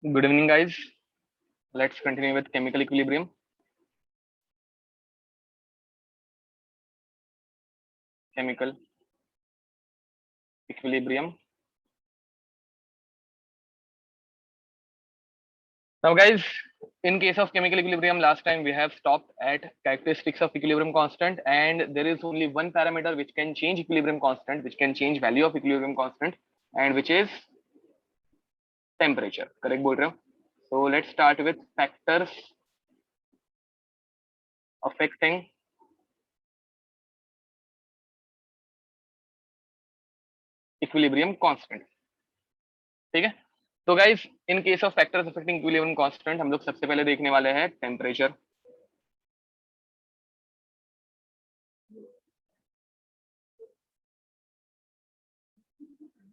Good evening, guys. Let's continue with chemical equilibrium. Chemical equilibrium. Now, guys, in case of chemical equilibrium, last time we have stopped at characteristics of equilibrium constant, and there is only one parameter which can change equilibrium constant, which can change value of equilibrium constant, and which is temperature. Correct, bol rahe ho? So let's start with factors affecting equilibrium constant. ठीक है, तो guys in case of factors affecting equilibrium constant हम लोग सबसे पहले देखने वाले हैं temperature.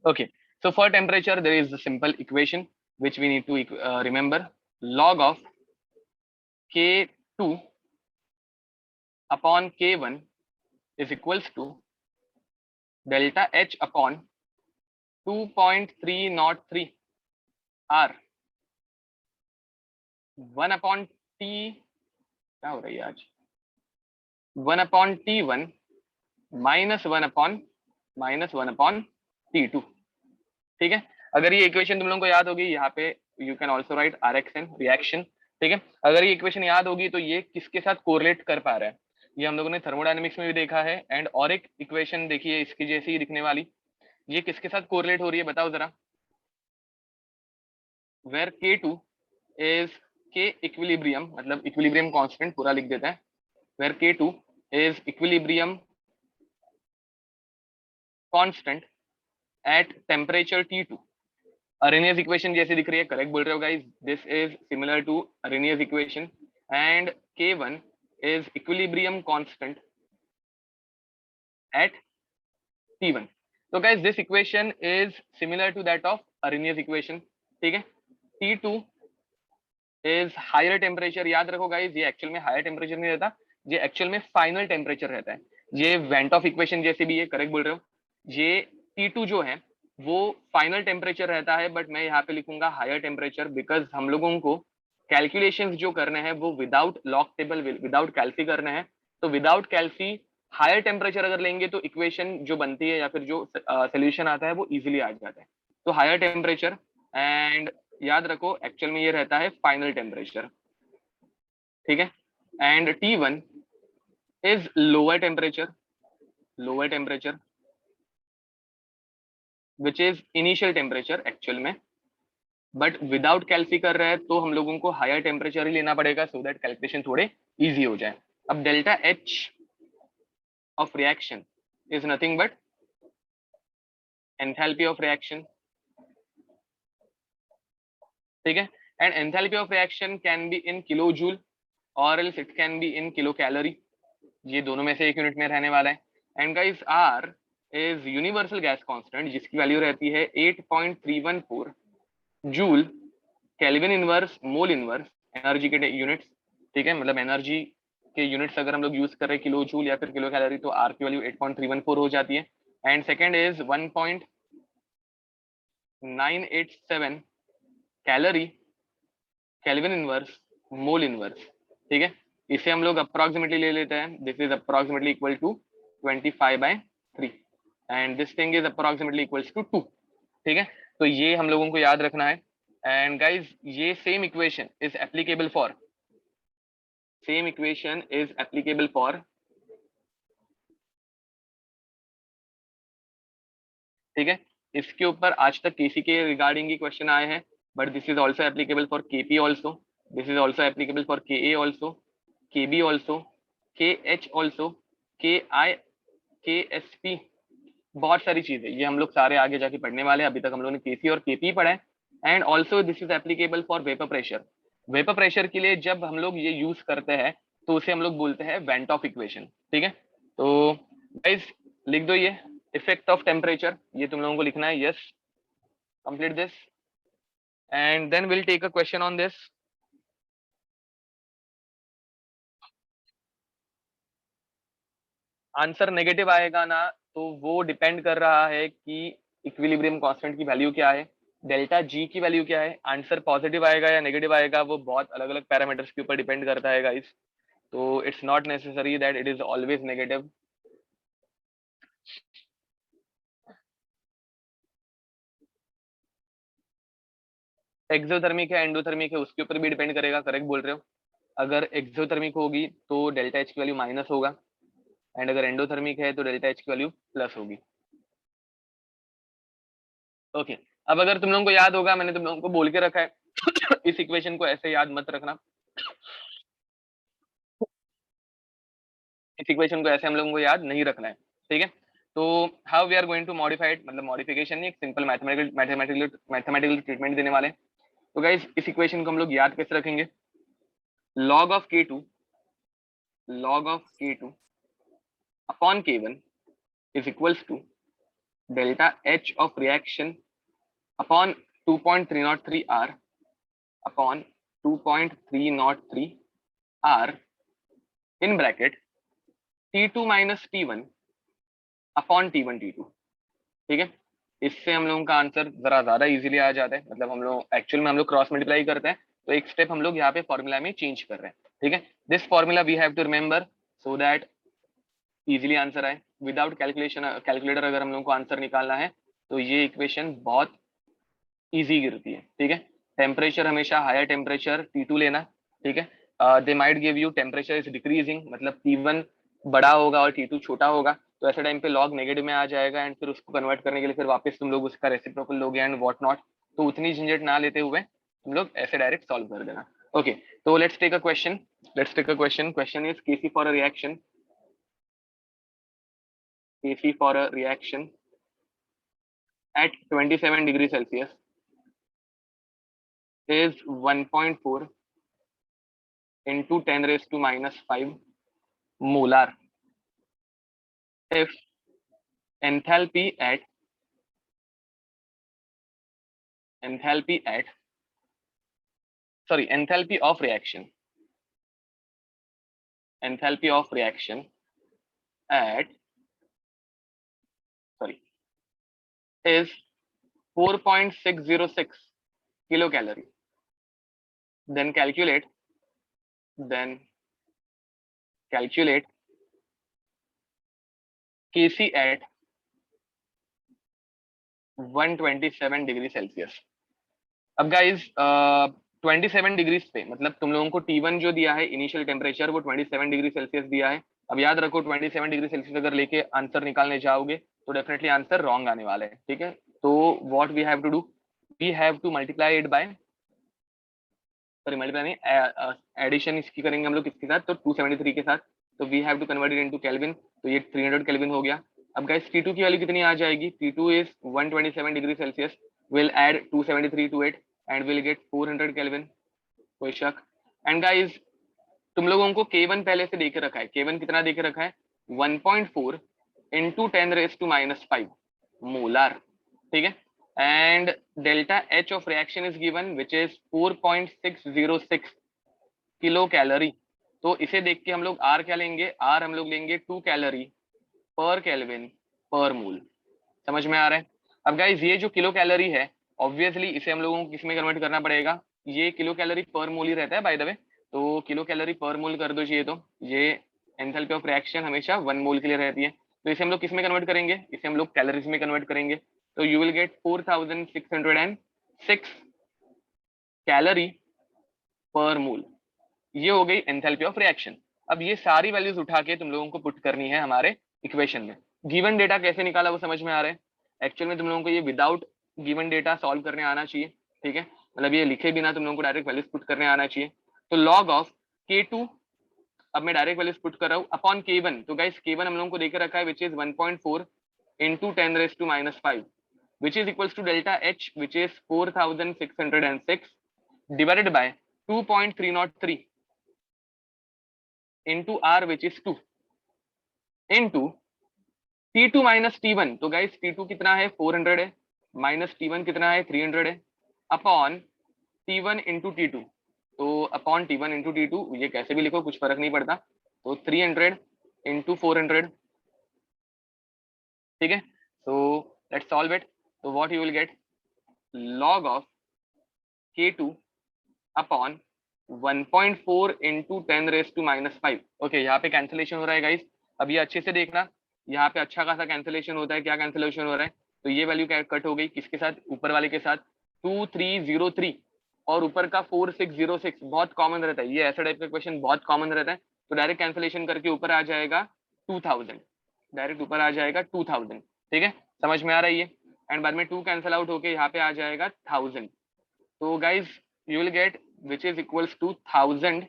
Okay, so for temperature there is a simple equation which we need to remember. Log of K2 upon K1 is equals to delta H upon 2.303 R 1 upon T. क्या हो रही है आज? 1 upon T1 minus 1 upon T2. ठीक है, अगर ये equation तुम लोगों को याद होगी, यहाँ पे you can also right RXN reaction. ठीक है, अगर ये इक्वेशन याद होगी तो ये किसके साथ कोरिलेट कर पा रहा है, ये हम लोगों ने थर्मोडायनेमिक्स में भी देखा है. एंड और एक इक्वेशन देखिए इसकी जैसी ही दिखने वाली, ये किसके साथ कोरिलेट हो रही है बताओ जरा. Where K2 is K equilibrium, मतलब इक्विलिब्रियम कांस्टेंट पूरा लिख देता है. Where K2 is equilibrium constant at temperature T2. Arrhenius equation जैसे दिख रही है. करेक्ट बोल रहे हो guys, this is similar to Arrhenius equation. And K1 is equilibrium constant at T1. So guys, this equation is similar to that of Arrhenius equation. ठीक है, T2 is higher temperature. याद रखो गाइस, ये actual में higher temperature नहीं रहता, ये actual में फाइनल टेम्परेचर रहता है. ये वेंट ऑफ इक्वेशन जैसे भी है. करेक्ट बोल रहे हो, ये T2 जो है वो फाइनल टेम्परेचर रहता है, बट मैं यहाँ पे लिखूंगा हायर टेम्परेचर, बिकॉज हम लोगों को कैलकुलेशंस जो करने हैं वो विदाउट लॉग टेबल, विदाउट कैल्सी करने हैं. तो विदाउट कैल्सी हायर टेम्परेचर अगर लेंगे तो इक्वेशन जो बनती है या फिर जो सोल्यूशन आता है वो इजीली आ जाता है. तो हायर टेम्परेचर, एंड याद रखो एक्चुअल में ये रहता है फाइनल टेम्परेचर. ठीक है, and T1 is lower temperature which is initial temperature actual में, बट विदाउट कैल्सी कर रहे हैं तो हम लोगों को हायर टेम्परेचर ही लेना पड़ेगा सो दैट कैलकुलेशन थोड़े इजी हो जाए. अब delta H of reaction is nothing but enthalpy of reaction. ठीक है, and enthalpy of reaction can be in kilo joule और else it can be in kilo calorie. ये दोनों में से एक यूनिट में रहने वाला है. And guys R is universal gas constant जिसकी वैल्यू रहती है 8.314 joule kelvin inverse mole inverse energy के यूनिट्स. ठीक है, मतलब एनर्जी के यूनिट्स अगर हम लोग यूज कर रहे हैं किलो जूल या फिर किलो कैलोरी तो R की वैल्यू 8.314 हो जाती है. And second is 1.987 calorie kelvin inverse mole inverse. ठीक है, इसे हम लोग अप्रोक्सीमेटली ले लेते हैं. This is approximately equal to 25/3 and this thing is approximately equals to 2. ठीक है, तो ये हम लोगों को याद रखना है. एंड गाइज ये same equation is applicable for ठीक है, इसके ऊपर आज तक केसी के रिगार्डिंग ही क्वेश्चन आए हैं, but this is also applicable for KP also, this is also applicable for के ऑल्सो, केबी ऑल्सो, के एच ऑल्सो, के आई, के एस पी. बहुत सारी चीजें ये हम लोग सारे आगे जाके पढ़ने वाले हैं. अभी तक हम लोग ने केसी और केपी पढ़ा है. And also this is applicable for vapour pressure. Vapour pressure के लिए जब हम लोग ये यूज करते हैं तो उसे हम लोग बोलते हैं वेंट ऑफ इक्वेशन. ठीक है, तो गाइस लिख दो ये इफेक्ट ऑफ टेम्परेचर, ये तुम लोगों को लिखना है. Yes, complete this and then will take a question on this. Answer negative आएगा ना तो वो डिपेंड कर रहा है कि इक्विलिब्रियम कांस्टेंट की वैल्यू क्या है. डेल्टा जी की वैल्यू क्या है, आंसर पॉजिटिव आएगा या नेगेटिव आएगा वो बहुत अलग अलग पैरामीटर्स के ऊपर डिपेंड करता है गाइस, तो it's not necessary that it is always negative. Exothermic है एंडोथर्मिक है उसके ऊपर भी डिपेंड करेगा, करेक्ट बोल रहे हो। अगर एक्सोथर्मिक होगी तो डेल्टा एच की वैल्यू माइनस होगा, एंड अगर एंडोथर्मिक है तो डेल्टा एच की वैल्यू प्लस होगी। ओके अब अगर तुम लोगों को याद होगा, मैंने तुम लोगों को बोल के रखा है इस इक्वेशन को ऐसे याद मत रखना, इस इक्वेशन को ऐसे हम लोगों को याद नहीं रखना है, ठीक है। तो how we are going to modify it, मतलब मॉडिफिकेशन नहीं, एक सिंपल मैथमेटिकल ट्रीटमेंट देने वाले हैं। तो गाइस इस इक्वेशन को हम लोग याद कैसे रखेंगे, log of k2 upon k1 is equals to delta h of reaction upon 2.303 r upon 2.303 r in bracket t2 minus t1 upon t1 t2, ठीक है। इससे हम लोगों का आंसर जरा ज्यादा इजीली आ जाता है, मतलब हम लोग एक्चुअल में हम लोग क्रॉस मल्टीप्लाई करते हैं, तो एक स्टेप हम लोग यहाँ पे फॉर्मूला में चेंज कर रहे हैं, ठीक है। This formula we have to remember so that easily answer आए विदाउट कैलकुलेटर अगर हम लोग को आंसर निकालना है तो ये इक्वेशन बहुत इजी गिरती है, ठीक है। टेम्परेचर हमेशा हायर टेम्परेचर T2 लेना, ठीक है। They might give you temperature is decreasing, मतलब T1 बड़ा होगा और T2 छोटा होगा, तो ऐसे टाइम पे लॉग नेगेटिव में आ जाएगा, एंड फिर उसको कन्वर्ट करने के लिए फिर वापस तुम लोग उसका रेसिप्रोकल लोगे एंड व्हाट नॉट, तो उतनी झंझट ना लेते हुए तुम लोग ऐसे डायरेक्ट सॉल्व कर देना। ओके तो let's take a question, question is K C for a reaction, Kc for a reaction at 27 degrees Celsius is 1.4 into 10 raised to minus 5 molar if enthalpy at enthalpy of reaction at is 4.606 kilocalorie, then calculate Kc at 127 degree Celsius. अब guys 27 degrees पे मतलब तुम लोगों को T1 जो दिया है initial temperature वो 27 डिग्री सेल्सियस दिया है। अब याद रखो 27 डिग्री सेल्सियस अगर लेके आंसर निकालने जाओगे तो डेफिनेटली आंसर रॉन्ग आने वाला है, ठीक है। तो what we have to do, we have to multiply it by, sorry multiply नहीं, एडिशन इसकी करेंगे हम लोग किसके साथ, तो 273 के साथ, तो we have to convert it into kelvin, तो ये 300 केल्विन हो गया। अब गाइस T2 की वैल्यू कितनी आ जाएगी, T2 is 127 degree Celsius, will add 273 to it and will get 400 kelvin, कोई शक। एंड गाइस तुम लोगों को K1 पहले से देके रखा है, K1 कितना देके रखा है 1.4 into 10 raise to minus 5 molar, ठीक है। And delta H of reaction is given which is 4.606 kilo calorie, तो इसे देख के हम लोग आर क्या लेंगे, आर हम लोग लेंगे 2 कैलोरी पर केल्विन पर मोल, समझ में आ रहा है। अब गाइज ये जो किलो कैलोरी है ऑब्वियसली इसे हम लोगों को किसमें कन्वर्ट करना पड़ेगा, ये किलो कैलोरी पर मोल ही रहता है बाय द वे, तो किलो कैलोरी पर मोल कर दो चाहिए, तो ये एंथैल्पी ऑफ रिएक्शन हमेशा 1 मोल के लिए रहती है, तो इसे हम लोग किसमें कन्वर्ट करेंगे, इसे हम लोग कैलोरीज में कन्वर्ट करेंगे, तो यू विल गेट 4606 कैलोरी पर मोल, ये हो गई एंथैल्पी ऑफ रिएक्शन। अब ये सारी वैल्यूज उठा के तुम लोगों को पुट करनी है हमारे इक्वेशन में। गिवन डेटा कैसे निकाला वो समझ में आ रहा है, एक्चुअल में तुम लोगों को ये विदाउट गिवन डेटा सॉल्व करने आना चाहिए, ठीक है, मतलब ये लिखे बिना तुम लोगों को डायरेक्ट वैल्यूज पुट करने आना चाहिए। तो लॉग ऑफ K2, अब मैं डायरेक्ट वैल्यूज पुट कर रहा हूँ अपॉन K1, तो गाइस K1 हम लोगों को देकर रखा है which is 1.4 into 10 raise to minus 5 which is equals to delta H which is 4606 divided by 2.303 into R which is 2 into T2 minus T1, तो गाइस T2 कितना है 400 है, माइनस T1 कितना है 300 है, अपॉन T1 into T2, तो upon T1 into T2 ये कैसे भी लिखो कुछ फर्क नहीं पड़ता, तो 300 into 400, ठीक है। सो लेट्स सॉल्व इट, तो what you will gate, log of K2 upon 1.4 into 10⁻⁻⁵। Okay, यहाँ पे कैंसिलेशन हो रहा है गाइस। अब ये अच्छे से देखना, यहाँ पे अच्छा खासा कैंसिलेशन होता है। क्या कैंसिलेशन हो रहा है? तो ये वैल्यू कट हो गई किसके साथ? ऊपर वाले के साथ 2303 और ऊपर का 4606। बहुत कॉमन रहता है ये, ऐसा टाइप का क्वेश्चन बहुत कॉमन रहता है। तो डायरेक्ट कैंसिलेशन करके ऊपर आ जाएगा 2000, डायरेक्ट ऊपर आ जाएगा 2000। ठीक है, समझ में आ रहा है ये? एंड बाद में 2 कैंसिल आउट होके यहाँ पे आ जाएगा 1000। तो guys you will get which is equals to 1000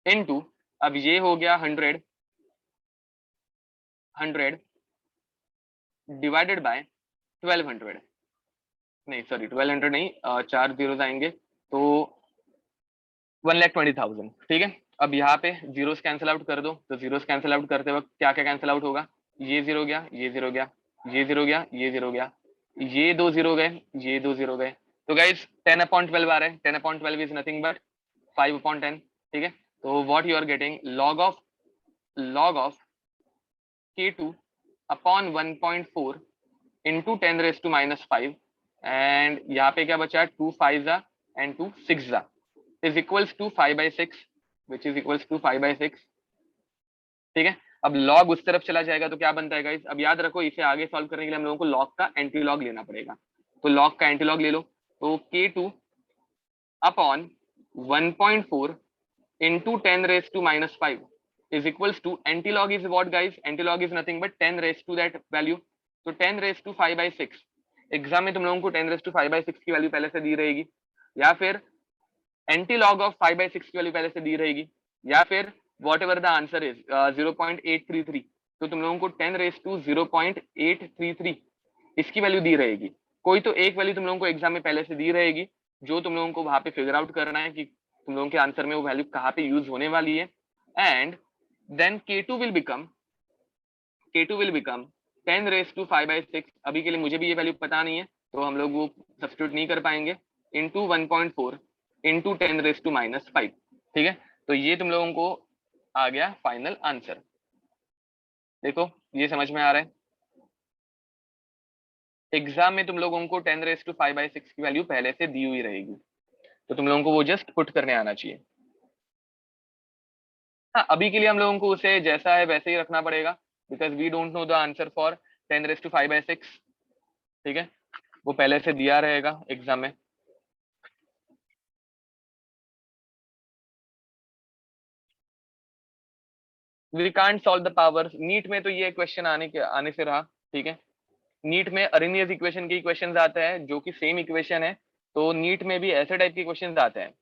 into, अब ये हो गया 100 डिवाइडेड बाय 1200, नहीं सॉरी 1200 नहीं, 4 जीरोस आएंगे तो 1,20,000। ठीक है, अब यहाँ पे जीरोस कैंसिल आउट कर दो। तो जीरोस कैंसिल आउट करते वक्त क्या क्या कैंसिल आउट होगा? ये जीरो गया, ये जीरो गया, ये जीरो गया, ये जीरो गया, ये 2 जीरो गए, ये 2 जीरो गए। तो गाइस 10/12 आ रहा है। 10/12 इज नथिंग बट 5/10। ठीक है, तो what you are getting log of K2 upon 1.4 into 10⁻⁻⁵। And यहाँ पे क्या बचा? 2 5 and 2 6 is equals to 5/6, which is equals to 5/6। ठीक है, अब लॉग उस तरफ चला जाएगा तो क्या बनता है गाइस? अब याद रखो, इसे आगे सॉल्व करने के लिए हम लोगों को लॉग का एंटी लॉग लेना पड़ेगा। तो लॉग का एंटी लॉग ले लो। तो K2 upon 1.4 into 10⁻⁻⁵ is equals to, antilog is what guys? Antilog is nothing but 10 raised to that value, तो 10 raised to 5/6। एग्जाम में तुम लोगों को 10 raised to 5/6 की वैल्यू पहले से दी रहेगी, या फिर एंटीलॉग ऑफ 5/6 की वैल्यू पहले से दी रहेगी, या फिर what ever the answer is 0.833। तो तुम लोगों को 10 raised to 0.833 इसकी वैल्यू दी रहेगी। कोई तो एक वैल्यू तुम लोगों को एग्जाम में पहले से दी रहेगी, जो तुम लोगों को वहां पे फिगर आउट करना है कि तुम लोगों के आंसर में वो वैल्यू कहाँ पे यूज होने वाली है। And then K2 will become 10 raised to 5/6। अभी के लिए मुझे भी ये वैल्यू पता नहीं है, तो हम लोग वो सब्स्टिट्यूट नहीं कर पाएंगे। Into 1.4 into 10⁻⁻⁵। ठीक है, तो ये तुम लोगों को आ गया फाइनल आंसर। देखो ये समझ में आ रहा है? एग्जाम में तुम लोगों को 10 raised to 5/6 की वैल्यू पहले से दी हुई रहेगी, तो तुम लोगों को वो जस्ट पुट करने आना चाहिए। हाँ, अभी के लिए हम लोगों को उसे जैसा है वैसे ही रखना पड़ेगा, because we don't know the answer for 10 raised to 5/6। ठीक है, वो पहले से दिया रहेगा एग्जाम में। We can't solve the powers. NEET में तो ये क्वेश्चन आने से रहा। ठीक है, नीट में अरेनियस इक्वेशन के क्वेश्चन आते हैं जो कि सेम इक्वेशन है, तो नीट में भी ऐसे टाइप के क्वेश्चन आते हैं।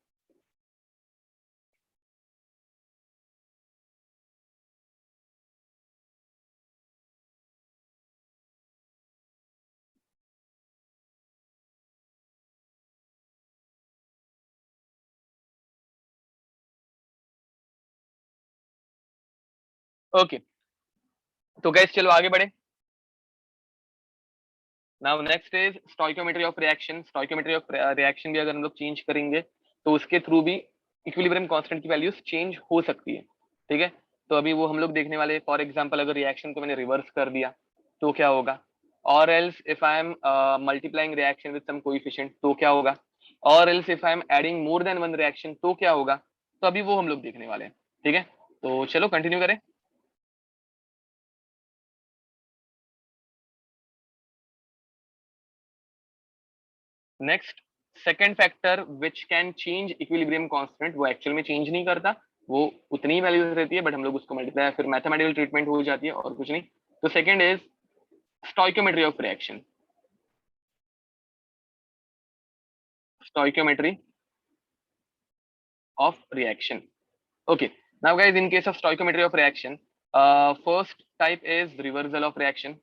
ओके, तो गैस चलो आगे बढ़े। Now next is stoichiometry of reaction. Stoichiometry of reaction भी अगर हम लोग चेंज करेंगे तो उसके थ्रू भी इक्विलिब्रियम कांस्टेंट की वैल्यूज चेंज हो सकती है। ठीक है, तो अभी वो हम लोग देखने वाले। फॉर एग्जांपल अगर रिएक्शन को मैंने रिवर्स कर दिया तो क्या होगा, और else if I am multiplying reaction with some coefficient तो क्या होगा, और else if I am adding more than one reaction तो क्या होगा। तो अभी वो हम लोग देखने वाले हैं। ठीक है, तो चलो कंटिन्यू करें। Next, second factor which can change equilibrium constant, वो एक्चुअल में चेंज नहीं करता, वो उतनी वैल्यूज रहती है, बट हम लोग उसको मल्टीप्लाई फिर मैथमेटिकल ट्रीटमेंट हो जाती है और कुछ नहीं। तो second is stoichiometry of reaction. Stoichiometry of reaction. Okay, now guys, in case of stoichiometry of reaction, first type is reversal of reaction.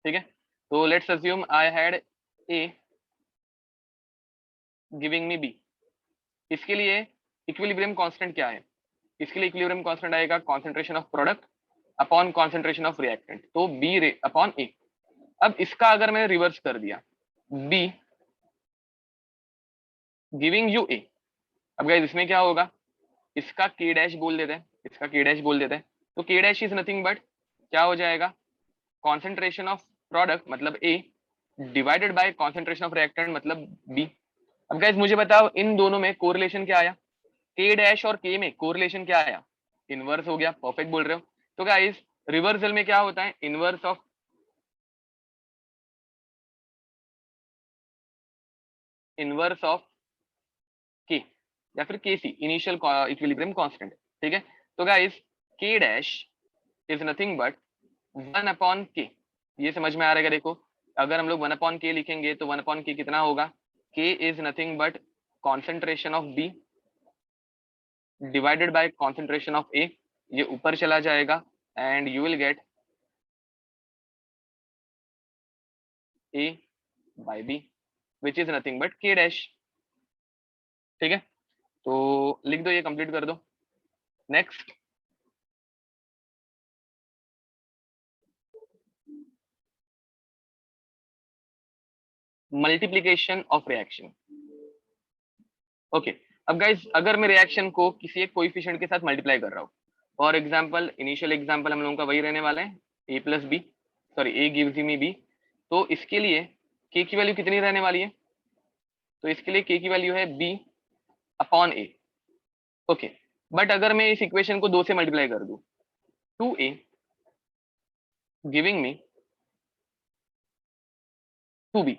ठीक है, तो let's assume I had A giving me B। इसके लिए equilibrium constant क्या है? इसके लिए equilibrium constant आएगा concentration of product upon concentration of reactant, तो B अपॉन A। अब इसका अगर मैंने रिवर्स कर दिया, B गिविंग यू A, अब गाइस इसमें क्या होगा, इसका K डैश बोल देते हैं, इसका K डैश बोल देते हैं। तो K dash is nothing but क्या हो जाएगा, कॉन्सेंट्रेशन ऑफ प्रोडक्ट मतलब A divided by concentration of reactant मतलब बी। अब गाइस मुझे बताओ इन दोनों में कोरिलेशन क्या आया, के डैश और के में कोरिलेशन क्या आया, इनवर्स हो गया, परफेक्ट बोल रहे हो। तो गाइस रिवर्सल में क्या होता है, इनवर्स ऑफ के या फिर के सी इनिशियल इक्विलिब्रियम कांस्टेंट, ठीक है। तो गाइस के डैश इज नथिंग बट 1 के, ये समझ में आ रहेगा। देखो अगर हम लोग 1 के लिखेंगे तो 1 के कितना होगा, K is nothing but concentration of B divided by concentration of A, ये ऊपर चला जाएगा and you will get A by B which is nothing but K dash, ठीक है। तो लिख दो, ये कंप्लीट कर दो। Next multiplication of reaction. Okay अब गाइस अगर मैं रिएक्शन को किसी एक कोएफिशिएंट के साथ मल्टीप्लाई कर रहा हूँ, फॉर एग्जांपल इनिशियल एग्जांपल हम लोगों का वही रहने वाला है, A plus B, sorry A gives me B. तो इसके लिए के की वैल्यू कितनी रहने वाली है, तो इसके लिए के की वैल्यू है B upon A. Okay but अगर मैं इस इक्वेशन को 2 से मल्टीप्लाई कर दूं, 2a गिविंग मी 2b।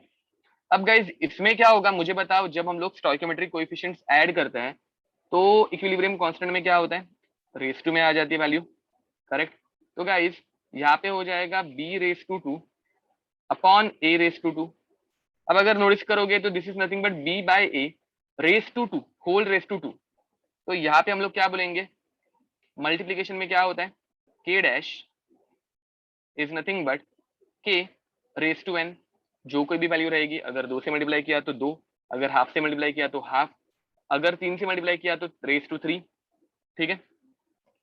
अब गाइज इसमें क्या होगा मुझे बताओ, जब हम लोग स्टोइकोमेट्रिक कोएफिशिएंट्स ऐड करते हैं तो इक्विलिब्रियम कांस्टेंट में क्या होता है, रेस टू में आ जाती है वैल्यू, करेक्ट। तो गाइज यहाँ पे हो जाएगा b raise to 2 upon a raise to 2। अब अगर नोटिस करोगे तो this is nothing but b by a raise to 2 whole raise to 2। तो यहाँ पे हम लोग क्या बोलेंगे, मल्टीप्लीकेशन में क्या होता है, k dash is nothing but k raise to n, जो कोई भी वैल्यू रहेगी, अगर 2 से मल्टीप्लाई किया तो 2, अगर हाफ से मल्टीप्लाई किया तो हाफ, अगर 3 से मल्टीप्लाई किया तो रेस टू 3, ठीक है।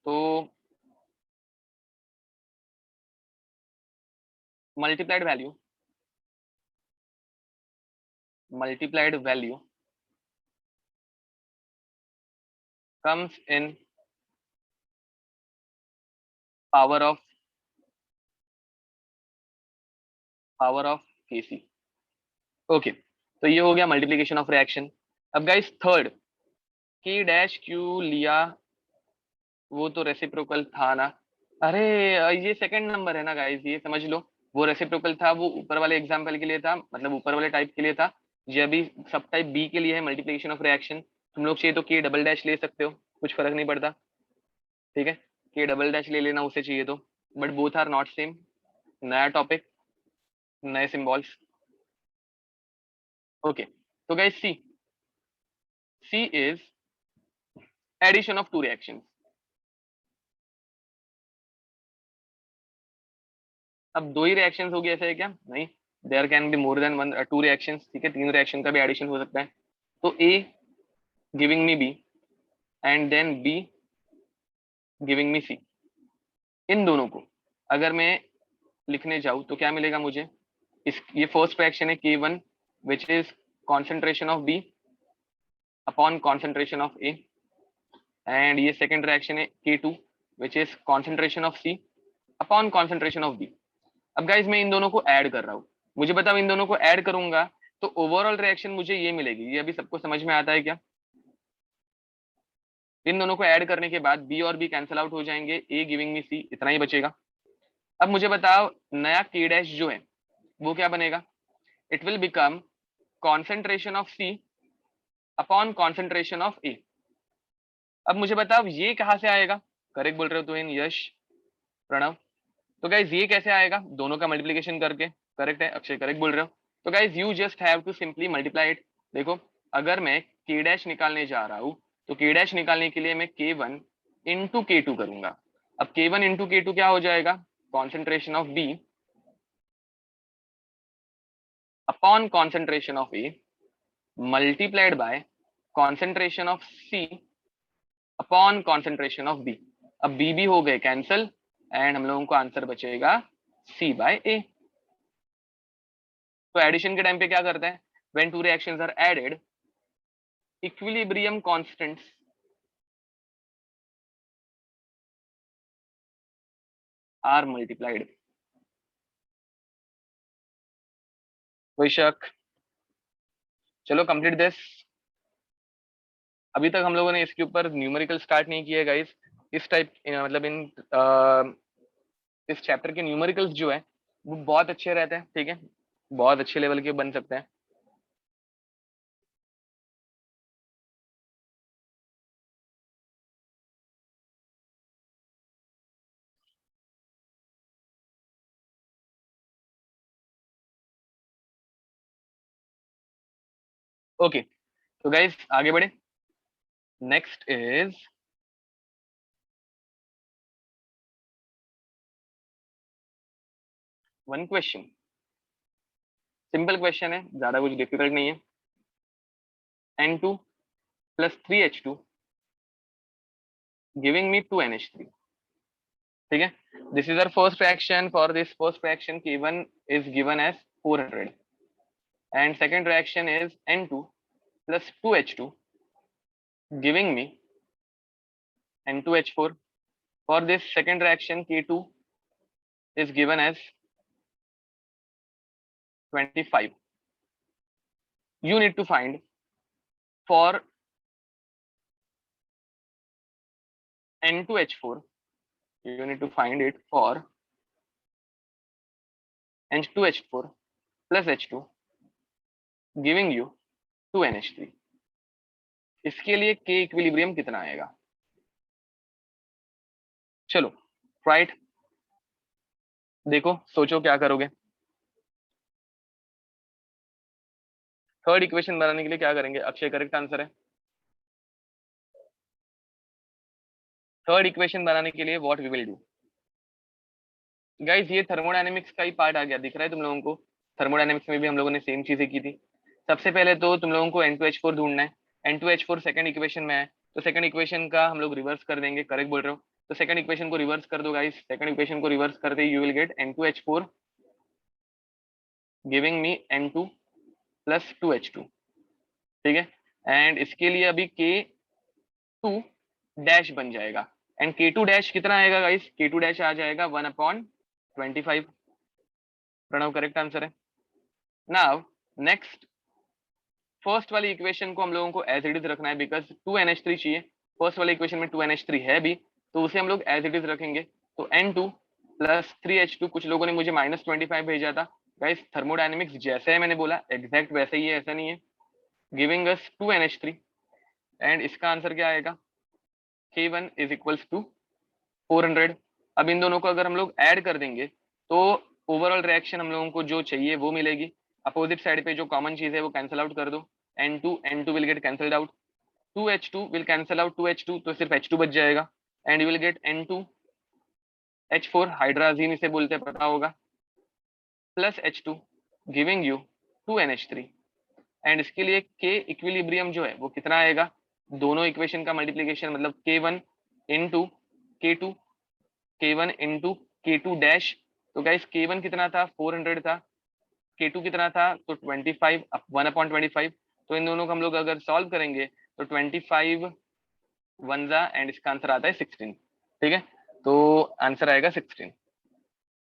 तो multiplied value comes in power of KC. Okay तो ये हो गया मल्टीप्लीकेशन ऑफ रिएक्शन। अब गाइस थर्ड के डैश क्यू लिया, वो तो रेसिप्रोकल था ना, अरे ये सेकंड नंबर है ना गाइस, ये समझ लो, वो रेसिप्रोकल था, वो ऊपर वाले एग्जाम्पल के लिए था, मतलब ऊपर वाले टाइप के लिए था। ये अभी सब टाइप बी के लिए है मल्टीप्लिकेशन ऑफ रिएक्शन। तुम लोग चाहिए तो के डबल डैश ले सकते हो, कुछ फर्क नहीं पड़ता, ठीक है। के डबल डैश ले लेना उसे चाहिए तो, but both are not same. नया टॉपिक नए सिंबल्स। ओके तो guys C is addition of 2 reactions. अब 2 ही रिएक्शंस होगी ऐसा है क्या, नहीं, there can be more than 2 reactions, ठीक है, 3 रिएक्शन का भी एडिशन हो सकता है। तो A giving me B and then B giving me C, इन दोनों को अगर मैं लिखने जाऊं तो क्या मिलेगा मुझे, इस ये फर्स्ट रिएक्शन है K1 which is concentration of B upon concentration of A, and ये सेकंड रिएक्शन है K2 which is concentration of C upon concentration of B। अब गाइज मैं इन दोनों को ऐड कर रहा हूँ, मुझे बताओ इन दोनों को ऐड करूंगा तो ओवरऑल रिएक्शन मुझे ये मिलेगी, ये अभी सबको समझ में आता है क्या। इन दोनों को ऐड करने के बाद B और B कैंसिल आउट हो जाएंगे, A गिविंग मी C, इतना ही बचेगा। अब मुझे बताओ नया K डैश जो है वो क्या बनेगा, it will become concentration of C upon concentration of A। अब मुझे बताओ ये कहां से आएगा, करेक्ट बोल रहे हो तो इन यश प्रणव। तो गाइज ये कैसे आएगा, दोनों का मल्टीप्लिकेशन करके, करेक्ट है अक्षय, करेक्ट बोल रहे हो। तो guys you just have to simply multiply it. देखो अगर मैं के डैश निकालने जा रहा हूं तो के डैश निकालने के लिए मैं K1 इंटू K2 करूंगा। अब K1 इंटू K2 क्या हो जाएगा, concentration of B upon concentration of A multiplied by concentration of C upon concentration of B। अब B भी हो गए कैंसल एंड हम लोगों को आंसर बचेगा C बाय A। तो एडिशन के टाइम पे क्या करते हैं, when two reactions are added equilibrium constants are multiplied. कोई शक? चलो कंप्लीट दिस। अभी तक हम लोगों ने इसके ऊपर न्यूमेरिकल स्टार्ट नहीं किया गाइस। इस टाइप मतलब इस चैप्टर के न्यूमेरिकल्स जो है वो बहुत अच्छे रहते हैं, ठीक है, बहुत अच्छे लेवल के बन सकते हैं। ओके, तो गाइस आगे बढ़े। Next is one question. Simple question है, ज्यादा कुछ डिफिकल्ट नहीं है। N2 plus 3H2 giving me 2NH3, ठीक है। This is our first reaction. For this first reaction K1 is given as 400 and second reaction is N2 plus 2H2 giving me N2H4. For this second reaction K2 is given as 25. You need to find for N2H4, you need to find it for N2H4 plus H2 giving you 2NH3. इसके लिए K equilibrium कितना आएगा? चलो right, देखो सोचो क्या करोगे। Third equation बनाने के लिए क्या करेंगे? अक्षय करेक्ट आंसर है। थर्ड इक्वेशन बनाने के लिए what we will do guys, ये थर्मोडायनेमिक्स का ही पार्ट आ गया, दिख रहा है तुम लोगों को? थर्मोडायनेमिक्स में भी हम लोगों ने सेम चीजें की थी। सबसे पहले तो तुम लोगों को N2H4 ढूंढना है। N2H4 सेकंड इक्वेशन में है, तो सेकंड इक्वेशन का हम लोग रिवर्स कर देंगे। करेक्ट बोल रहे हो, तो सेकंड इक्वेशन को रिवर्स कर दो गाइस। सेकंड इक्वेशन को रिवर्स करते you will gate N2H4 giving me N2 plus 2H2, ठीक है। एंड इसके लिए अभी K2 डैश बन जाएगा। एंड K2 डैश कितना आएगा गाइस? K2 डैश आ जाएगा 1/25। प्रणव करेक्ट आंसर है। नाउ नेक्स्ट, फर्स्ट वाली इक्वेशन को हम लोगों को एज इट इज रखना है, बिकॉज 2NH3 चाहिए। फर्स्ट वाली इक्वेशन में 2NH3 है भी, तो उसे हम लोग एज इट इज रखेंगे। तो N2 प्लस 3H2, कुछ लोगों ने मुझे -25 भेजा था गाइस। थर्मोडायनेमिक्स जैसे है मैंने बोला एग्जैक्ट वैसे ही है, ऐसा नहीं है। गिविंग अस 2NH3 एंड इसका आंसर क्या आएगा? K1 is equals to 400। अब इन दोनों को अगर हम लोग ऐड कर देंगे तो ओवरऑल रिएक्शन हम लोगों को जो चाहिए वो मिलेगी। अपोजिट साइड पे जो कॉमन चीज है वो कैंसिल आउट कर दो। N2 will get cancelled out, 2H2 will cancel out 2H2, तो सिर्फ H2 बच जाएगा। And you will gate N2H4, hydrazine इसे बोलते हैं, पता होगा, plus H2 giving you 2NH3। And इसके लिए K इक्विलिब्रियम जो है वो कितना आएगा? दोनों इक्वेशन का मल्टीप्लीकेशन, मतलब K1 into K2, K1 into K2 dash. तो गाइस K1 कितना था? 400 था। K2 कितना था? तो 25, 1/25। तो इन दोनों को हम लोग अगर सॉल्व करेंगे तो 25 1 एंड इसका आंसर आता है 16, ठीक है। तो आंसर आएगा 16।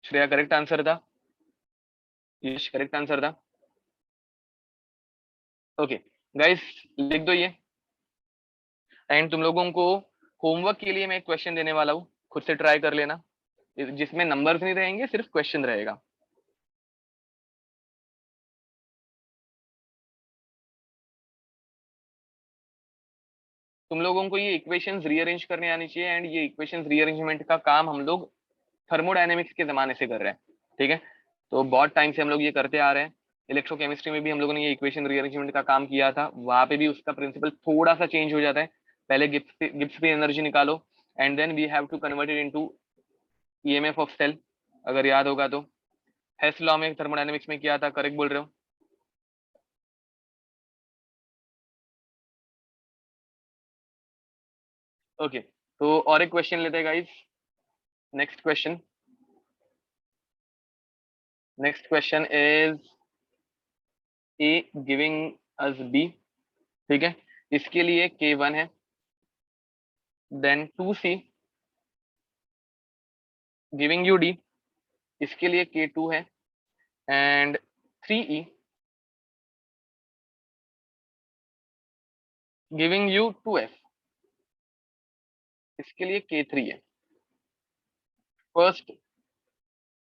श्रेया करेक्ट आंसर था, यश करेक्ट आंसर था। ओके गाइस, लिख दो ये। एंड तुम लोगों को होमवर्क के लिए मैं एक क्वेश्चन देने वाला हूँ, खुद से ट्राई कर लेना, जिसमें नंबर्स नहीं रहेंगे, सिर्फ क्वेश्चन रहेगा। तुम लोगों को ये इक्वेशंस रीअरेंज करने आनी चाहिए, एंड ये इक्वेशंस रीअरेंजमेंट का काम हम लोग थर्मोडायनेमिक्स के जमाने से कर रहे हैं, ठीक है। तो बहुत टाइम से हम लोग ये करते आ रहे हैं। इलेक्ट्रोकेमिस्ट्री में भी हम लोगों ने ये इक्वेशन रीअरेंजमेंट का काम किया था, वहां पे भी उसका प्रिंसिपल थोड़ा सा चेंज हो जाता है। पहले गिब्स फ्री एनर्जी निकालो and then we have to convert it into EMF of cell, अगर याद होगा तो। हेस लॉ में थर्मोडायनेमिक्स में किया था, करेक्ट बोल रहे हो? ओके, तो और एक क्वेश्चन लेते हैं guys. Next question, next question is a giving us B, ठीक है। इसके लिए K1 है, then 2C giving U D, इसके लिए K2 है, and 3E giving you 2f, इसके लिए k3 है। फर्स्ट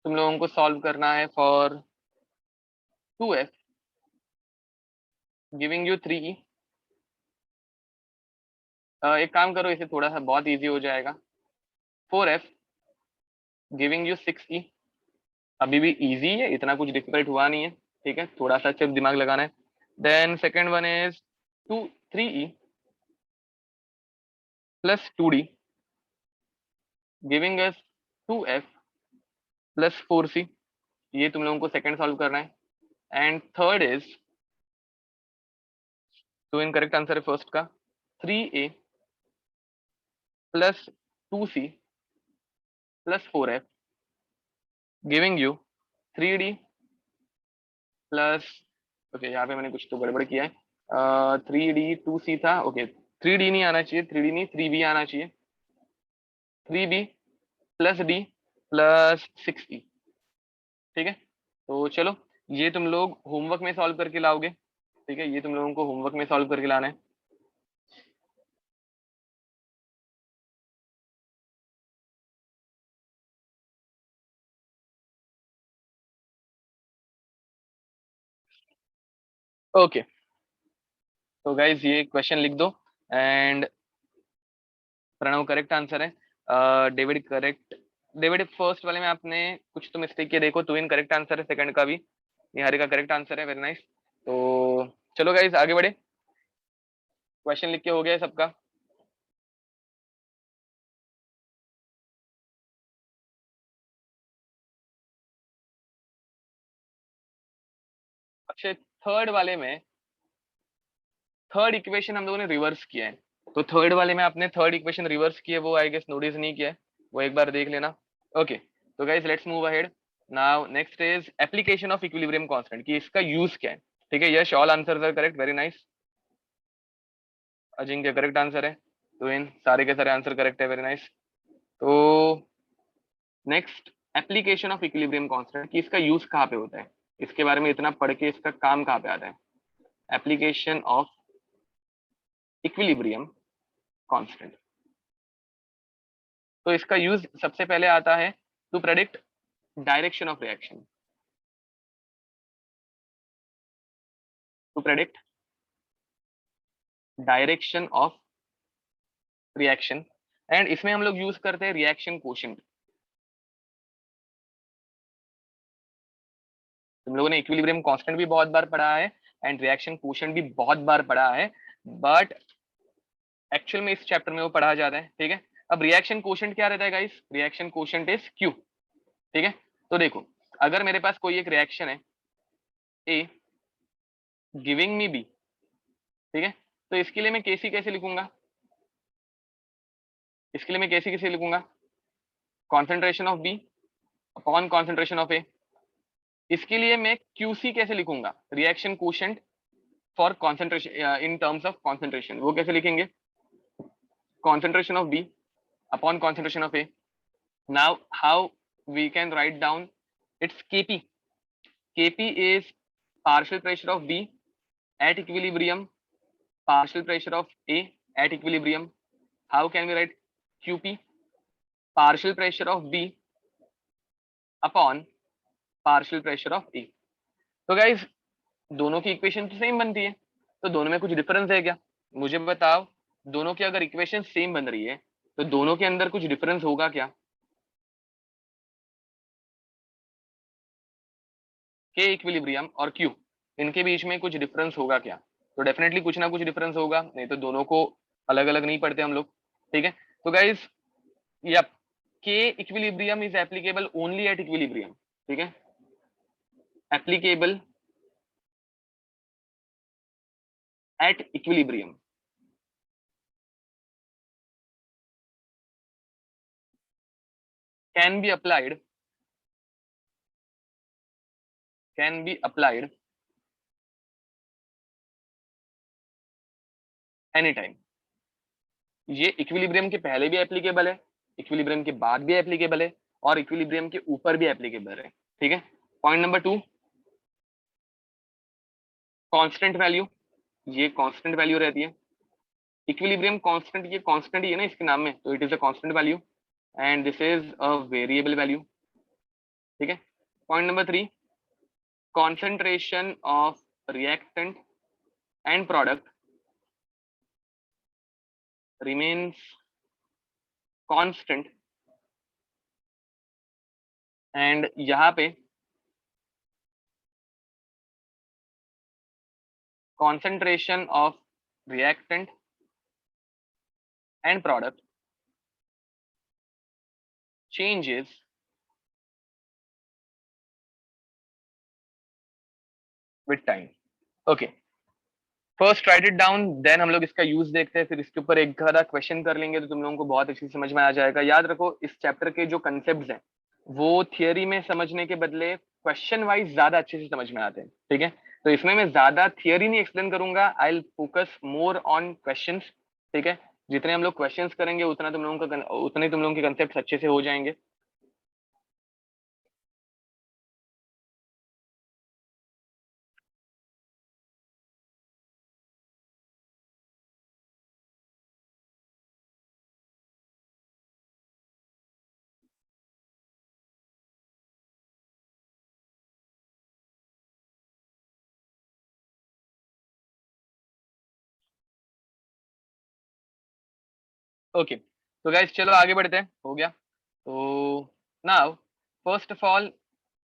तुम लोगों को सॉल्व करना है for 2f giving you 3e। एक काम करो, इसे थोड़ा सा बहुत इजी हो जाएगा। 4f गिविंग यू 6e, अभी भी इजी है, इतना कुछ डिफिकल्ट हुआ नहीं है, ठीक है, थोड़ा सा सिर्फ दिमाग लगाना है। Then second one is 3e plus 2d giving us 2f plus 4c। ये तुम लोगों को सेकंड सॉल्व करना है। एंड थर्ड इज, तो इनकरेक्ट आंसर है फर्स्ट का 3a plus 2c plus 4f giving you 3d plus, okay यहाँ पे मैंने कुछ तो गड़बड़ किया है। 3d 2c था, ओके 3d नहीं आना चाहिए, 3d नहीं 3b आना चाहिए। 3b plus d plus 6e, ठीक है। तो चलो ये तुम लोग होमवर्क में सॉल्व करके लाओगे, ठीक है, ये तुम लोगों को होमवर्क में सॉल्व करके लाना है। ओके, तो गाइज ये क्वेश्चन लिख दो। एंड प्रणव करेक्ट आंसर है, डेविड करेक्ट। डेविड फर्स्ट वाले में आपने कुछ तो मिस्टेक किया, देखो, तो इन करेक्ट आंसर है, सेकंड का भी निहारी का करेक्ट आंसर है, वेरी नाइस। तो चलो गाइज आगे बढ़े, क्वेश्चन लिख के हो गया है सबका। अच्छे, थर्ड वाले में थर्ड इक्वेशन हम लोगों ने रिवर्स किया है, तो थर्ड वाले में आपने थर्ड इक्वेशन रिवर्स किया है, वो आई गेस नोटिस नहीं किया है, वो एक बार देख लेना। ओके, तो guys let's move ahead. Now next is application of equilibrium constant, कि इसका यूज क्या है, ठीक है। Yash all answers are correct, very nice. Ajinkya correct answer है, तो इन सारे के सारे आंसर करेक्ट है, वेरी नाइस। तो next, application of equilibrium constant, कि इसका यूज कहाँ पे होता है, इसके बारे में इतना पढ़ के इसका काम कहाँ पे आता है। एप्लीकेशन ऑफ इक्विलिब्रियम कांस्टेंट, तो इसका यूज सबसे पहले आता है to predict direction of reaction, to predict direction of reaction. And इसमें हम लोग यूज करते हैं रिएक्शन कोशेंट। तुम लोगों ने इक्विलिब्रियम कांस्टेंट भी बहुत बार पढ़ा है एंड रिएक्शन कोशेंट भी बहुत बार पढ़ा है, बट एक्चुअल में इस चैप्टर में वो पढ़ा जाता है, ठीक है। अब रिएक्शन कोशेंट क्या रहता है guys, reaction quotient is Q, ठीक है। तो देखो, अगर मेरे पास कोई एक रिएक्शन है ए गिविंग मी बी, ठीक है, तो इसके लिए मैं केसी कैसे लिखूंगा, इसके लिए मैं केसी कैसे लिखूंगा, concentration of B upon concentration of A. इसके लिए मैं क्यूसी कैसे लिखूंगा, reaction quotient for concentration in terms of concentration, वो कैसे लिखेंगे, concentration of B upon concentration of A. Now, how we can write down its Kp? Kp is partial pressure of B at equilibrium, partial pressure of A at equilibrium. How can we write Qp? Partial pressure of B upon partial pressure of A. तो guys दोनों की equation तो same बनती है, तो दोनों में कुछ डिफरेंस है क्या, मुझे बताओ। दोनों की अगर इक्वेशन सेम बन रही है तो दोनों के अंदर कुछ डिफरेंस होगा क्या, के इक्विलिब्रियम और क्यू, इनके बीच में कुछ डिफरेंस होगा क्या, तो डेफिनेटली कुछ ना कुछ डिफरेंस होगा, नहीं तो दोनों को अलग अलग नहीं पढ़ते हम लोग, ठीक है। तो गाइज यप, के equilibrium is applicable only at equilibrium, ठीक है, applicable at equilibrium. Can be applied, can be applied any time. ये इक्विलिब्रियम के पहले भी एप्लीकेबल है, इक्विलिब्रियम के बाद भी एप्लीकेबल है, और इक्विलिब्रियम के ऊपर भी एप्लीकेबल है, ठीक है। पॉइंट नंबर 2, कांस्टेंट वैल्यू, ये कांस्टेंट वैल्यू रहती है, इक्विलिब्रियम कांस्टेंट, ये कांस्टेंट ही है ना इसके नाम में, तो it is a constant value and this is a variable value. ठीक है। Point number 3, concentration of reactant and product remains constant, and यहाँ पे concentration of reactant and product changes with time. Okay, first write it down, then हम लोग इसका use देखते हैं, फिर इसके ऊपर एक आधा क्वेश्चन कर लेंगे तो तुम लोगों को बहुत अच्छी समझ में आ जाएगा। याद रखो इस चैप्टर के जो कंसेप्ट हैं वो थियोरी में समझने के बदले क्वेश्चन वाइज ज्यादा अच्छे से समझ में आते हैं। ठीक है, तो इसमें मैं ज्यादा थियोरी नहीं एक्सप्लेन करूंगा, I will focus more on questions. ठीक है, जितने हम लोग क्वेश्चंस करेंगे उतना तुम लोगों का उतने तुम लोगों के कंसेप्ट अच्छे से हो जाएंगे। ओके, तो गाइस चलो आगे बढ़ते हैं, हो गया। तो नाउ फर्स्ट ऑफ ऑल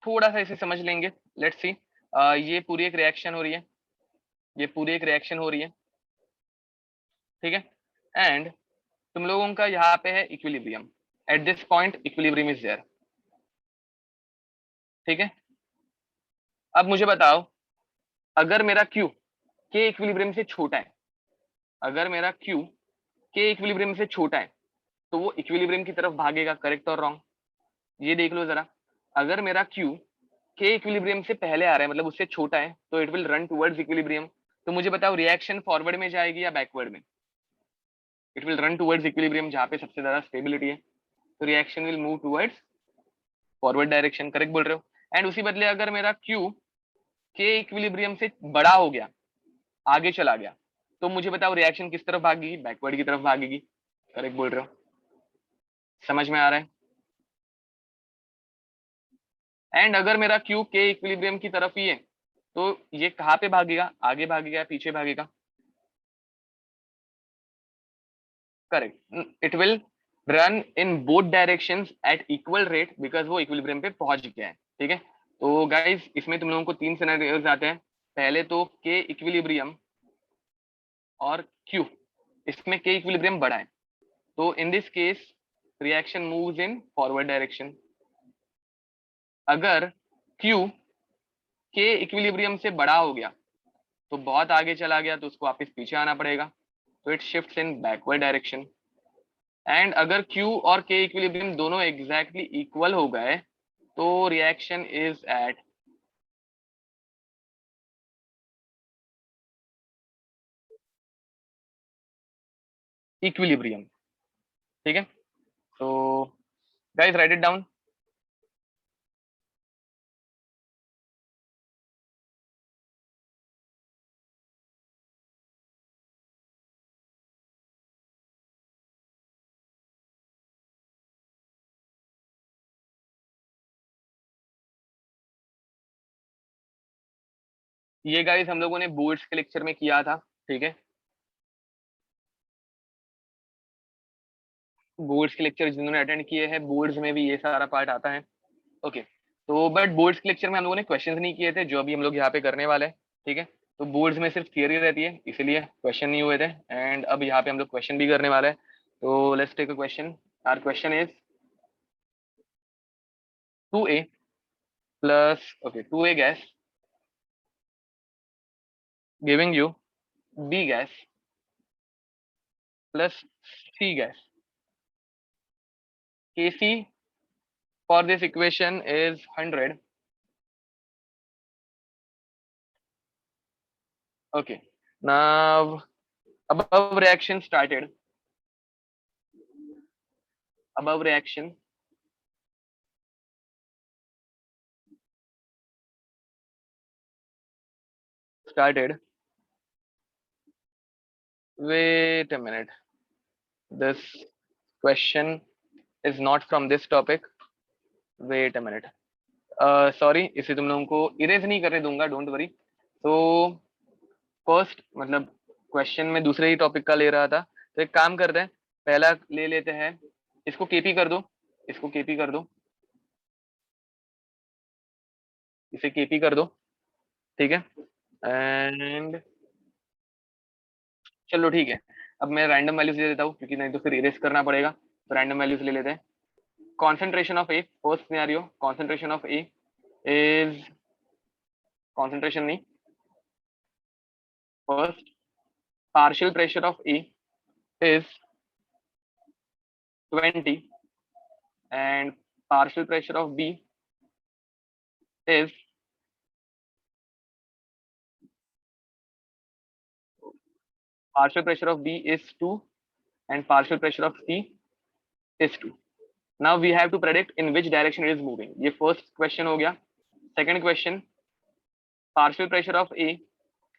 थोड़ा सा इसे समझ लेंगे, लेट्स सी। ये पूरी एक रिएक्शन हो रही है, ये पूरी एक रिएक्शन हो रही है। ठीक है, एंड तुम लोगों का यहाँ पे है equilibrium, at this point equilibrium is there. ठीक है, अब मुझे बताओ, अगर मेरा Q के इक्विलिब्रियम से छोटा है, अगर मेरा Q के इक्विलिब्रियम से छोटा है तो वो इक्विलिब्रियम की तरफ भागेगा, करेक्ट और रॉन्ग? ये देख लो जरा, अगर मेरा Q के इक्विलिब्रियम से पहले आ रहा है मतलब उससे छोटा है तो it will run towards equilibrium. तो मुझे बताओ रिएक्शन फॉरवर्ड में जाएगी या बैकवर्ड में? It will run towards equilibrium, जहां पे सबसे ज्यादा स्टेबिलिटी है, तो reaction will move towards forward direction, correct बोल रहे हो। एंड उसी बदले अगर मेरा Q के इक्विलिब्रियम से बड़ा हो गया, आगे चला गया, तो मुझे बताओ रिएक्शन किस तरफ भागेगी? बैकवर्ड की तरफ भागेगी, करेक्ट बोल रहे हो। समझ में आ रहा है? एंड अगर मेरा Q के इक्विलिब्रियम की तरफ ही है तो ये कहाँ पे भागेगा? आगे भागेगा या पीछे भागेगा? Correct, it will run in both directions at equal rate because वो इक्विलिब्रियम पे पहुंच गया है। ठीक है, तो गाइस इसमें तुम लोगों को तीन सिनेरियोज आते हैं। पहले तो के इक्विलिब्रियम और Q, इसमें के इक्विलिब्रियम बड़ा है तो in this case reaction moves in forward direction. अगर Q के इक्विलिब्रियम से बड़ा हो गया तो बहुत आगे चला गया तो उसको वापस पीछे आना पड़ेगा, तो it shifts in backward direction. And अगर Q और K इक्विलिब्रियम दोनों एग्जैक्टली इक्वल हो गए तो रिएक्शन इज एट इक्विलिब्रियम। ठीक है, तो गाइस राइट इट डाउन। ये गाइस हम लोगों ने बोर्ड्स के लेक्चर में किया था। ठीक है, बोर्ड्स के लेक्चर जिन्होंने अटेंड किए हैं बोर्ड्स में भी ये सारा पार्ट आता है। ओके, तो बट बोर्ड्स के लेक्चर में हम लोगों ने क्वेश्चंस नहीं किए थे जो अभी हम लोग यहाँ पे करने वाले हैं। ठीक है, तो बोर्ड्स में सिर्फ थियरी रहती है इसलिए क्वेश्चन नहीं हुए थे, एंड अब यहाँ पे हम लोग क्वेश्चन भी करने वाले हैं। तो let's take a question. Our question is 2a plus, okay, 2a gas giving you b gas plus c gas. Kc for this equation is 100. Okay, now above reaction started, above reaction started wait a minute, this question is not from this topic, wait a minute, sorry, इसे तुम लोगों को erase नहीं करने दूंगा, don't worry. तो first मतलब question में दूसरे ही टॉपिक का ले रहा था, तो एक काम करते हैं, पहला ले लेते हैं, इसको केपी कर दो, इसको केपी कर दो, इसे केपी कर दो, ठीक है। एंड चलो ठीक है, अब मैं रैंडम वैल्यूज ले लेता हूँ, क्योंकि नहीं तो फिर इरेज करना पड़ेगा, तो रैंडम वैल्यूज ले लेते हैं। Concentration of A, first scenario, concentration of A is, concentration नहीं, first partial pressure of A is 20 and partial pressure of B is partial pressure of B is 2 and partial pressure of C is 2. Now we have to predict in which direction it is moving. ये first question हो गया. Second question, partial pressure of A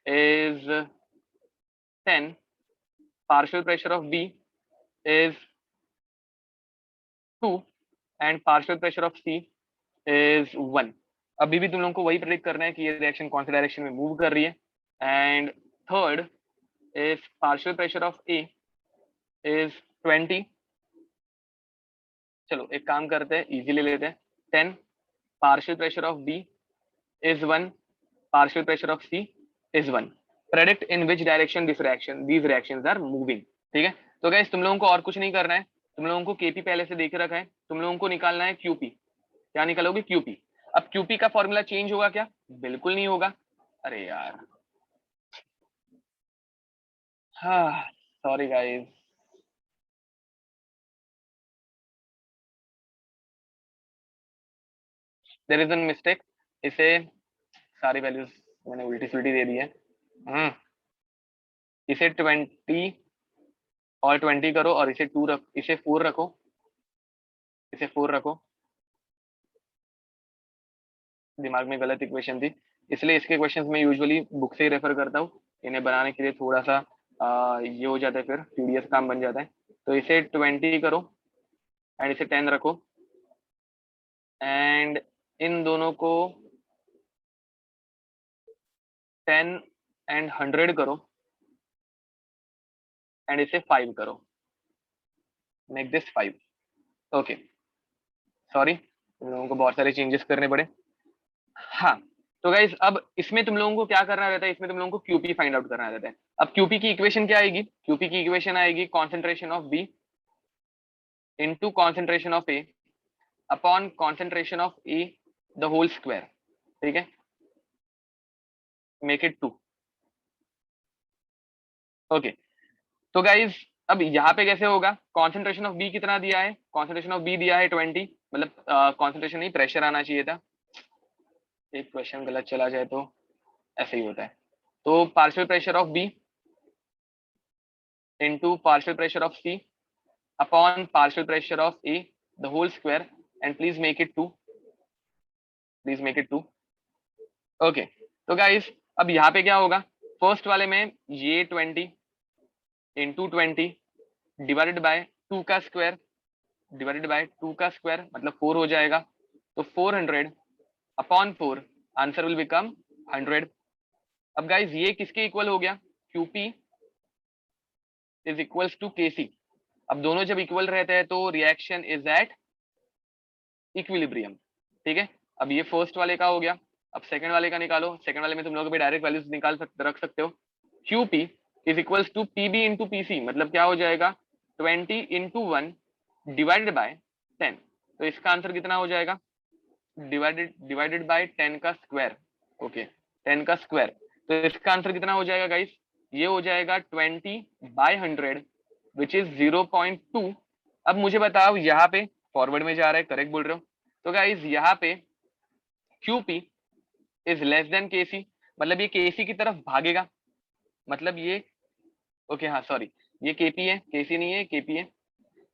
is 10, partial pressure of B is 2 and partial pressure of C is 1. अभी भी तुम लोगों को वही predict करना है कि ये रिएक्शन कौन सी डायरेक्शन में मूव कर रही है. And third is partial pressure of A is 20. चलो एक काम करते हैं, इजी ले लेते हैं. 10 partial pressure of B is 1, partial pressure of C is 1. Predict in which direction these reactions are moving. ठीक है. तो गाइस तुम लोगों को और कुछ नहीं करना है, तुम लोगों को केपी पहले से देख रखा है, तुम लोगों को निकालना है क्यूपी. क्या निकालोगे? क्यूपी. अब क्यूपी का फॉर्मूला चेंज होगा क्या? बिल्कुल नहीं होगा. अरे यार, हाँ sorry guys, there is an mistake. इसे सारी वैल्यूज मैंने उल्टी सुल्टी दे दी है. इसे 20 और 20 करो और इसे 2 रख, इसे 4 रखो, इसे 4 रखो. दिमाग में गलत इक्वेशन थी, इसलिए इसके क्वेश्चंस में यूजुअली बुक से ही रेफर करता हूँ. इन्हें बनाने के लिए थोड़ा सा ये हो जाता है, फिर टीडीएस काम बन जाता है. तो इसे 20 करो एंड इसे 10 रखो एंड इन दोनों को 10 एंड 100 करो एंड इसे 5 करो. Make this 5. ओके, सॉरी, तुम लोगों को बहुत सारे चेंजेस करने पड़े. हाँ, तो गाइज अब इसमें तुम लोगों को क्या करना रहता है, इसमें तुम लोगों को क्यूपी फाइंड आउट करना रहता है. अब क्यूपी की इक्वेशन क्या आएगी? क्यूपी की इक्वेशन आएगी concentration of B into concentration of A upon concentration of A the whole square. ठीक है, मेक इट 2. ओके, तो गाइज अब यहाँ पे कैसे होगा? कॉन्सेंट्रेशन ऑफ बी कितना दिया है? कॉन्सेंट्रेशन ऑफ बी दिया है 20, मतलब कॉन्सेंट्रेशन नहीं, प्रेशर आना चाहिए था. एक क्वेश्चन गलत चला जाए तो ऐसे ही होता है. तो partial pressure of B into partial pressure of C upon partial pressure of A the whole square and please make it 2. Please make it 2. Okay, तो guys अब यहाँ पे क्या होगा? फर्स्ट वाले में ये 20 into 20 डिवाइडेड बाय 2 का स्क्वायर, डिवाइडेड बाय 2 का स्क्वायर मतलब 4 हो जाएगा. तो 400 अपॉन 4, आंसर विल बिकम 100. अब गाइज ये किसके इक्वल हो गया? QP is equals to KC. अब दोनों जब इक्वल रहते हैं तो रिएक्शन इज एट इक्विलिब्रियम. ठीक है, अब ये फर्स्ट वाले का हो गया. अब सेकंड वाले का निकालो. सेकंड वाले में तुम लोग भी डायरेक्ट वैल्यूज निकाल सकते, रख सकते हो. QP is equals to PB into PC, मतलब क्या हो जाएगा? 20 इंटू 1 डिवाइडेड बाय 10. तो इसका आंसर कितना हो जाएगा? डिवाइडेड बाय 10 का स्क्वायर. ओके, 10 का स्क्वायर. तो इसका आंसर कितना हो जाएगा गाइस? ये हो जाएगा 20 बाय 100 विच इज 0.2. अब मुझे बताओ, यहाँ पे फॉरवर्ड में जा रहा है, करेक्ट बोल रहे हो. तो गाइस यहाँ पे QP is less then KC, मतलब ये KC की तरफ भागेगा, मतलब ये ओके हाँ सॉरी, ये KP है, KC नहीं है, KP है.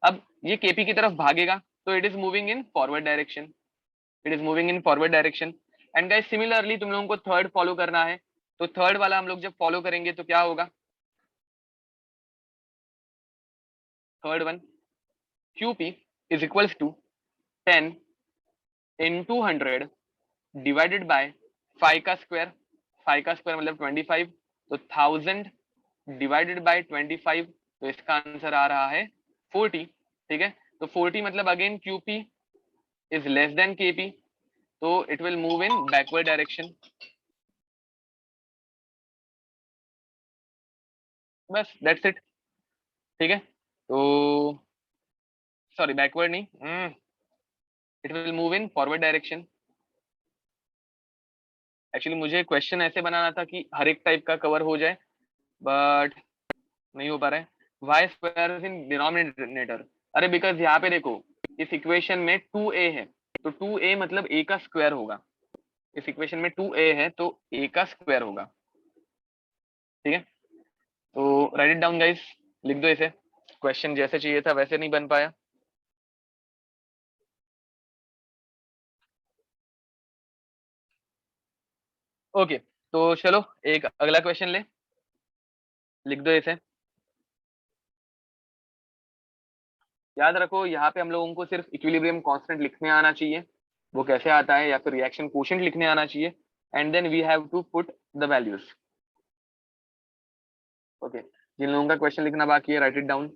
अब ये KP की तरफ भागेगा तो it is moving in forward direction, it is moving in forward direction. And guys similarly तुम लोगों को थर्ड फॉलो करना है. तो थर्ड वाला हम लोग जब फॉलो करेंगे तो क्या होगा? Third one, QP is equals to 10 into 100 divided by 5 का स्क्वायर, 5 का स्क्वायर मतलब 25, तो 1000 डिवाइडेड बाय 25, तो इसका आंसर आ रहा है 40। ठीक है, तो 40 मतलब again QP is less then KP, तो it will move in backward direction. बस दैट्स इट। ठीक है, तो सॉरी बैकवर्ड नहीं, it will move in forward direction. Actually मुझे क्वेश्चन ऐसे बनाना था कि हर एक टाइप का कवर हो जाए, बट नहीं हो पा रहा है। वाई स्क्वायर इन डिनोमिनेटर, अरे बिकॉज यहाँ पे देखो इस इक्वेशन में 2a है, तो 2a मतलब a का स्क्वायर होगा। इस इक्वेशन में 2a है तो a का स्क्वायर होगा। ठीक है, तो राइट इट डाउन गाइस, लिख दो इसे। क्वेश्चन जैसे चाहिए था वैसे नहीं बन पाया। ओके, तो चलो एक अगला क्वेश्चन ले, लिख दो इसे। याद रखो यहाँ पे हम लोगों को सिर्फ इक्विलिब्रियम कांस्टेंट लिखने आना चाहिए, वो कैसे आता है, या फिर रिएक्शन कोशेंट लिखने आना चाहिए, and then we have to put the values. Okay, जिन लोगों का क्वेश्चन लिखना बाकी है write it down.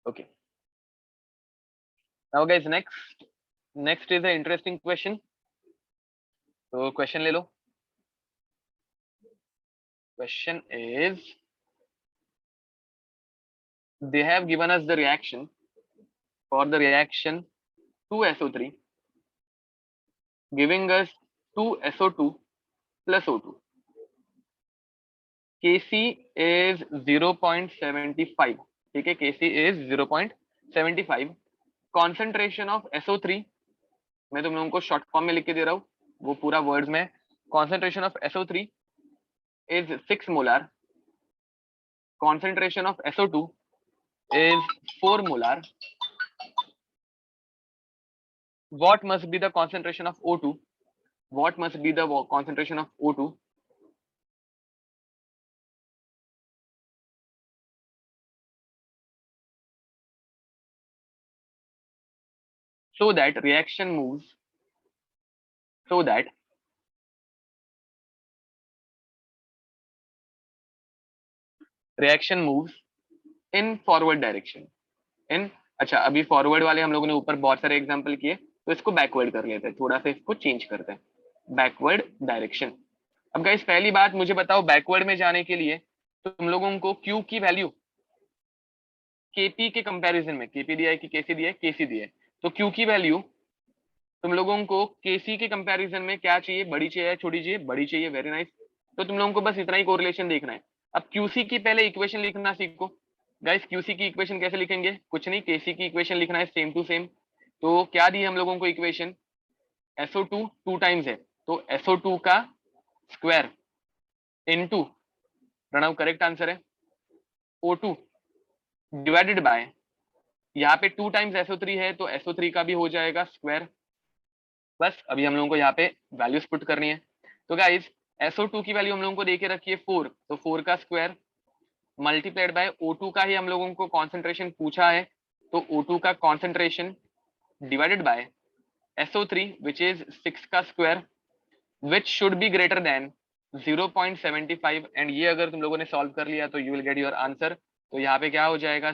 Okay, now guys next is a interesting question, तो क्वेश्चन ले लो। Question is, they have given us the reaction for the reaction 2SO3 giving us 2SO2 plus O2. Kc is 0.75, ठीक है, Kc is 0.75। Concentration of SO3 मैं तुम लोगों को short form में लिख के दे रहा हूँ, वो पूरा वर्ड्स में। Concentration of SO3 is 6 molar, concentration of SO2 is 4 molar. What must be the concentration of O2? What must be the concentration of O2? So that reaction moves, so that reaction moves in forward direction. In, अच्छा अभी forward वाले हम लोगों ने ऊपर बहुत सारे example किए, तो इसको बैकवर्ड कर लेते हैं, थोड़ा सा इसको चेंज करते हैं, बैकवर्ड डायरेक्शन। अब गाइस पहली बात मुझे बताओ, बैकवर्ड में जाने के लिए तुम लोगों को क्यू की वैल्यू केपी के कंपैरिजन में, केपी दिया है कि केसी दिया है, केसी दिया है, तो क्यू की वैल्यू तुम लोगों को केसी के कंपैरिजन में क्या चाहिए, बड़ी चाहिए छोटी चाहिए, बड़ी चाहिए, वेरी नाइस। तो तुम लोगों को बस इतना ही कोरिलेशन देखना है। अब क्यूसी की पहले इक्वेशन लिखना सीखो गाइस। क्यूसी की इक्वेशन कैसे लिखेंगे, कुछ नहीं, केसी की इक्वेशन लिखना है सेम टू सेम। तो क्या दी हम लोगों को इक्वेशन, SO2 टू टाइम्स है, तो SO2 का square into, Pranav correct answer है, O2 डिवाइडेड बाय, यहाँ पे 2 टाइम्स SO3 है तो SO3 का भी हो जाएगा स्क्वायर। बस अभी हम लोगों को यहाँ पे वैल्यूज पुट करनी है। तो गाइज SO2 की वैल्यू हम लोगों को देके रखी है 4, तो 4 का स्क्वायर मल्टीप्लाइड बाय O2 का ही हम लोगों को कॉन्सेंट्रेशन पूछा है, तो O2 का concentration divided by SO3 which is 6 का square which should be greater than 0.75। And ये अगर तुम लोगों ने सॉल्व कर लिया तो you will get your answer. तो यहाँ पे क्या हो जाएगा,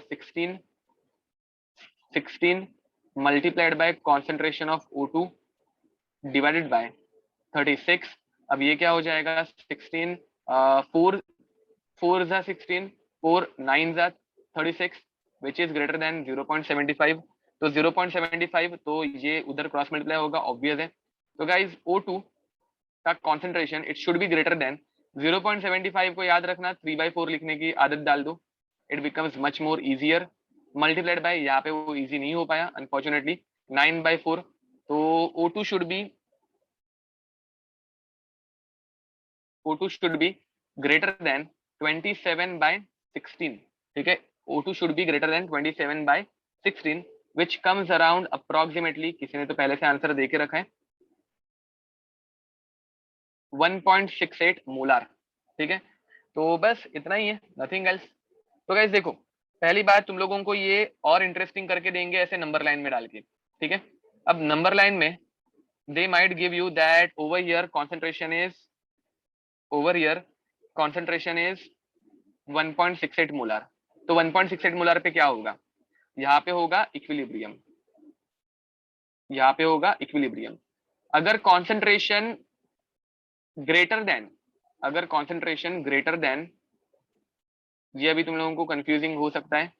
16 multiplied by concentration of O2 divided by 36। अब ये क्या हो जाएगा, 16 4 4 जा 16, 4 9 जा 36 विच इज ग्रेटर देन 0.75। तो 0.75 तो ये उधर क्रॉस मल्टीप्लाई होगा, ऑब्वियस है। तो गाइज O2 का concentration it should be greater than 0.75 को याद रखना, 3/4 लिखने की आदत डाल दो, it becomes much more easier. Multiplied by यहाँ पे वो इजी नहीं हो पाया अनफॉर्चुनेटली, 9/4। तो O2 should be O2 should be greater than 27/16, ठीक है, O2 should be greater than 27/16 which comes around approximately, किसी ने तो पहले से आंसर दे के रखा है, 1.68 मोलार। ठीक है, तो बस इतना ही है, नथिंग एल्स। तो गाइस देखो, पहली बात तुम लोगों को ये और इंटरेस्टिंग करके देंगे ऐसे नंबर लाइन में डाल के। ठीक है, अब नंबर लाइन में they might give you that over here concentration is 1.68 molar. तो 1.68 मोलार पे क्या होगा, यहाँ पे होगा इक्विलिब्रियम, यहाँ पे होगा इक्विलिब्रियम। अगर कॉन्सेंट्रेशन ग्रेटर देन, अगर कॉन्सेंट्रेशन ग्रेटर देन, ये अभी तुम लोगों को कंफ्यूजिंग हो सकता है,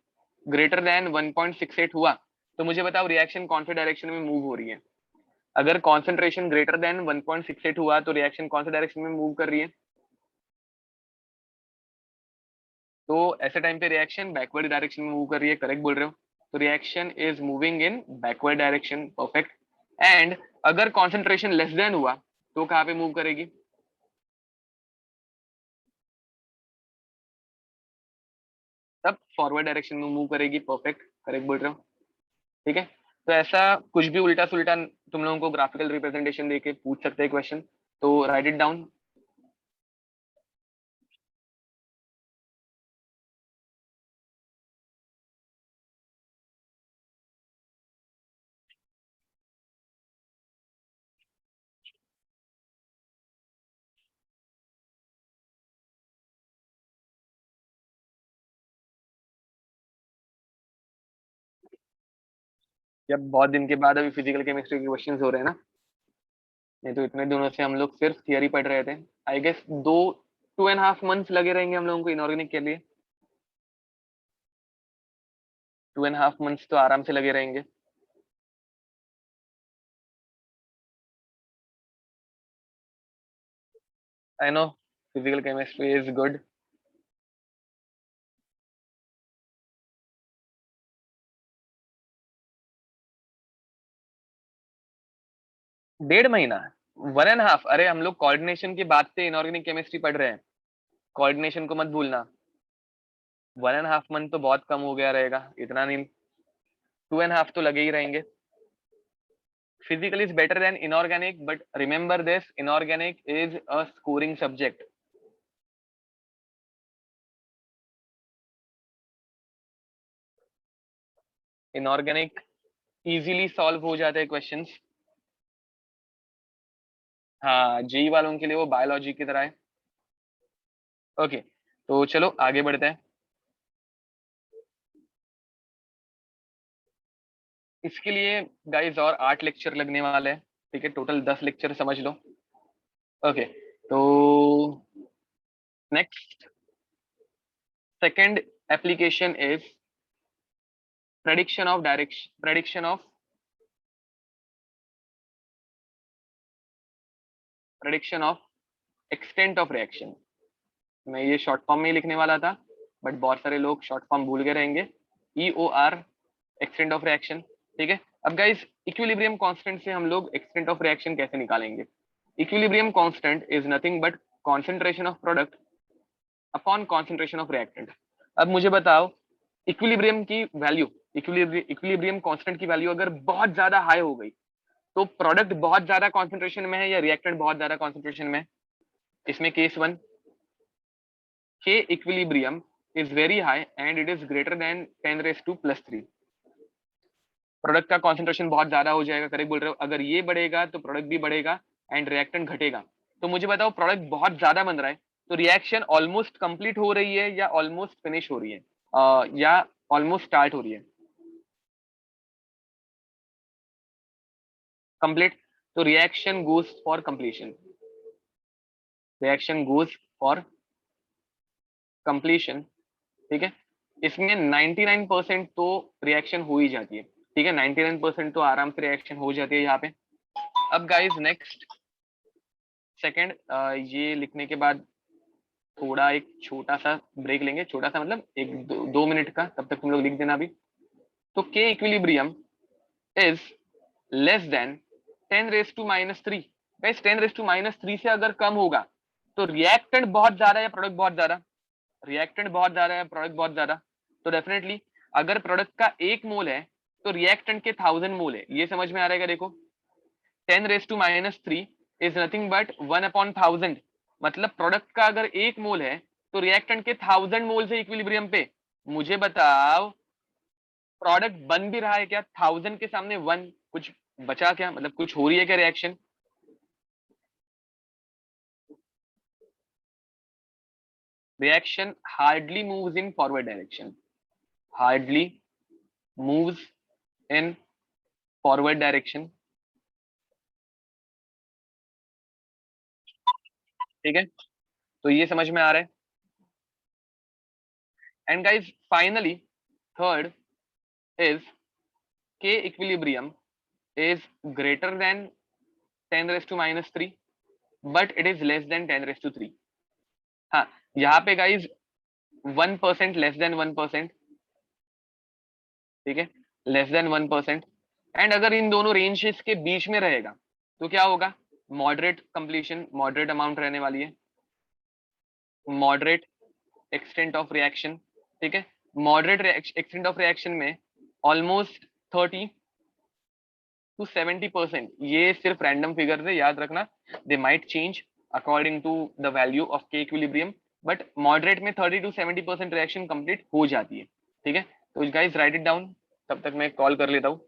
ग्रेटर देन 1.68 हुआ तो मुझे बताओ रिएक्शन कौन से डायरेक्शन में मूव हो रही है। अगर कॉन्सेंट्रेशन ग्रेटर देन 1.68 हुआ तो रिएक्शन कौन से डायरेक्शन में मूव कर रही है, तो ऐसे टाइम पे रिएक्शन बैकवर्ड डायरेक्शन में मूव कर रही है। करेक्ट बोल रहे हो, तो reaction is moving in backward direction, perfect. And अगर कॉन्सेंट्रेशन लेस देन हुआ तो कहाँ पे मूव करेगी, तब फॉरवर्ड डायरेक्शन में मूव करेगी, परफेक्ट, करेक्ट बोल रहे हो। ठीक है, तो ऐसा कुछ भी उल्टा सुल्टा तुम लोगों को ग्राफिकल रिप्रेजेंटेशन देके पूछ सकते हैं क्वेश्चन, तो राइट इट डाउन। जब बहुत दिन के बाद अभी फिजिकल केमिस्ट्री के क्वेश्चंस हो रहे हैं ना, नहीं तो इतने दिनों से हम लोग सिर्फ थियरी पढ़ रहे थे। आई गेस 2.5 मंथ्स लगे रहेंगे हम लोगों को इनऑर्गेनिक के लिए, 2.5 मंथ्स तो आराम से लगे रहेंगे। I know physical chemistry is good. 1.5 महीना, 1.5, अरे हम लोग कोऑर्डिनेशन की बात से इनऑर्गेनिक केमिस्ट्री पढ़ रहे हैं, कोऑर्डिनेशन को मत भूलना। 1.5 मंथ तो बहुत कम हो गया रहेगा, इतना नहीं, 2.5 तो लगे ही रहेंगे। Physical is better than inorganic, but remember this: inorganic is a scoring subject. Inorganic easily solve हो जाते हैं क्वेश्चंस। हाँ, जी वालों के लिए वो बायोलॉजी की तरह है। ओके, तो चलो आगे बढ़ते हैं। इसके लिए गाइस और 8 लेक्चर लगने वाले हैं। ठीक है, टोटल 10 लेक्चर समझ लो। ओके, तो next second application is prediction of extent of reaction। मैं ये शॉर्ट फॉर्म में ही लिखने वाला था, बट बहुत सारे लोग शॉर्ट फॉर्म भूल गए रहेंगे। EOR, extent of reaction. ठीक है, अब गाइस इक्विलिब्रियम कांस्टेंट से हम लोग एक्सटेंट ऑफ रिएक्शन कैसे निकालेंगे। Equilibrium constant is nothing but concentration of product upon concentration of reactant. अब मुझे बताओ, इक्विलिब्रियम की वैल्यू, इक्विलिब्रियम कांस्टेंट की वैल्यू अगर बहुत ज्यादा हाई हो गई तो प्रोडक्ट बहुत ज्यादा कॉन्सेंट्रेशन में है या रिएक्टेंट बहुत ज्यादा कॉन्सेंट्रेशन में है। इसमें case 1, K equilibrium is very high and it is greater than 10 raised to plus 3। Product का कॉन्सेंट्रेशन बहुत ज्यादा हो जाएगा, करेक्ट बोल रहे हो। अगर ये बढ़ेगा तो प्रोडक्ट भी बढ़ेगा एंड रिएक्टेंट घटेगा। तो मुझे बताओ, प्रोडक्ट बहुत ज्यादा बन रहा है तो रिएक्शन ऑलमोस्ट कंप्लीट हो रही है या ऑलमोस्ट फिनिश हो रही है, या ऑलमोस्ट स्टार्ट हो रही है, कंप्लीट। तो reaction goes for completion, reaction goes for completion. ठीक है, इसमें 99% तो रिएक्शन हो ही जाती है। ठीक है, 99% तो आराम से रिएक्शन हो जाती है यहाँ पे। अब गाइस नेक्स्ट सेकंड, ये लिखने के बाद थोड़ा एक छोटा सा ब्रेक लेंगे, छोटा सा मतलब 1-2 मिनट का, तब तक तुम लोग लिख देना अभी। तो K equilibrium is less than 10 raise to minus 3। Guys 10 raise to minus 3 से अगर कम होगा तो रिएक्टेंट बहुत ज्यादा है या प्रोडक्ट बहुत ज्यादा, रिएक्टेंट बहुत ज्यादा है, प्रोडक्ट बहुत ज्यादा। तो डेफिनेटली अगर प्रोडक्ट का 1 मोल है तो रिएक्टेंट के 1000 मोल है, ये समझ में आ रहेगा। देखो 10 raise to minus 3 is nothing but 1/1000। मतलब प्रोडक्ट का अगर 1 मोल है तो रिएक्टेंट के 1000 मोल से इक्विलिब्रियम पे। मुझे बताओ प्रोडक्ट बन भी रहा है क्या? 1000 के सामने 1, कुछ बचा क्या? मतलब कुछ हो रही है क्या reaction? Reaction hardly moves in forward direction, hardly moves in forward direction. ठीक है, तो ये समझ में आ रहा है। And guys finally third is के equilibrium is greater than 10 raised to minus 3 but it is less than 10 raised to 3। हाँ, यहाँ पे गाइज 1% लेस देन 1%। ठीक है, लेस देन 1%। एंड अगर इन दोनों रेंजेस के बीच में रहेगा तो क्या होगा? मॉडरेट कंप्लीशन, मॉडरेट अमाउंट रहने वाली है, मॉडरेट एक्सटेंट ऑफ रिएक्शन। ठीक है, मॉडरेट एक्सटेंट ऑफ रिएक्शन में ऑलमोस्ट 30 to 70%। ये सिर्फ रैंडम फिगर है, याद रखना, they might change according to the value of K equilibrium, but moderate में 30 to 70% रिएक्शन कंप्लीट हो जाती है। ठीक है, तो गाइस राइट इट डाउन, तब तक मैं कॉल कर लेता हूँ।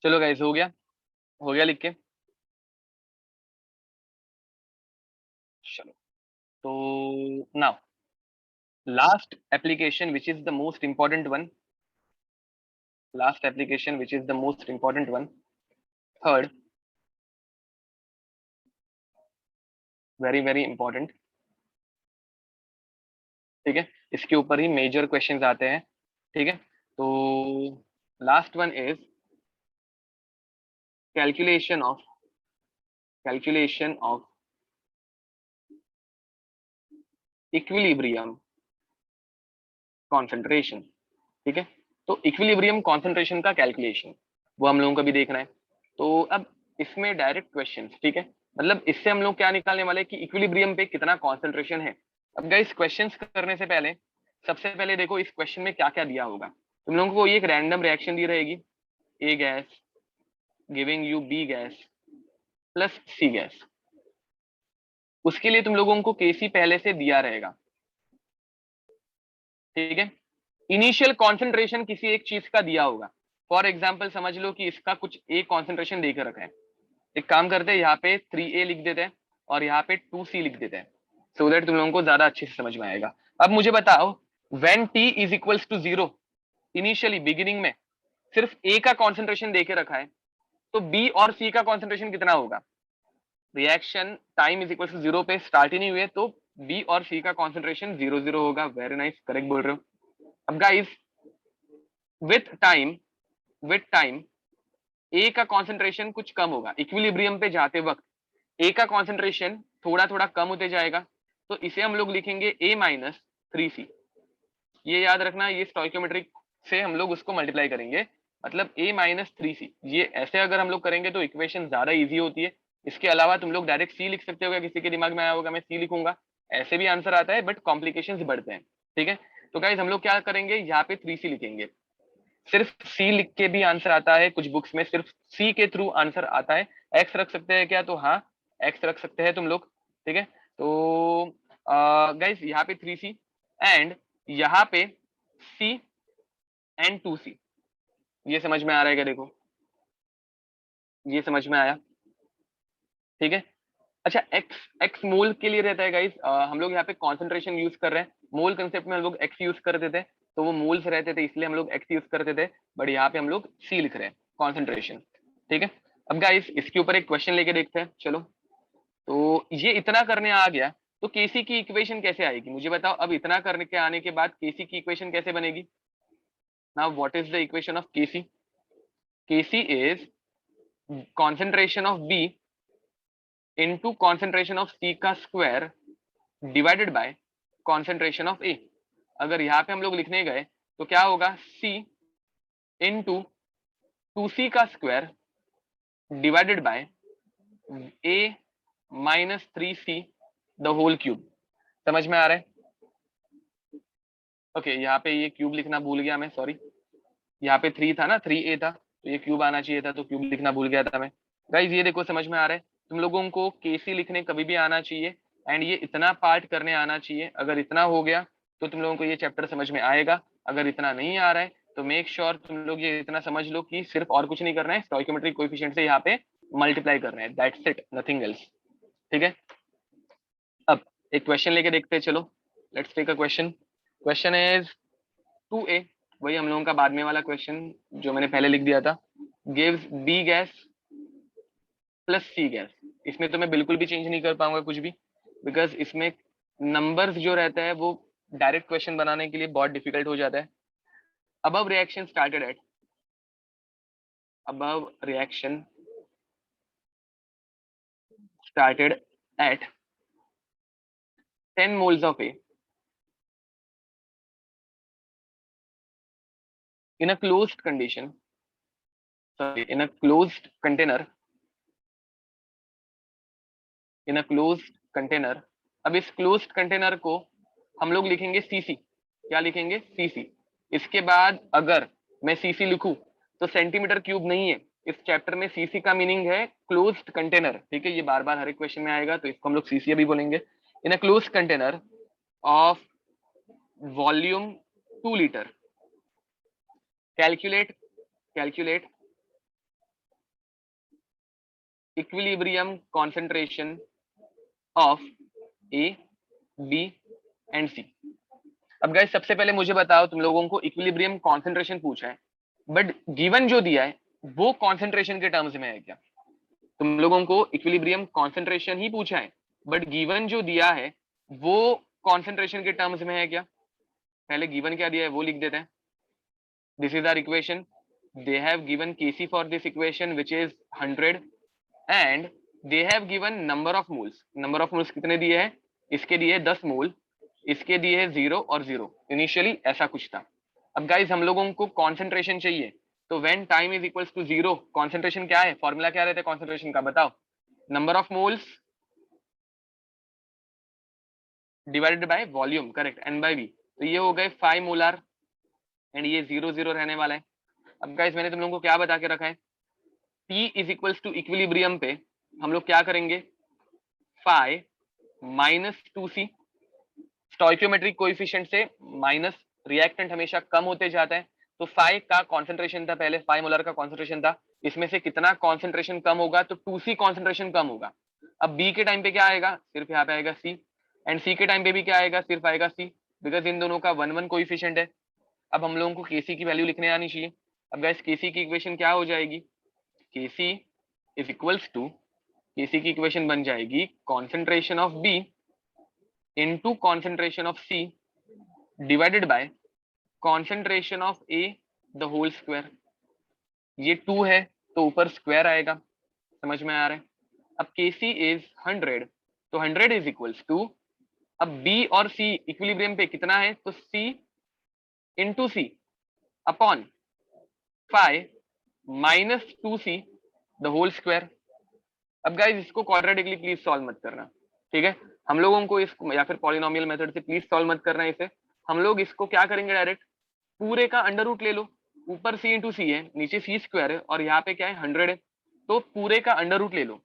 चलो गाइस, हो गया, हो गया लिख के। चलो, तो now last application which is the most important one, last application which is the most important one, third, very very important. ठीक है, इसके ऊपर ही मेजर क्वेश्चंस आते हैं। ठीक है, तो last one is calculation of, calculation of equilibrium concentration. ठीक है, तो इक्विलिब्रियम कॉन्सेंट्रेशन का कैलकुलेशन वो हम लोगों को भी देखना है। तो अब इसमें डायरेक्ट क्वेश्चन, ठीक है, मतलब इससे हम लोग क्या निकालने वाले कि इक्विलिब्रियम पे कितना कॉन्सेंट्रेशन है। अब गाइस क्वेश्चन करने से पहले सबसे पहले देखो इस क्वेश्चन में क्या क्या दिया होगा। तुम लोगों को ये एक रैंडम रिएक्शन दी रहेगी, A gas giving you B gas plus C gas. उसके लिए तुम लोगों को केसी पहले से दिया रहेगा। ठीक है, इनिशियल कॉन्सेंट्रेशन किसी एक चीज का दिया होगा। फॉर एग्जाम्पल समझ लो कि इसका कुछ एक कॉन्सेंट्रेशन देकर रखा है। एक काम करते हैं, यहाँ पे 3A लिख देते हैं और यहाँ पे 2C लिख देते हैं, सो दैट तुम लोगों को ज्यादा अच्छे से समझ में आएगा। अब मुझे बताओ, when T is equals to 0, initially beginning में सिर्फ A का कॉन्सेंट्रेशन देके रखा है, तो B और C का कॉन्सेंट्रेशन कितना होगा? Reaction time is equal to 0 पे स्टार्ट ही नहीं हुए, तो B और C का कॉन्सेंट्रेशन 0 0 होगा। वेरी नाइस, करेक्ट बोल रहे हो। अब guys with time, with time A का कॉन्सेंट्रेशन कुछ कम होगा, इक्विलिब्रियम पे जाते वक्त ए का कॉन्सेंट्रेशन थोड़ा थोड़ा कम होते जाएगा, तो इसे हम लोग लिखेंगे ए माइनस 3C। ये याद रखना, ये स्टोइकियोमेट्रिक से हम लोग उसको मल्टीप्लाई करेंगे, मतलब ए माइनस 3C। ये ऐसे अगर हम लोग करेंगे तो इक्वेशन ज्यादा इजी होती है। इसके अलावा तुम लोग डायरेक्ट सी लिख सकते हो, किसी के दिमाग में आया होगा मैं सी लिखूंगा, ऐसे भी आंसर आता है, बट कॉम्प्लिकेशन बढ़ते हैं। ठीक है, तो गाइज हम लोग क्या करेंगे, यहाँ पे 3C लिखेंगे। सिर्फ सी लिख के भी आंसर आता है, कुछ बुक्स में सिर्फ सी के थ्रू आंसर आता है। एक्स रख सकते हैं क्या? तो हाँ, एक्स रख सकते हैं तुम लोग। ठीक है, तो गाइस यहाँ पे 3C एंड यहाँ पे C एंड 2C। ये समझ में आ रहा है क्या? देखो ये समझ में आया। ठीक है, अच्छा एक्स, एक्स मोल के लिए रहता है गाइस। हम लोग यहाँ पे कॉन्सेंट्रेशन यूज कर रहे हैं, मोल कंसेप्ट में हम लोग एक्स यूज कर देते हैं। तो वो मोल्स रहते थे, इसलिए हम लोग एक्स यूज करते थे, बट यहाँ पे हम लोग सी लिख रहे हैं, कॉन्सेंट्रेशन। ठीक है, अब गाइस इसके ऊपर एक क्वेश्चन लेके देखते हैं। चलो, तो ये इतना करने आ गया, तो केसी की इक्वेशन कैसे आएगी मुझे बताओ। अब इतना करने के आने के बाद केसी की इक्वेशन कैसे बनेगी? Now what is the equation of KC? KC is concentration of B into concentration of C का square divided by concentration of A। अगर यहाँ पे हम लोग लिखने गए तो क्या होगा? C इंटू 2C का square divided by A minus 3C the whole cube. समझ में आ रहा है? ओके, यहाँ पे ये क्यूब लिखना भूल गया मैं, सॉरी। यहाँ पे 3 था ना, 3A था, तो ये क्यूब आना चाहिए था, तो क्यूब लिखना भूल गया था मैं। गाइज ये देखो, समझ में आ रहा है? तुम लोगों को केसी लिखने कभी भी आना चाहिए, एंड ये इतना पार्ट करने आना चाहिए। अगर इतना हो गया तो तुम लोगों को ये चैप्टर समझ में आएगा। अगर इतना नहीं आ रहा है तो मेक श्योर तुम लोग ये इतना समझ लो कि सिर्फ और कुछ नहीं करना है, स्टोइकोमेट्रिक कोएफिशिएंट से यहाँ पे मल्टीप्लाई करना है, दैट्स इट, नथिंग एल्स। ठीक है, अब एक क्वेश्चन लेके देखते हैं। चलो, let's take a question. Question is 2A, वही हम लोगों का बाद में वाला क्वेश्चन जो मैंने पहले लिख दिया था। Gives B gas plus C gas. इसमें तो मैं बिल्कुल भी चेंज नहीं कर पाऊंगा कुछ भी, बिकॉज इसमें नंबर्स जो रहता है वो डायरेक्ट क्वेश्चन बनाने के लिए बहुत डिफिकल्ट हो जाता है। above reaction started at above reaction started at 10 moles of A in a closed condition, sorry, in a closed container, in a closed container। अब इस closed container को हम लोग लिखेंगे सीसी। क्या लिखेंगे? सीसी। इसके बाद अगर मैं सीसी लिखूं तो सेंटीमीटर क्यूब नहीं है, इस चैप्टर में सीसी का मीनिंग है क्लोज्ड कंटेनर। ठीक है, ये बार बार हर एक क्वेश्चन में आएगा, तो इसको हम लोग सीसी अभी बोलेंगे। In a closed container of volume 2 litre, calculate equilibrium concentration of A, B and C. अब गाइस सबसे पहले मुझे बताओ, तुम लोगों को इक्विलिब्रियम कॉन्सेंट्रेशन पूछा है, बट गिवन जो दिया है वो कॉन्सेंट्रेशन के टर्म्स में है क्या? तुम लोगों को इक्विलिब्रियम कॉन्सेंट्रेशन ही पूछा है, बट गिवन जो दिया है वो कॉन्सेंट्रेशन के टर्म्स में है क्या? पहले गिवन क्या दिया है वो लिख देते हैं। This is our equation, they have given KC for this equation which is 100 and they have given number of moles. Number of moles कितने दिए हैं? इसके दिए 10 मोल, इसके दिए है 0 और 0, इनिशियली ऐसा कुछ था। अब गाइज हम लोगों को कॉन्सेंट्रेशन चाहिए, तो when time is equals to 0 concentration क्या है? फॉर्मूला क्या रहता है कॉन्सेंट्रेशन का? बताओ। Number of moles divided by volume, correct, N by V. तो ये हो गए 5 मोलार एंड ये 0 0 रहने वाला है। अब गाइज मैंने तुम लोगों को क्या बता के रखा है? T is equals to equilibrium पे हम लोग क्या करेंगे? 5 माइनस 2C, स्टोइकियोमेट्रिक कोएफिशिएंट से माइनस, रिएक्टेंट हमेशा कम होते जाता है, तो 5 का कॉन्सेंट्रेशन था पहले, 5 मोलर का कॉन्सेंट्रेशन था, इसमें से कितना कॉन्सेंट्रेशन कम होगा? तो 2C कॉन्सेंट्रेशन कम होगा। अब B के टाइम पे क्या आएगा? सिर्फ यहाँ पे आएगा C, एंड C के टाइम पे भी क्या आएगा? सिर्फ आएगा C, बिकॉज इन दोनों का 1 1 कोएफिशिएंट है। अब हम लोगों को Kc की वैल्यू लिखने आनी चाहिए। अब गाइस Kc की इक्वेशन क्या हो जाएगी? Kc is equals to, Kc की इक्वेशन बन जाएगी concentration of B into concentration of C divided by concentration of A the whole square. ये 2 है तो ऊपर स्क्वायर आएगा, समझ में आ रहा है? अब Kc इज 100, तो 100 इज इक्वल्स टू, अब B और C इक्विलिब्रियम पे कितना है? तो C into C upon 5 minus 2C the whole square. अब गाइज इसको क्वाड्रेटिकली प्लीज सॉल्व मत करना, ठीक है? हम लोगों को इसको या फिर पॉलिनोमियल मेथड से प्लीज सॉल्व मत करना इसे। हम लोग इसको क्या करेंगे? डायरेक्ट पूरे का अंडर रूट ले लो, ऊपर C इंटू सी है, नीचे C स्क्वायर है, और यहाँ पे क्या है? 100 है, तो पूरे का अंडर रूट ले लो।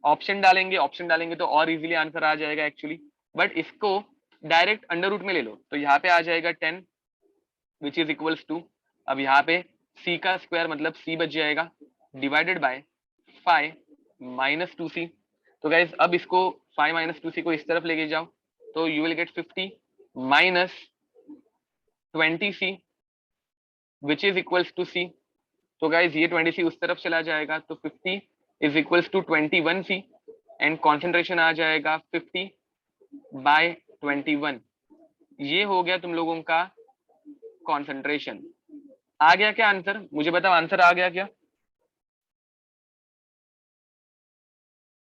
ऑप्शन डालेंगे तो और इजीली आंसर आ जाएगा एक्चुअली, बट इसको डायरेक्ट अंडर रूट में ले लो, तो यहाँ पे आ जाएगा 10 विच इज इक्वल्स टू, अब यहाँ पे C का स्क्वायर मतलब C बच जाएगा, डिवाइडेड बाय 5 माइनस 2C। तो गाइज अब इसको 5 माइनस 2C को इस तरफ लेके जाओ, तो you will get 50 minus 20c which is equals to c। तो गाइज ये 20c उस तरफ चला जाएगा, तो 50 is equals to 21c and concentration आ जाएगा 50/21। ये हो गया तुम लोगों का कॉन्सेंट्रेशन। आ गया क्या आंसर? मुझे बताओ आंसर आ गया क्या?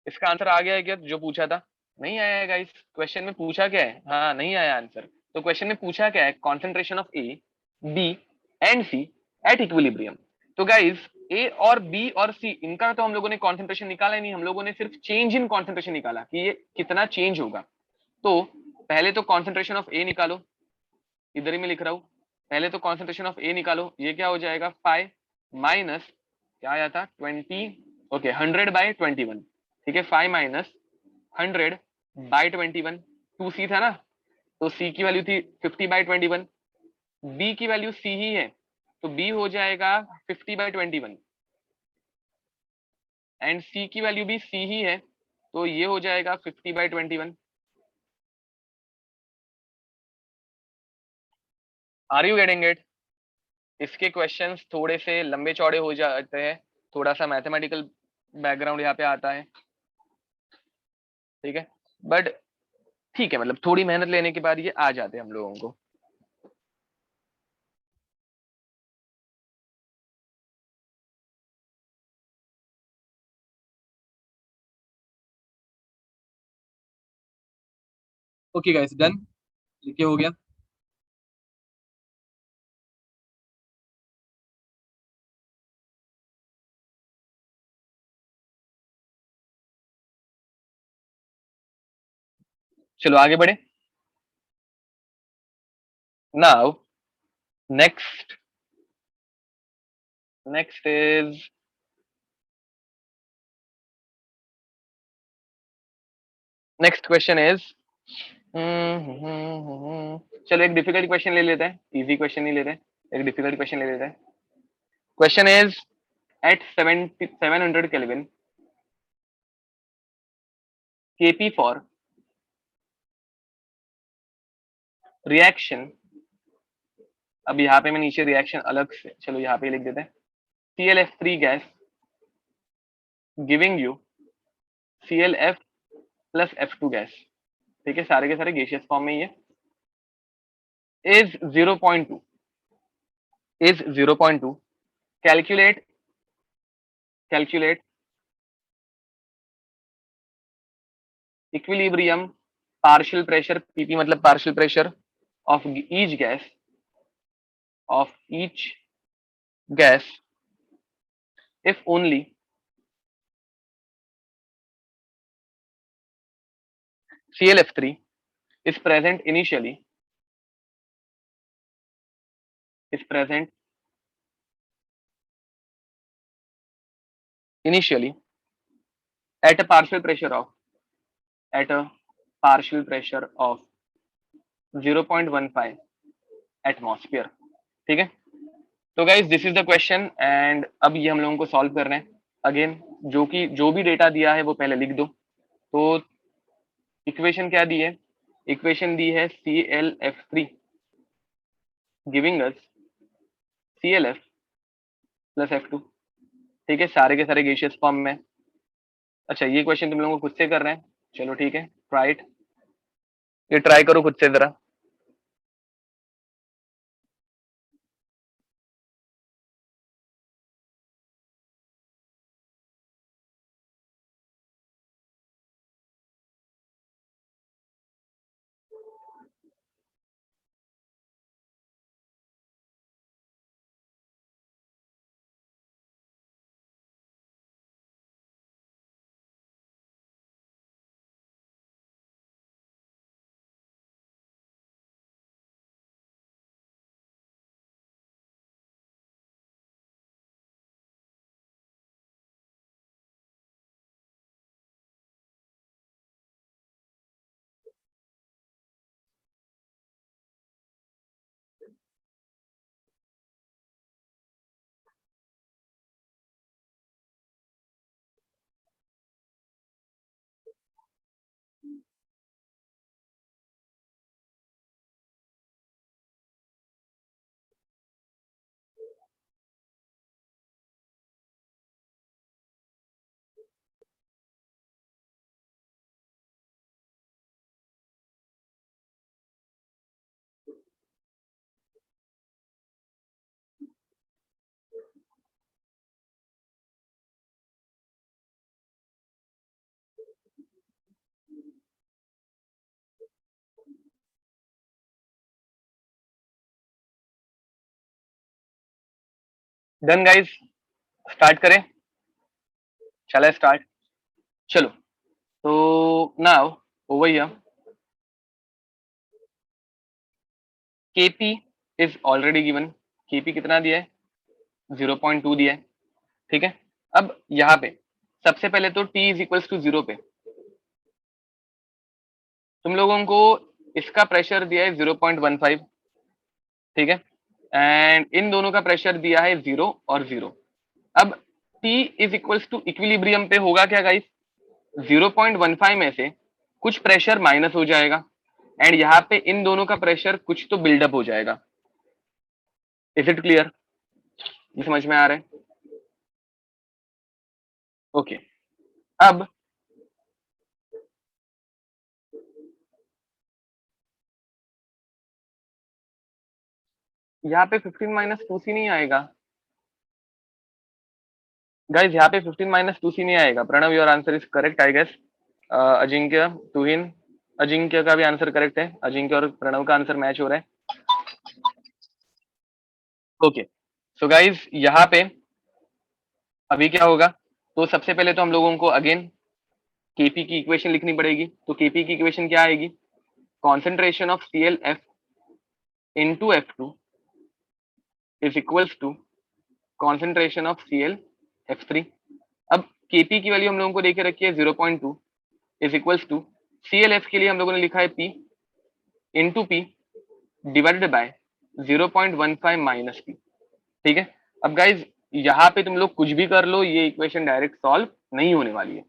इसका आंसर आ गया है क्या जो पूछा था? नहीं आया है गाइस। क्वेश्चन में पूछा क्या है? हाँ नहीं आया आंसर। तो क्वेश्चन में पूछा क्या है? Concentration of A, B and C at equilibrium. तो गाइस ए और बी और सी इनका तो हम लोगों ने कॉन्सेंट्रेशन निकाला ही नहीं, हम लोगों ने सिर्फ चेंज इन कॉन्सेंट्रेशन निकाला कि ये कितना चेंज होगा। तो पहले तो कॉन्सेंट्रेशन ऑफ ए निकालो, इधर ही मैं लिख रहा हूं। पहले तो कॉन्सेंट्रेशन ऑफ ए निकालो, ये क्या हो जाएगा 5 माइनस क्या आया था 20, ओके 100/21। ठीक है 5 माइनस 100/21, 2c था ना, तो c की वैल्यू थी 50/21, b की वैल्यू c ही है तो b हो जाएगा 50/21 एंड c की वैल्यू भी c ही है तो ये हो जाएगा 50/21। Are you getting it? इसके क्वेश्चंस थोड़े से लंबे चौड़े हो जाते हैं, थोड़ा सा मैथमेटिकल बैकग्राउंड यहाँ पे आता है, ठीक है, बट ठीक है, मतलब थोड़ी मेहनत लेने के बाद ये आ जाते हैं हम लोगों को। Okay guys, done. लिखे हो गया। चलो आगे बढ़े। Now next next is next question is चलो एक डिफिकल्ट क्वेश्चन ले लेते हैं, इजी क्वेश्चन नहीं लेते हैं, एक डिफिकल्ट क्वेश्चन ले लेते हैं। Question is at 700 kelvin Kp for reaction. अब यहाँ पे मैं नीचे रिएक्शन अलग से, चलो यहाँ पे लिख देते हैं, ClF3 gas giving you ClF plus F2 gas. ठीक है, सारे के सारे गैसियस फॉर्म में ही है। Is 0.2 calculate equilibrium partial pressure, PP मतलब partial pressure of each gas if only ClF3 is present initially at a partial pressure of 0.15 atmosphere. ठीक है, तो guys this is the question and अब ये हम लोगों को सॉल्व करना है। अगेन जो भी डेटा दिया है वो पहले लिख दो। तो इक्वेशन क्या दी है? इक्वेशन दी है ClF3 giving us ClF plus F2। ठीक है, सारे के सारे गैसियस फॉर्म में। अच्छा ये क्वेश्चन तुम लोगों को खुद से कर रहे हैं, चलो ठीक है, ट्राई इट, ये ट्राई करो खुद से जरा। डन गाइज, स्टार्ट करें? Shall I start? चलो, तो now over here KP is already given. KP कितना दिया है? 0.2 दिया है, ठीक है। अब यहाँ पे सबसे पहले तो T इज इक्वल्स टू 0 पे तुम लोगों को इसका प्रेशर दिया है 0.15, ठीक है, एंड इन दोनों का प्रेशर दिया है 0 और 0। अब T is equals to equilibrium पे होगा क्या गाइस? 0.15 में से कुछ प्रेशर माइनस हो जाएगा एंड यहाँ पे इन दोनों का प्रेशर कुछ तो बिल्डअप हो जाएगा। Is it clear? ये समझ में आ रहा है? ओके, अब यहाँ पे 15 माइनस 2C नहीं आएगा गाइज, यहाँ पे 15 माइनस 2C नहीं आएगा। Pranav, your answer is correct I guess. Ajinkya, Tuhin, Ajinkya का भी आंसर करेक्ट है। अजिंक्य और प्रणव का आंसर मैच हो रहा है। ओके, सो गाइज यहाँ पे अभी क्या होगा? तो सबसे पहले तो हम लोगों को अगेन केपी की इक्वेशन लिखनी पड़ेगी। तो केपी की इक्वेशन क्या आएगी? Concentration of ClF into F2 is equals to concentration of ClF3। अब केपी की वैल्यू हम लोगों को देके रखी है 0.2 इज इक्वल्स टू ClF के लिए हम लोगों ने लिखा है P into P divided by 0.15 minus P, ठीक है। अब गाइज यहाँ पे तुम लोग कुछ भी कर लो, ये इक्वेशन डायरेक्ट सॉल्व नहीं होने वाली है।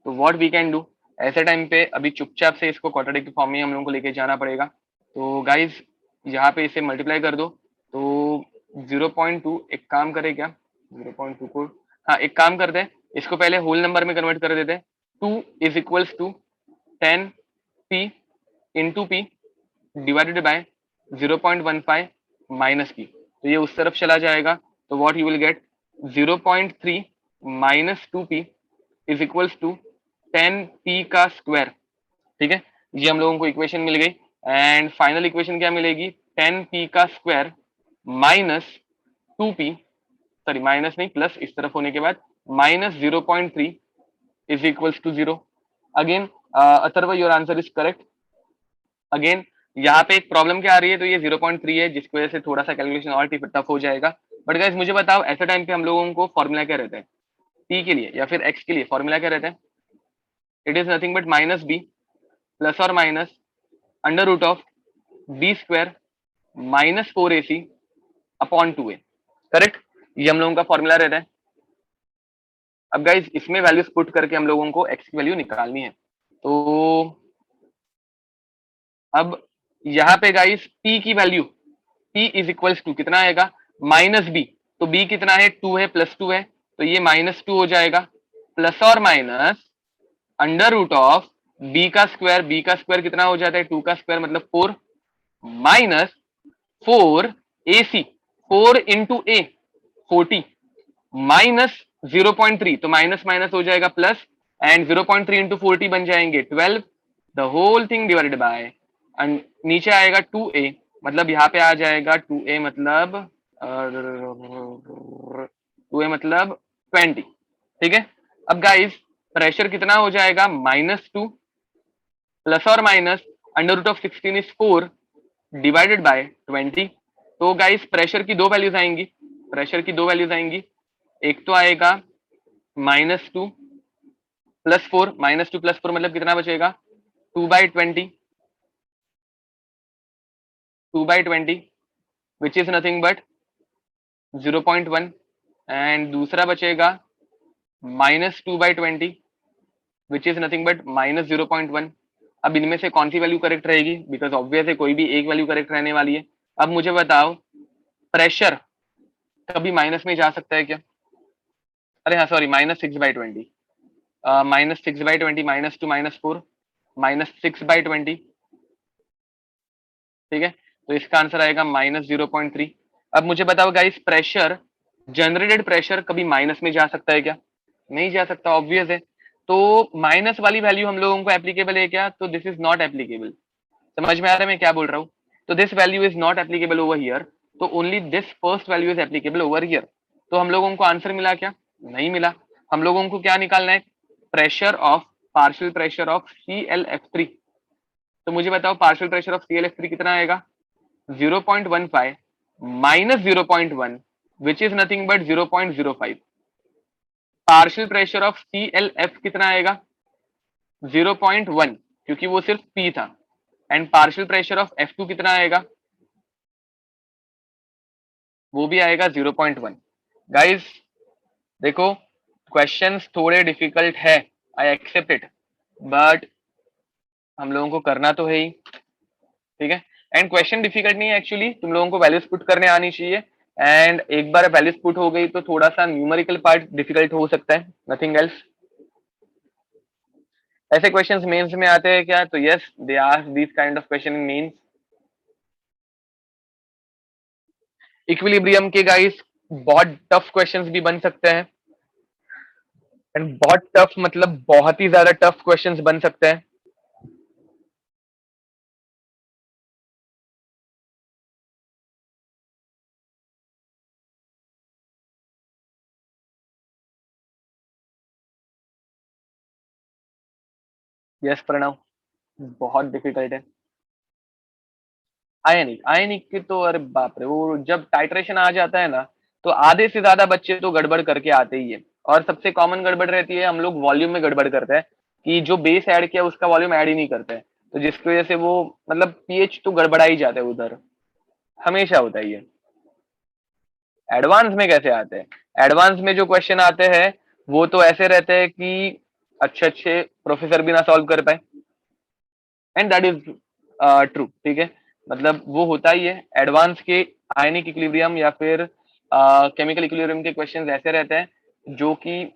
तो व्हाट वी कैन डू, ऐसे टाइम पे अभी चुपचाप से इसको क्वाड्रेटिक फॉर्म में हम लोगों को लेके जाना पड़ेगा। तो गाइज यहाँ पे इसे मल्टीप्लाई कर दो। तो 0.2 एक काम करे क्या, 0.2 को हाँ एक काम करते हैं, इसको पहले होल नंबर में कन्वर्ट कर देते हैं। 2 is equals to 10P into P divided by 0.15 minus P। तो ये उस तरफ चला जाएगा। तो what you will get 0.3 minus 2P is equals to 10P का स्क्वायर, ठीक है। ये हम लोगों को इक्वेशन मिल गई एंड फाइनल इक्वेशन क्या मिलेगी? 10P का square minus 2P, sorry minus नहीं प्लस इस तरफ होने के बाद minus 0.3 is equals to 0। Again Atharva, your answer is correct. Again यहाँ पे एक प्रॉब्लम क्या आ रही है? तो ये 0.3 है, जिसकी वजह से थोड़ा सा कैलकुलेशन और टफ हो जाएगा। बट गाइस मुझे बताओ, ऐसे टाइम पे हम लोगों को फॉर्मूला क्या रहता है T के लिए या फिर X के लिए? फॉर्मूला क्या रहता है? It is nothing but minus B plus और minus under root of B square minus 4AC upon 2A, correct? ये हम लोगों का फॉर्मूला रहता है। अब गाइज इसमें वैल्यूज पुट करके हम लोगों को X की वैल्यू निकालनी है। तो अब यहाँ पे गाइस P की value P is equals to कितना आएगा? Minus B। तो B कितना है? 2 है, प्लस 2 है, तो ये -2 हो जाएगा प्लस और minus under root of B का स्क्वायर। B का स्क्वायर कितना हो जाता है? 2 का स्क्वायर मतलब 4 minus 4AC, 4 into A 40 minus 0.3, तो माइनस माइनस हो जाएगा प्लस एंड 0.3 इंटू 40 बन जाएंगे 12, the whole thing divided by नीचे आएगा 2A, मतलब यहाँ पे आ जाएगा 2A मतलब 20, ठीक है। अब गाइस प्रेशर कितना हो जाएगा? -2 प्लस और minus under root of 16 is 4 divided by 20। तो गाइस प्रेशर की दो वैल्यूज आएंगी, प्रेशर की दो वैल्यूज आएंगी। एक तो आएगा -2 प्लस 4, -2 प्लस 4 मतलब कितना बचेगा? 2/20, 2/20 विच इज नथिंग बट 0.1 एंड दूसरा बचेगा -2/20 विच इज नथिंग बट -0.1। अब इनमें से कौन सी वैल्यू करेक्ट रहेगी? बिकॉज ऑब्वियस है कोई भी एक वैल्यू करेक्ट रहने वाली है। अब मुझे बताओ, प्रेशर कभी माइनस में जा सकता है क्या? अरे हाँ सॉरी, -6/20, -6/20 -2 -4 -6/20, ठीक है। तो इसका आंसर आएगा -0.3। अब मुझे बताओ गाइस, प्रेशर जनरेटेड प्रेशर कभी माइनस में जा सकता है क्या? नहीं जा सकता, ऑब्वियस है। तो माइनस वाली वैल्यू हम लोगों को एप्लीकेबल है क्या? तो दिस इज नॉट एप्लीकेबल। समझ में आ रहा है मैं क्या बोल रहा हूँ? तो this value is not applicable over here, तो only this first value is applicable over here. तो हम लोगों को आंसर मिला क्या? नहीं मिला। हम लोगों को क्या निकालना है? Pressure of partial pressure of ClF3। तो मुझे बताओ पार्शियल प्रेशर ऑफ ClF3 कितना आएगा? 0.15 minus 0.1 which is nothing but 0.05। Partial pressure of ClF कितना आएगा? 0.1, क्योंकि वो सिर्फ P था। And partial pressure of F2 कितना आएगा? वो भी आएगा 0.1। गाइस देखो, क्वेश्चंस थोड़े डिफिकल्ट है, आई एक्सेप्ट इट, बट हम लोगों को करना तो है ही, ठीक है। एंड क्वेश्चन डिफिकल्ट नहीं है एक्चुअली, तुम लोगों को वैल्यूज पुट करने आनी चाहिए। एंड एक बार वैल्यूज पुट हो गई तो थोड़ा सा न्यूमेरिकल पार्ट डिफिकल्ट हो सकता है, नथिंग एल्स। ऐसे क्वेश्चंस मेंस में आते हैं क्या? तो yes, they ask this kind of question in Mains. Equilibrium के गाइस बहुत टफ क्वेश्चंस भी बन सकते हैं। एंड बहुत टफ मतलब बहुत ही ज्यादा टफ क्वेश्चंस बन सकते हैं। यस प्रणव, बहुत डिफिकल्ट है। आयनिक आयनिक की तो अरे बाप रे, वो जब टाइट्रेशन आ जाता है ना, तो आधे से ज्यादा बच्चे तो गड़बड़ करके आते ही है। और सबसे कॉमन गड़बड़ रहती है, हम लोग वॉल्यूम में गड़बड़ करते हैं कि जो बेस ऐड किया उसका वॉल्यूम ऐड ही नहीं करते हैं, तो जिसकी वजह से वो मतलब पीएच तो गड़बड़ा ही जाता है उधर, हमेशा होता है ये। एडवांस में कैसे आते हैं? एडवांस में जो क्वेश्चन आते हैं वो तो ऐसे रहते हैं कि अच्छे अच्छे प्रोफेसर भी ना सॉल्व कर पाए। एंड दैट इज ट्रू, ठीक है। मतलब वो होता ही है एडवांस के आयनिक इक्विलिब्रियम या फिर केमिकल इक्विलिब्रियम के क्वेश्चंस ऐसे रहते हैं जो कि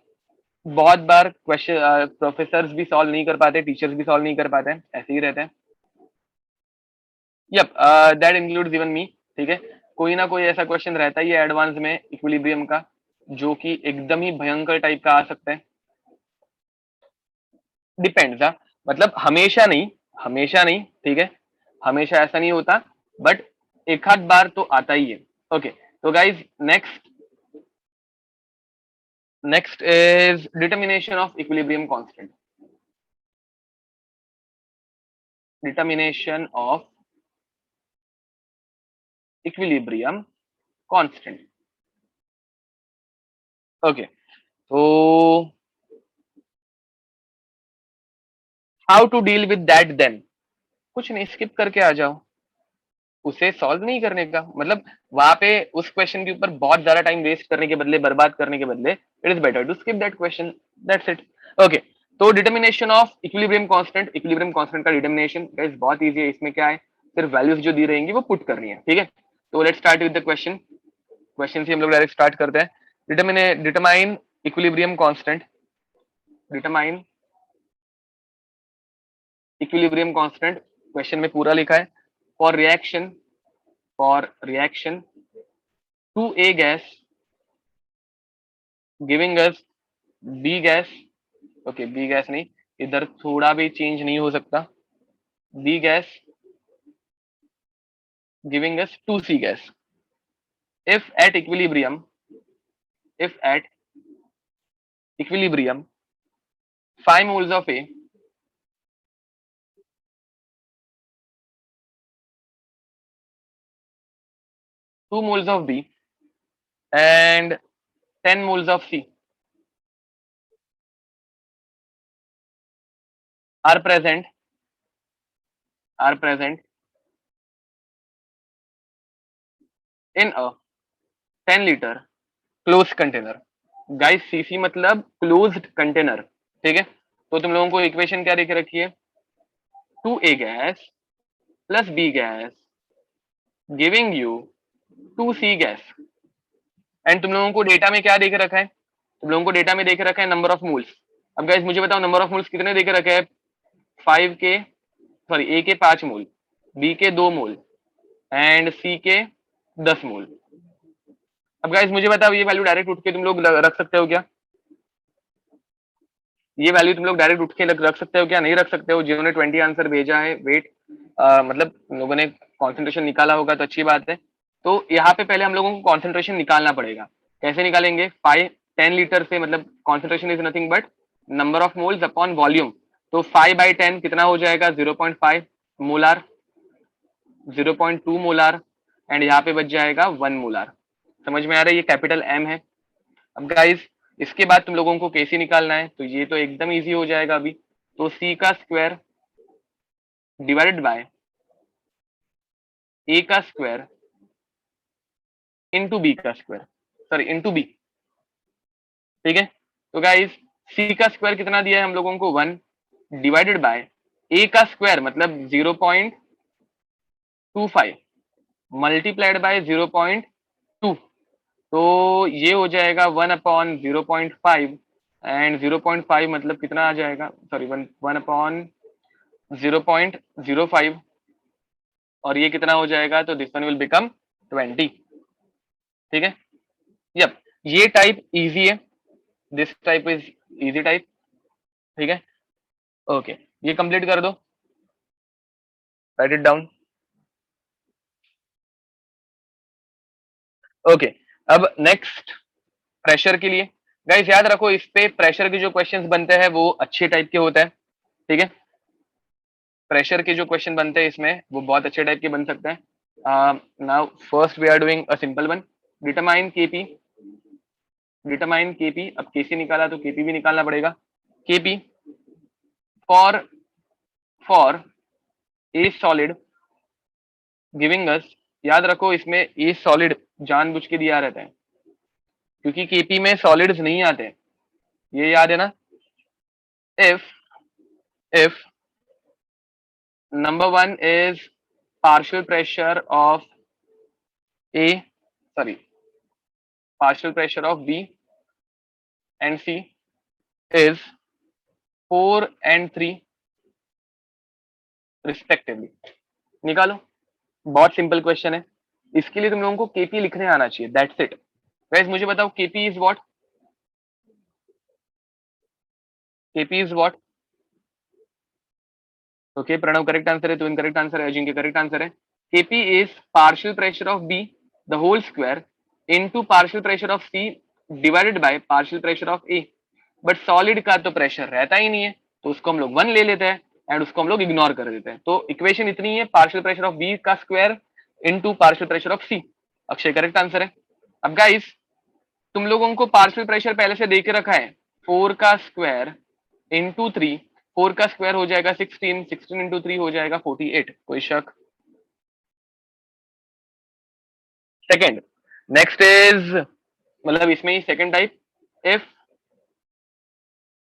बहुत बार क्वेश्चन प्रोफेसर्स भी सॉल्व नहीं कर पाते, टीचर्स भी सॉल्व नहीं कर पाते हैं, ऐसे ही रहते हैं। यप, दैट इंक्लूड्स इवन मी, ठीक है। कोई ना कोई ऐसा क्वेश्चन रहता ही है एडवांस में इक्विलिब्रियम का जो कि एकदम ही भयंकर टाइप का आ सकता है। डिपेंड्स, हाँ, मतलब हमेशा नहीं, हमेशा नहीं, ठीक है, हमेशा ऐसा नहीं होता, बट एक आध बार तो आता ही है। ओके, तो guys next is determination of equilibrium constant. Determination of equilibrium constant. Okay, तो how to deal with that then? कुछ नहीं, स्किप करके आ जाओ, उसे सॉल्व नहीं करने का मतलब वहां पे उस क्वेश्चन के ऊपर बहुत ज्यादा टाइम वेस्ट करने के बदले, बर्बाद करने के बदले, it is better to skip that question, that's it. Okay, तो determination of equilibrium constant, equilibrium constant का डिटर्मिनेशन गाइस बहुत इजी है। इसमें क्या है, सिर्फ वैल्यूज जो दी रहेंगी वो पुट करनी है, ठीक है। तो let's start with the question. Question से हम लोग डायरेक्ट स्टार्ट करते हैं। Determine equilibrium constant, determine equilibrium constant, question में पूरा लिखा है। For reaction two A gas giving us B gas, okay B gas नहीं, इधर थोड़ा भी चेंज नहीं हो सकता, B gas giving us two C gas. if at equilibrium if at equilibrium 5 moles of A, 2 moles of B and 10 moles of C are present in a 10 liter closed container। Guys CC मतलब closed container, ठीक है। तो तुम लोगों को equation क्या देख रखी है? 2A gas plus B gas giving you 2C gas. And तुम लोगों को डेटा में क्या देख रखा है? तुम लोगों को डेटा में देख रखा है नंबर ऑफ मोल्स। अब गाइस मुझे बताओ नंबर ऑफ मोल्स कितने देख रखे हैं? 5 के, सॉरी ए के 5 मोल, बी के 2 मोल एंड सी के 10 मोल। अब गाइस मुझे बताओ ये वैल्यू डायरेक्ट उठ के तुम लोग रख सकते हो क्या? ये वैल्यू तुम लोग डायरेक्ट उठ के रख सकते हो क्या? नहीं रख सकते हो। जिन्होंने 20 आंसर भेजा है, वेट मतलब तुम लोगों ने कॉन्सेंट्रेशन निकाला होगा तो अच्छी बात है। तो यहाँ पे पहले हम लोगों को कॉन्सेंट्रेशन निकालना पड़ेगा, कैसे निकालेंगे? 10 लीटर से, मतलब concentration is nothing but number of moles upon volume. तो 5/10 कितना हो जाएगा? 0.5 मोलार, 0.2 मोलार, एंड यहाँ पे बच जाएगा 1 मोलार। समझ में आ रहा है? ये कैपिटल एम है। अब गाइस इसके बाद तुम लोगों को केसी निकालना है, तो ये तो एकदम इजी हो जाएगा अभी। तो सी का स्क्वायर डिवाइडेड बाय ए का स्क्वायर इंटू बी का स्क्वायर, सॉरी इंटू बी। ठीक है, तो गाइस सी का स्क्वायर कितना दिया है हम लोगों को? 1 डिवाइडेड बाय ए का स्क्वायर मतलब 0.25 मल्टीप्लाइड बाय 0.2, तो ये हो जाएगा 1/0.5, एंड 0.5 मतलब कितना आ जाएगा? सॉरी 1/0.05, और ये कितना हो जाएगा? तो दिस वन विल बिकम 20। ठीक है, यप, ये टाइप इजी है, this type is easy type. ठीक है, ओके, ये कंप्लीट कर दो, राइट इट डाउन। ओके, अब नेक्स्ट प्रेशर के लिए। गाइस याद रखो, इस पे प्रेशर के जो क्वेश्चंस बनते हैं वो अच्छे टाइप के होते हैं। ठीक है, प्रेशर के जो क्वेश्चन बनते हैं इसमें वो बहुत अच्छे टाइप के बन सकते हैं। Now first we are doing a simple one, determine KP. Determine KP, अब केसी निकाला तो केपी भी निकालना पड़ेगा। KP for a solid giving us, याद रखो इसमें ए सॉलिड जानबूझ के दिया रहता है क्योंकि केपी में सॉलिड्स नहीं आते, ये याद है ना। If number 1 is partial pressure of A, sorry, partial pressure of B and C is 4 and 3 respectively। निकालो, बहुत सिंपल क्वेश्चन है, इसके लिए तुम लोगों को केपी लिखने आना चाहिए, दैट्स इट। गाइस मुझे बताओ KP is what? KP is what? Okay, Pranav correct answer है, तो इनकरेक्ट आंसर है, अजिंक्य करेक्ट आंसर है। KP is partial pressure of B the whole square into partial pressure of C divided by partial pressure of A. But solid का तो pressure रहता ही नहीं है, तो उसको हम लोग 1 ले लेते हैं एंड उसको हम लोग इग्नोर कर देते हैं। तो इक्वेशन इतनी है, पार्शियल प्रेशर ऑफ बी का square into partial pressure of C. Akshay correct answer है। अब गाइस तुम लोगों को पार्शियल प्रेशर पहले से दे के रखा है, 4 का स्क्वायर इंटू 3, 4 का स्क्वायर हो जाएगा 16, 16 इंटू 3 हो जाएगा 48। कोई शक? सेकेंड, नेक्स्ट इज, मतलब इसमें ही second type, if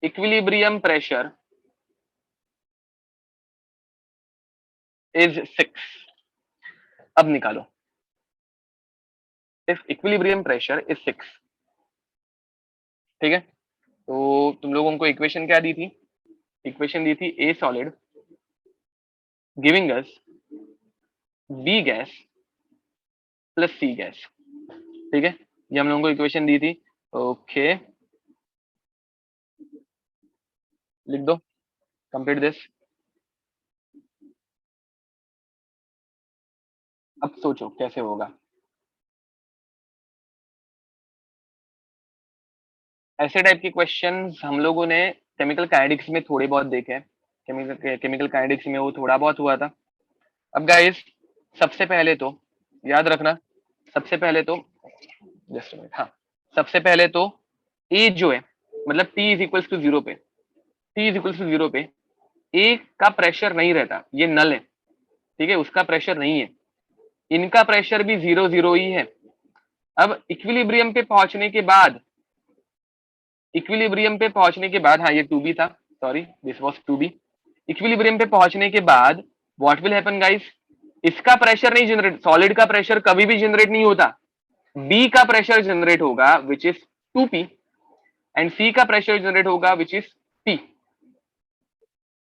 equilibrium pressure is 6। अब निकालो, इफ इक्विलिब्रियम प्रेशर इज 6। ठीक है, तो तुम लोगों को इक्वेशन क्या दी थी? इक्वेशन दी थी a solid giving us B gas plus C gas. ठीक है, ये हम लोगों को इक्वेशन दी थी। ओके, लिख दो, कंप्लीट दिस। अब सोचो कैसे होगा। ऐसे टाइप के क्वेश्चंस हम लोगों ने केमिकल काइनेटिक्स में थोड़े बहुत देखे हैं, केमिकल काइनेटिक्स में वो थोड़ा बहुत हुआ था। अब गाइस सबसे पहले तो याद रखना, सबसे पहले तो जस्ट मिनट, हाँ, सबसे पहले तो ए जो है, मतलब T इज इक्वल्स टू 0 पे, T इज इक्वल्स टू 0 पे ए का प्रेशर नहीं रहता, ये नल है। ठीक है, उसका प्रेशर नहीं है, इनका प्रेशर भी 0 0 ही है। अब इक्विलिब्रियम पे पहुंचने के बाद, इक्विलिब्रियम पे पहुंचने के बाद, हाँ ये 2B था, sorry this was 2B। Equilibrium पे पहुंचने के बाद व्हाट विल हैपन गाइस? इसका प्रेशर नहीं जनरेट, सॉलिड का प्रेशर कभी भी जनरेट नहीं होता, बी का प्रेशर जनरेट होगा विच इज 2P, एंड सी का प्रेशर जनरेट होगा विच इज P।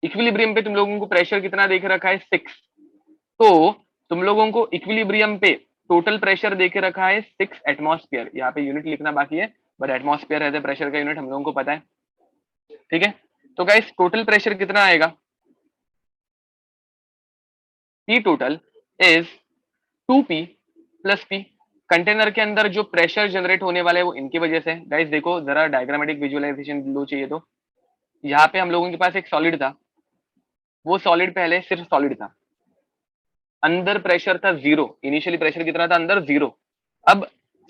इक्विलिब्रियम पे तुम लोगों को प्रेशर कितना देख रखा है? 6। तो तुम लोगों को इक्विलिब्रियम पे टोटल प्रेशर देके रखा है 6 एटमॉस्फेयर। यहाँ पे यूनिट लिखना बाकी है, बट एटमॉस्फेयर है प्रेशर का यूनिट, हम लोगों को पता है। ठीक है, तो गाइस टोटल प्रेशर कितना आएगा? P total is 2P plus P। Container के अंदर जो प्रेशर जनरेट होने वाला है वो इनकी वजह से। गाइस देखो जरा डायग्रामेटिक विजुअलाइजेशन लो चाहिए तो यहाँ पे हम लोगों के पास एक सॉलिड था, वो सॉलिड पहले सिर्फ सॉलिड था, अंदर प्रेशर था जीरो, इनिशियली प्रेशर कितना था अंदर जीरो। अब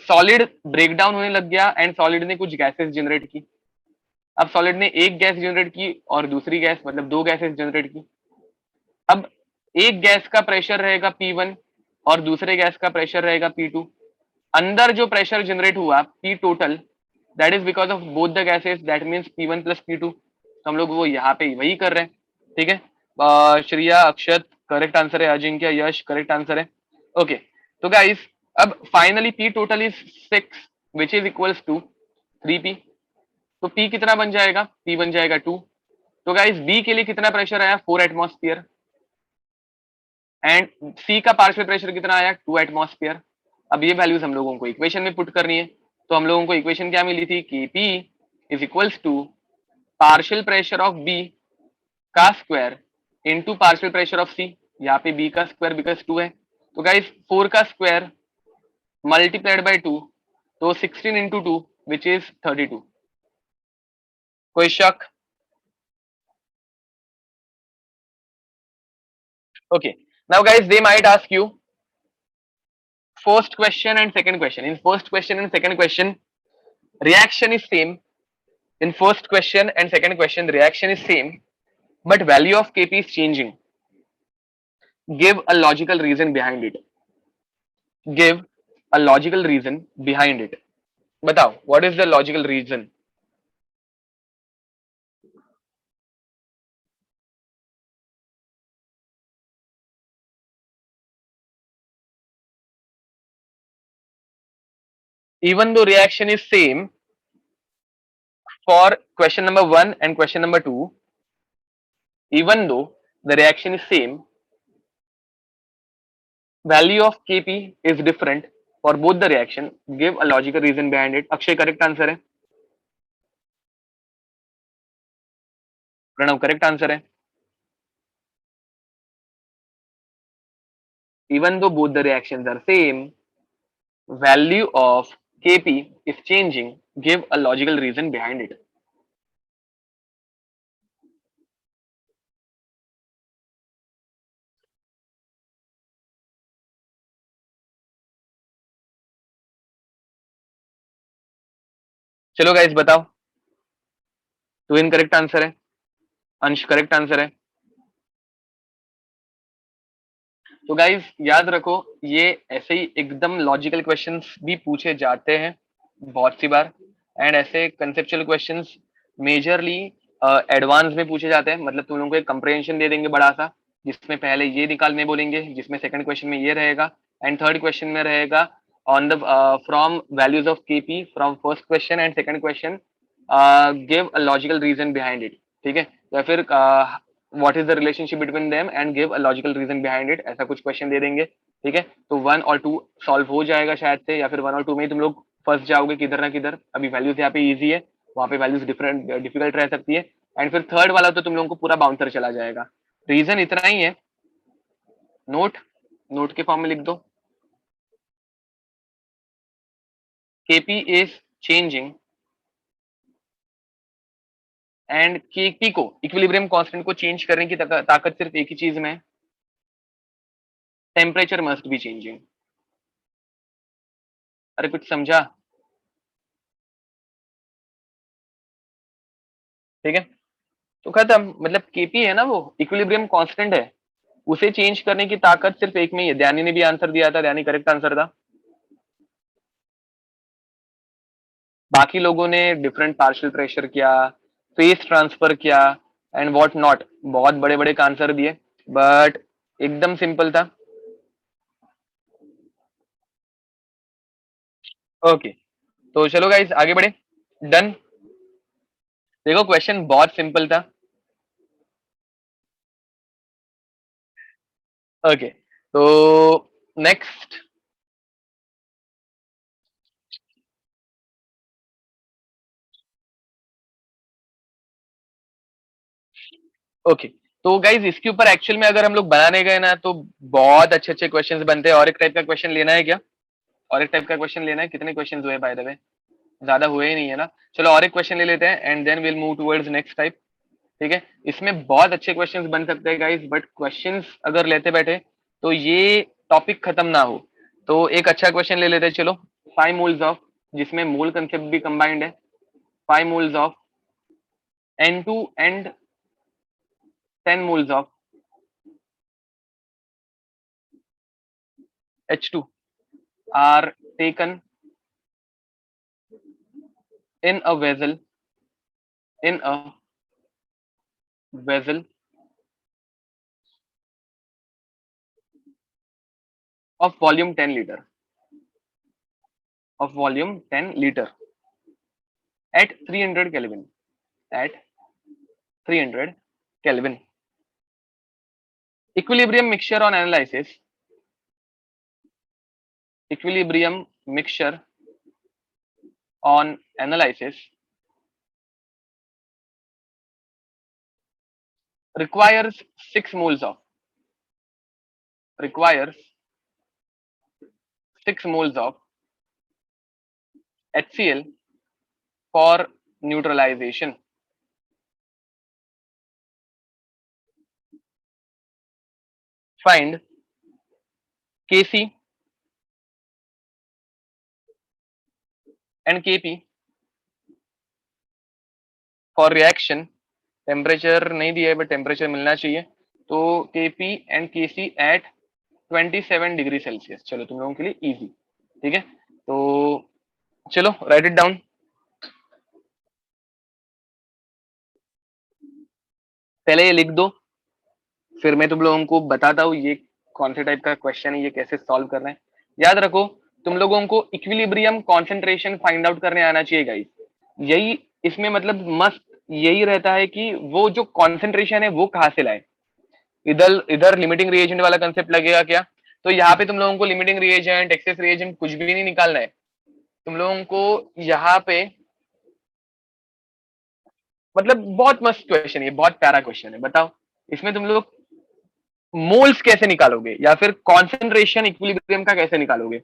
सॉलिड ब्रेकडाउन होने लग गया एंड सॉलिड ने कुछ गैसेस जनरेट की। अब सॉलिड ने एक गैस जनरेट की और दूसरी गैस मतलब दो गैसेस जनरेट की। अब एक गैस का प्रेशर रहेगा P1 और दूसरे गैस का प्रेशर रहेगा P2। अंदर जो प्रेशर जनरेट हुआ P total that is because of both the gases, that means P1 plus P2। तो हम लोग वो यहाँ पे वही कर रहे हैं, ठीक है। श्रेया, अक्षत करेक्ट आंसर है, अजिंक्य, यश करेक्ट आंसर है। ओके तो गाइस अब finally P total is 6 which is equals to 3P। तो P कितना बन जाएगा, P बन जाएगा 2। तो गाइस B के लिए कितना प्रेशर आया, 4 एटमॉस्फेयर एंड C का पार्शियल प्रेशर कितना आया, 2 एटमॉस्फेयर। अब ये वैल्यूज हम लोगों को इक्वेशन में पुट करनी है। तो हम लोगों को इक्वेशन क्या मिली थी कि P is equals to partial pressure of B का square into partial pressure of C। यहाँ पे B का स्क्वायर बिकॉज 2 है। तो गाइस 4 का स्क्वायर मल्टीप्लाइड बाय 2, तो 16 इंटू 2 विच इज 32। कोई शक? Okay. Now, guys, they might ask you first question and second question. In first question and second question, reaction is same. In first question and second question, reaction is same, but value of Kp is changing. Give a logical reason behind it. Give a logical reason behind it. Batao, what is the logical reason? Even though reaction is same for question number 1 and question number 2, even though the reaction is same, value of Kp is different for both the reaction. Give a logical reason behind it. Akshay correct answer है, Pranav correct answer है। Even though both the reactions are same, value of Kp is changing. Give a logical reason behind it. चलो guys बताओ, तो incorrect answer है, अंश correct answer है। तो guys याद रखो ये ऐसे ही एकदम लॉजिकल क्वेश्चंस भी पूछे जाते हैं बहुत सी बार, एंड ऐसे कंसेप्चुअल क्वेश्चंस मेजरली एडवांस में पूछे जाते हैं। मतलब तुम लोगों को एक कंप्रहेंशन दे देंगे बड़ा सा, जिसमें पहले ये निकालने बोलेंगे, जिसमें सेकंड क्वेश्चन में ये रहेगा एंड थर्ड क्वेश्चन में रहेगा on the from values of Kp from first question and second question give a logical reason behind it, ठीक है। या फिर what is the relationship between them and give a logical reason behind it, ऐसा कुछ question दे देंगे, ठीक है। तो 1 और 2 सॉल्व हो जाएगा शायद से, या फिर 1 और 2 में ही तुम लोग फंस जाओगे किधर ना किधर। अभी वैल्यूज यहाँ पे इजी है, वहां पे वैल्यूज डिफरेंट डिफिकल्ट रह सकती है। एंड फिर थर्ड वाला तो तुम लोगों को पूरा बाउंसर चला जाएगा। रीजन इतना ही है, नोट नोट के फॉर्म में लिख दो। Kp is changing and Kp को इक्विलिब्रियम कांस्टेंट को चेंज करने की ताकत सिर्फ एक ही चीज में है, टेम्परेचर मस्ट बी चेंजिंग। अरे कुछ समझा? ठीक है, तो खत्म। मतलब Kp है ना वो इक्विलिब्रियम कांस्टेंट है, उसे चेंज करने की ताकत सिर्फ एक में ही है। ध्यानी ने भी आंसर दिया था, ध्यानी करेक्ट आंसर था। बाकी लोगों ने डिफरेंट पार्शियल प्रेशर किया, फेस ट्रांसफर किया एंड व्हाट नॉट, बहुत बड़े बड़े का आंसर दिए, बट एकदम सिंपल था। ओके तो चलो गाइस आगे बढ़े। डन। देखो क्वेश्चन बहुत सिंपल था। ओके तो नेक्स्ट, ओके तो गाइज इसके ऊपर एक्चुअल में अगर हम लोग बनाने गए ना तो बहुत अच्छे अच्छे क्वेश्चंस बनते हैं। और एक टाइप का क्वेश्चन लेना है क्या? और एक टाइप का क्वेश्चन लेना है। कितने क्वेश्चन हुए बाय द वे? ज्यादा हुए ही नहीं है ना। चलो और एक क्वेश्चन ले लेते हैं and then will move towards next type. ठीक है, इसमें बहुत अच्छे क्वेश्चंस बन सकते हैं गाइस, बट क्वेश्चंस अगर लेते बैठे तो ये टॉपिक खत्म ना हो। तो एक अच्छा क्वेश्चन ले लेते हैं। चलो, 5 मोल्स ऑफ, जिसमें मोल कंसेप्ट भी कंबाइंड है, 5 moles of N2 and 10 moles of H2 are taken in a vessel of volume 10 liter at 300 Kelvin. At 300 Kelvin. Equilibrium mixture on analysis. Equilibrium mixture on analysis requires 6 moles of HCl for neutralization. Find Kc and Kp for reaction. Temperature नहीं दिया है but temperature मिलना चाहिए। तो Kp and Kc at 27 degree Celsius. चलो तुम लोगों के लिए इजी। ठीक है, तो चलो राइट इट डाउन। पहले ये लिख दो, फिर मैं तुम लोगों को बताता हूँ ये कौन से टाइप का क्वेश्चन है, ये कैसे सॉल्व करना है। याद रखो, तुम लोगों को इक्विलिब्रियम कॉन्सेंट्रेशन फाइंड आउट करने आना चाहिए गाइस। यही इसमें मतलब मस्त यही रहता है कि वो जो कॉन्सेंट्रेशन है वो कहाँ से लाए। इधर इधर लिमिटिंग रिएजेंट वाला कंसेप्ट लगेगा क्या? तो यहाँ पे तुम लोगों को लिमिटिंग रिएजेंट, एक्सेस रिएजेंट कुछ भी नहीं निकालना है। तुम लोगों को यहाँ पे मतलब बहुत मस्त क्वेश्चन है, बहुत प्यारा क्वेश्चन है। बताओ इसमें तुम लोग मोल्स कैसे निकालोगे या फिर कॉन्सेंट्रेशन इक्विलिब्रियम का कैसे निकालोगे?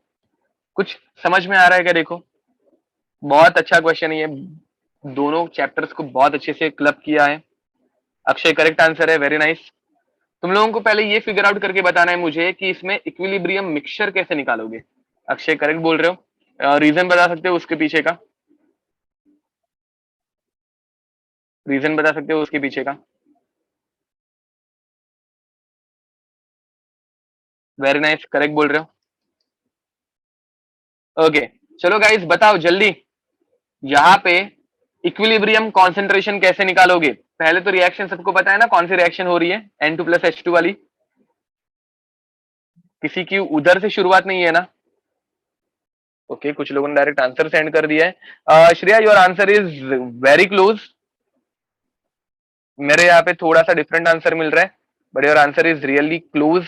कुछ समझ में आ रहा है क्या? देखो बहुत अच्छा क्वेश्चन है ये, दोनों चैप्टर्स को बहुत अच्छे से क्लब किया है। अक्षय करेक्ट आंसर है, वेरी नाइस। तुम लोगों को पहले ये फिगर आउट करके बताना है मुझे कि इसमें इक्विलिब्रियम मिक्सचर कैसे निकालोगे। अक्षय करेक्ट बोल रहे हो। रीजन बता सकते हो उसके पीछे का? रीजन बता सकते हो उसके पीछे का? वेरी नाइस, करेक्ट बोल रहे हो। ओके चलो गाइस बताओ जल्दी, यहाँ पे इक्विलिब्रियम कॉन्सेंट्रेशन कैसे निकालोगे? पहले तो रिएक्शन सबको पता है ना, कौन सी रिएक्शन हो रही है? N2+H2 वाली। किसी की उधर से शुरुआत नहीं है ना? ओके कुछ लोगों ने डायरेक्ट आंसर सेंड कर दिया है। Shreya your answer is very close. मेरे यहाँ पे थोड़ा सा डिफरेंट आंसर मिल रहा है, but your answer is really close.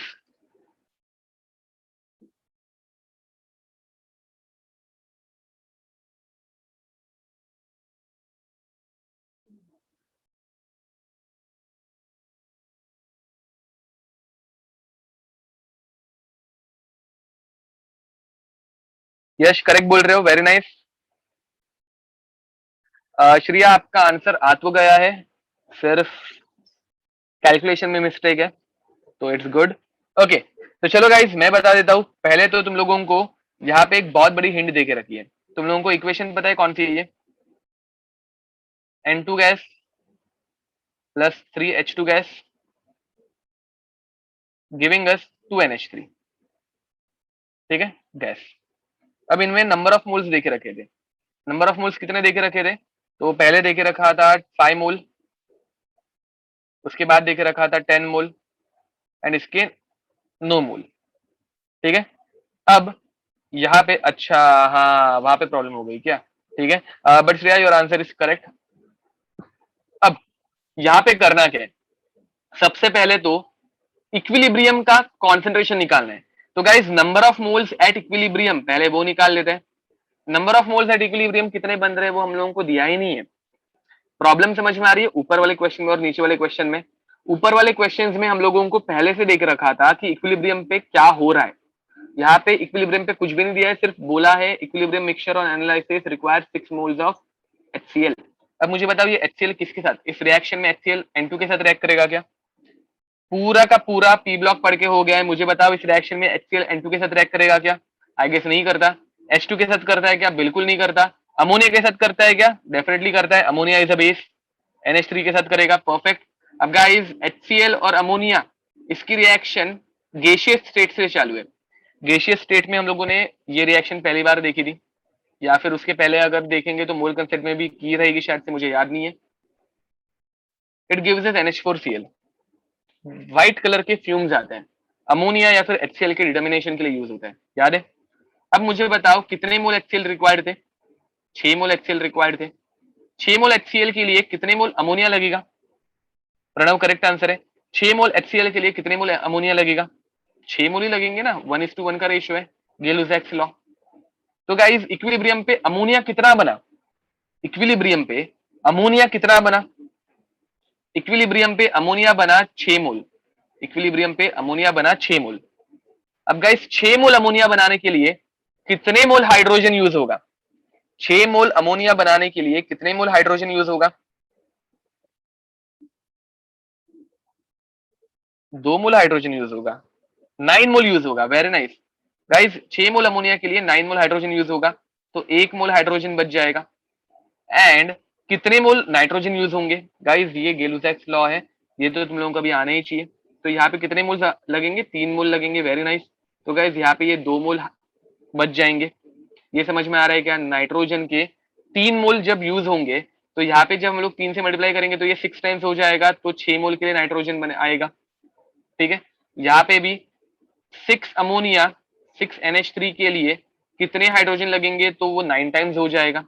Yash correct बोल रहे हो, वेरी नाइस। श्रेया आपका आंसर आ तो गया है, सिर्फ कैलकुलेशन में मिस्टेक है, तो इट्स गुड। ओके तो चलो गाइस मैं बता देता हूं। पहले तो तुम लोगों को यहाँ पे एक बहुत बड़ी हिंट दे के रखी है। तुम लोगों को इक्वेशन पता है कौन सी है? ये N2 gas plus 3H2 gas giving अस 2NH3। ठीक है गैस। अब इनमें नंबर ऑफ मोल्स देके रखे थे। नंबर ऑफ मोल्स कितने देके रखे थे? तो पहले देके रखा था 5 मोल, उसके बाद देके रखा था 10 मोल एंड इसके 9 मोल। ठीक है, अब यहाँ पे अच्छा हाँ वहां पे प्रॉब्लम हो गई क्या? ठीक है but Shreya your answer is correct. अब यहाँ पे करना क्या है? सबसे पहले तो इक्विलिब्रियम का कॉन्सेंट्रेशन निकालना है। तो guys number of moles at equilibrium पहले वो निकाल लेते हैं। Number of moles at equilibrium कितने बन रहे हैं वो हम लोगों को दिया ही नहीं है। प्रॉब्लम समझ में आ रही है ऊपर वाले क्वेश्चन में और नीचे वाले क्वेश्चन में? ऊपर वाले क्वेश्चंस में हम लोगों को पहले से देख रखा था कि इक्विलिब्रियम पे क्या हो रहा है। यहाँ पे इक्विलिब्रियम पे कुछ भी नहीं दिया है, सिर्फ बोला है equilibrium mixture on analysis requires 6 moles of HCl। अब मुझे बताओ ये HCl किसके साथ, इस रिएक्शन में HCl N2 के साथ रिएक्ट करेगा क्या? पूरा का पूरा पी ब्लॉक पढ़ के हो गया है, मुझे बताओ इस रिएक्शन में HCl N2 के साथ रिएक्ट करेगा क्या? आई गेस नहीं करता। H2 के साथ करता है क्या? बिल्कुल नहीं करता। अमोनिया के साथ करता है क्या? डेफिनेटली करता है। Ammonia is a base, NH3 के साथ करेगा, परफेक्ट। अब गाइस HCl और अमोनिया इसकी रिएक्शन गैसियस स्टेट से चालू है। गैसियस स्टेट में हम लोगों ने ये रिएक्शन पहली बार देखी थी, या फिर उसके पहले अगर देखेंगे तो मोल कंसेप्ट में भी की रहेगी शायद से, मुझे याद नहीं है। It gives us NH4Cl, white colour के फ्यूम्स आते हैं, अमोनिया या फिर HCl के डिटर्मिनेशन के लिए यूज होता है, याद है? अब मुझे बताओ कितने मोल HCl रिक्वायर्ड थे? 6 मोल HCl रिक्वायर्ड थे। 6 मोल HCl के लिए कितने मोल अमोनिया लगेगा? प्रणव करेक्ट आंसर है। 6 मोल HCl के लिए कितने मोल अमोनिया लगेगा? 6 मोल ही लगेंगे ना, 1:1 का रेशियो है, गेल-लुसैक्स लॉ। तो गाइस इक्विलिब्रियम पे अमोनिया कितना बना? इक्विलिब्रियम पे अमोनिया कितना बना? इक्विलिब्रियम पे अमोनिया बना 6 मोल। इक्विलिब्रियम पे अमोनिया बना 6 मोल। अब गाइस 6 मोल अमोनिया बनाने के लिए कितने मोल हाइड्रोजन यूज होगा? 6 मोल अमोनिया बनाने के लिए कितने मोल हाइड्रोजन यूज होगा? 2 मोल हाइड्रोजन यूज होगा, 9 मोल यूज होगा, वेरी नाइस। गाइस 6 मोल अमोनिया के लिए 9 मोल हाइड्रोजन यूज होगा, तो 1 मोल हाइड्रोजन बच जाएगा। एंड कितने मोल नाइट्रोजन यूज होंगे? गाइस ये गेलुसैक्स लॉ है, ये तो तुम लोगों को भी आना ही चाहिए। तो यहाँ पे कितने मोल लगेंगे? 3 मोल लगेंगे, वेरी नाइस। तो गाइस यहाँ पे ये 2 मोल बच जाएंगे। ये समझ में आ रहा है क्या? नाइट्रोजन के 3 मोल जब यूज होंगे तो यहाँ पे जब हम लोग 3 से मल्टीप्लाई करेंगे तो ये 6 टाइम्स हो जाएगा, तो 6 मोल के लिए नाइट्रोजन बने आएगा, ठीक है। यहाँ पे भी 6 अमोनिया 6 NH3 के लिए कितने हाइड्रोजन लगेंगे? तो वो 9 टाइम्स हो जाएगा।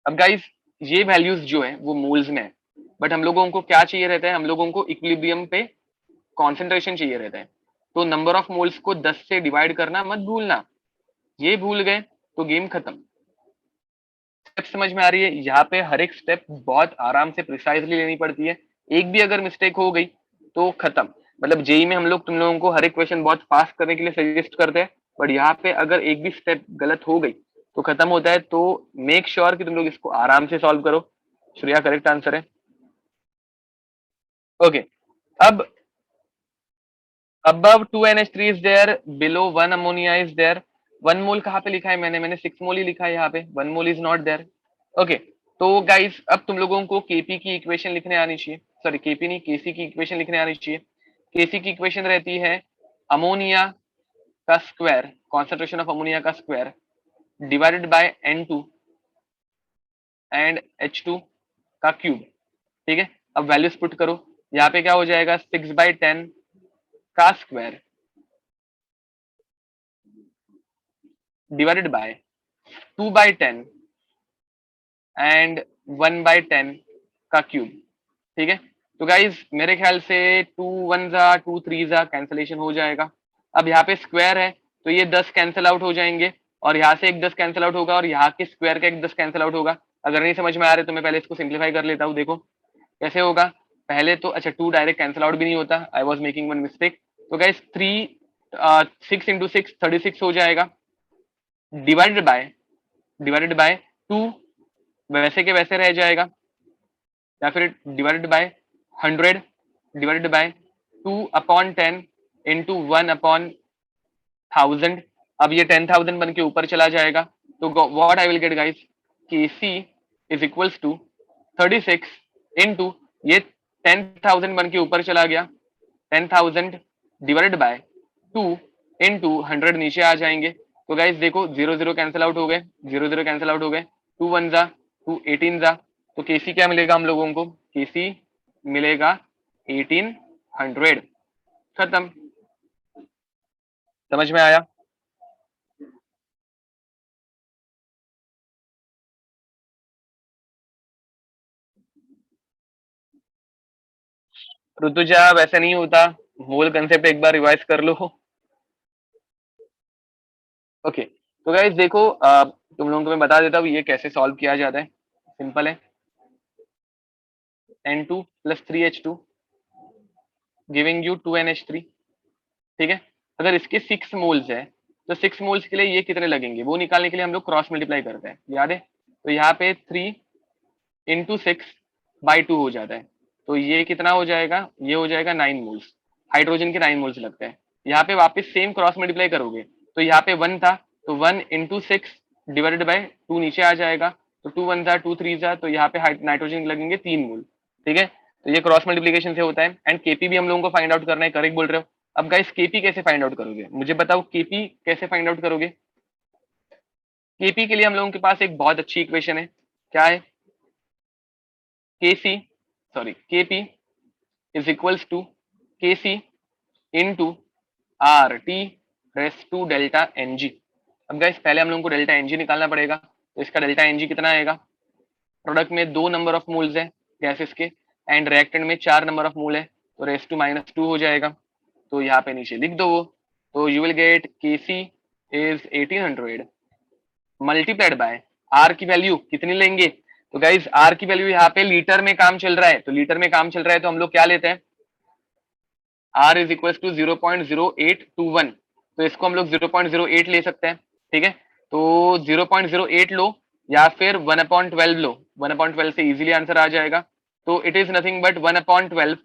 अब गाइस ये वैल्यूज जो है वो मोल्स में है, बट हम लोगों को क्या चाहिए रहता है? हम लोगों को इक्विलिब्रियम पे कॉन्सेंट्रेशन चाहिए रहता है। तो नंबर ऑफ मोल्स को 10 से डिवाइड करना मत भूलना, ये भूल गए तो गेम खत्म। स्टेप समझ में आ रही है? यहाँ पे हर एक स्टेप बहुत आराम से प्रिसाइजली लेनी पड़ती है, एक भी अगर मिस्टेक हो गई तो खत्म। मतलब जेई में हम लोग तुम लोगों को हर एक क्वेश्चन बहुत फास्ट करने के लिए सजेस्ट करते हैं, बट यहाँ पे अगर एक भी स्टेप गलत हो गई तो खत्म होता है। तो मेक श्योर कि तुम लोग इसको आराम से सॉल्व करो। श्रेया करेक्ट आंसर है। ओके, अब above 2NH3 is there, below 1 ammonia is there। 1 मोल कहाँ पे लिखा है? मैंने 6 मोल ही लिखा है यहाँ पे, 1 mole is not there. Okay, तो गाइस अब तुम लोगों को केपी की इक्वेशन लिखने आनी चाहिए, सॉरी केपी नहीं, केसी की इक्वेशन लिखने आनी चाहिए। केसी की इक्वेशन रहती है अमोनिया का स्क्वायर, कॉन्सेंट्रेशन ऑफ अमोनिया का square divided bye N2 and H2 का क्यूब, ठीक है। अब वैल्यूज पुट करो, यहाँ पे क्या हो जाएगा? 6/10 का स्क्वायर डिवाइडेड बाय 2/10 एंड 1/10 का क्यूब, ठीक है। तो गाइज मेरे ख्याल से 2 1 जा 2 3 जा कैंसिलेशन हो जाएगा। अब यहाँ पे स्क्वायर है तो ये 10 कैंसिल आउट हो जाएंगे, और यहाँ से एक 10 कैंसिल आउट होगा, और यहाँ के स्क्वायर का एक 10 कैंसिल आउट होगा। अगर नहीं समझ में आ रहे तो मैं पहले इसको सिंप्लीफाई कर लेता हूँ, देखो कैसे होगा। पहले तो अच्छा 2 डायरेक्ट कैंसिल आउट भी नहीं होता, I was making one mistake. तो गाइज 6 इंटू 6 36 हो जाएगा, डिवाइडेड बाय 2 वैसे के वैसे रह जाएगा, या फिर divided by 100 divided bye 2/10 into 1/1000। अब ये 10,000 बन के ऊपर चला जाएगा, तो what I will get guys, के सी इज इक्वल्स टू 36 इंटू ये 10,000 बन के ऊपर चला गया, 10,000 डिवाइडेड बाय 2 इंटू 100 नीचे आ जाएंगे। तो गाइस देखो 0 0 कैंसिल आउट हो गए, 0 0 कैंसिल आउट हो गए, 2 1 जा 2 18 जा, तो केसी क्या मिलेगा हम लोगों को? केसी मिलेगा 1800। खत्म, समझ में आया? ऋतुजा वैसे नहीं होता, मोल कंसेप्ट एक बार रिवाइज कर लो। ओके, तो गाइस देखो तुम लोगों को मैं बता देता हूँ ये कैसे सॉल्व किया जाता है। सिंपल है, N2 + 3H2 giving you 2NH3। ठीक है। अगर इसके 6 मोल्स है तो 6 मोल्स के लिए ये कितने लगेंगे वो निकालने के लिए हम लोग क्रॉस मल्टीप्लाई करते हैं, याद है। तो यहाँ पे 3 इंटू 6/2 हो जाता है, तो ये कितना हो जाएगा, ये हो जाएगा 9 मोल्स। हाइड्रोजन के 9 मोल्स लगते हैं। यहाँ पे वापस सेम क्रॉस मल्टीप्लाई करोगे तो यहाँ पे 1 था, तो 1 इंटू 6 डिवाइडेड बाई 2 नीचे आ जाएगा, तो 2 1 था 2 3 था, तो यहाँ पे नाइट्रोजन लगेंगे 3 मोल। ठीक है, तो ये क्रॉस मल्टीप्लीकेशन से होता है। एंड केपी भी हम लोगों को फाइंड आउट करना है, करेक्ट बोल रहे हो। अब गाइस केपी कैसे फाइंड आउट करोगे, मुझे बताओ केपी कैसे फाइंड आउट करोगे। केपी के लिए हम लोगों के पास एक बहुत अच्छी इक्वेशन है, क्या है, KC sorry KP is equals to KC into R T raise to delta NG. अब गाइस पहले हम लोगों को डेल्टा एनजी निकालना पड़ेगा, तो इसका डेल्टा एनजी कितना आएगा, प्रोडक्ट में 2 नंबर ऑफ मोल्स है गैसेस के, एंड रिएक्टेंट में 4 नंबर ऑफ मोल है, तो रेस टू -2 हो जाएगा। तो यहाँ पे नीचे लिख दो वो, तो यू विल गेट के सी इज 1800 मल्टीप्लाइड बाय आर की वैल्यू कितनी लेंगे। तो गाइज आर की वैल्यू यहाँ पे लीटर में काम चल रहा है, तो लीटर में काम चल रहा है तो हम लोग क्या लेते हैं, आर इज इक्वल टू 0.0821, तो इसको हम लोग 0.08 ले सकते हैं। ठीक है, तो 0.08 लो या फिर 1/12 लो, 1/12 से इजीली आंसर आ जाएगा। तो it is nothing but 1/12,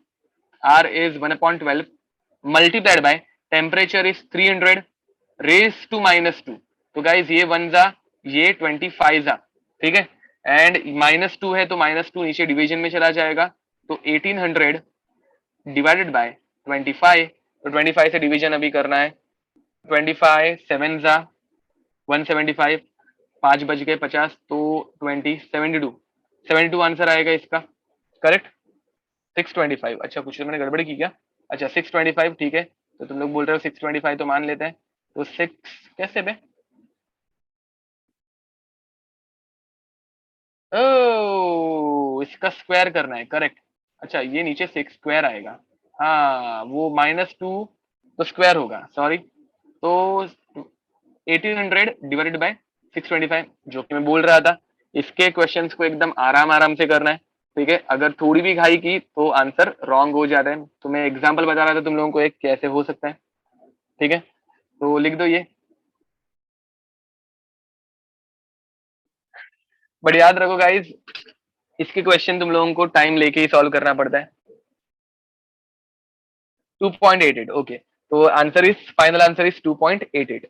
R is 1/12 multiplied by temperature is 300 raise to -2। तो गाइज ये 1 जा ये 25 जा, ठीक है, एंड -2 है तो -2 नीचे डिवीजन में चला जाएगा, तो 1800 डिवाइडेड बाय 25, तो 25 से डिवीजन अभी करना है, 25 7 जा 175, 5 बज गए 50, तो 72 आंसर आएगा इसका, करेक्ट। 625, अच्छा कुछ तो मैंने गड़बड़ की क्या, अच्छा 625, ठीक है, तो तुम लोग बोल रहे हो 625 तो मान लेते हैं, तो 6 कैसे बे, ओ इसका स्क्वायर करना है, करेक्ट। अच्छा ये नीचे 6 स्क्वायर आएगा, हाँ वो -2 तो स्क्वायर होगा, सॉरी, तो 1800 डिवाइडेड बाय 625, जो कि मैं बोल रहा था। इसके क्वेश्चंस को एकदम आराम आराम से करना है, ठीक है, अगर थोड़ी भी घाई की तो आंसर रॉन्ग हो जाता है। तो मैं एग्जांपल बता रहा था तुम लोगों को एक कैसे हो सकता है, ठीक है, तो लिख दो ये। बट याद रखो गाइज, इसके क्वेश्चन तुम लोगों को टाइम लेके ही सॉल्व करना पड़ता है। 2.88, ओके, तो answer is final answer is 2.88।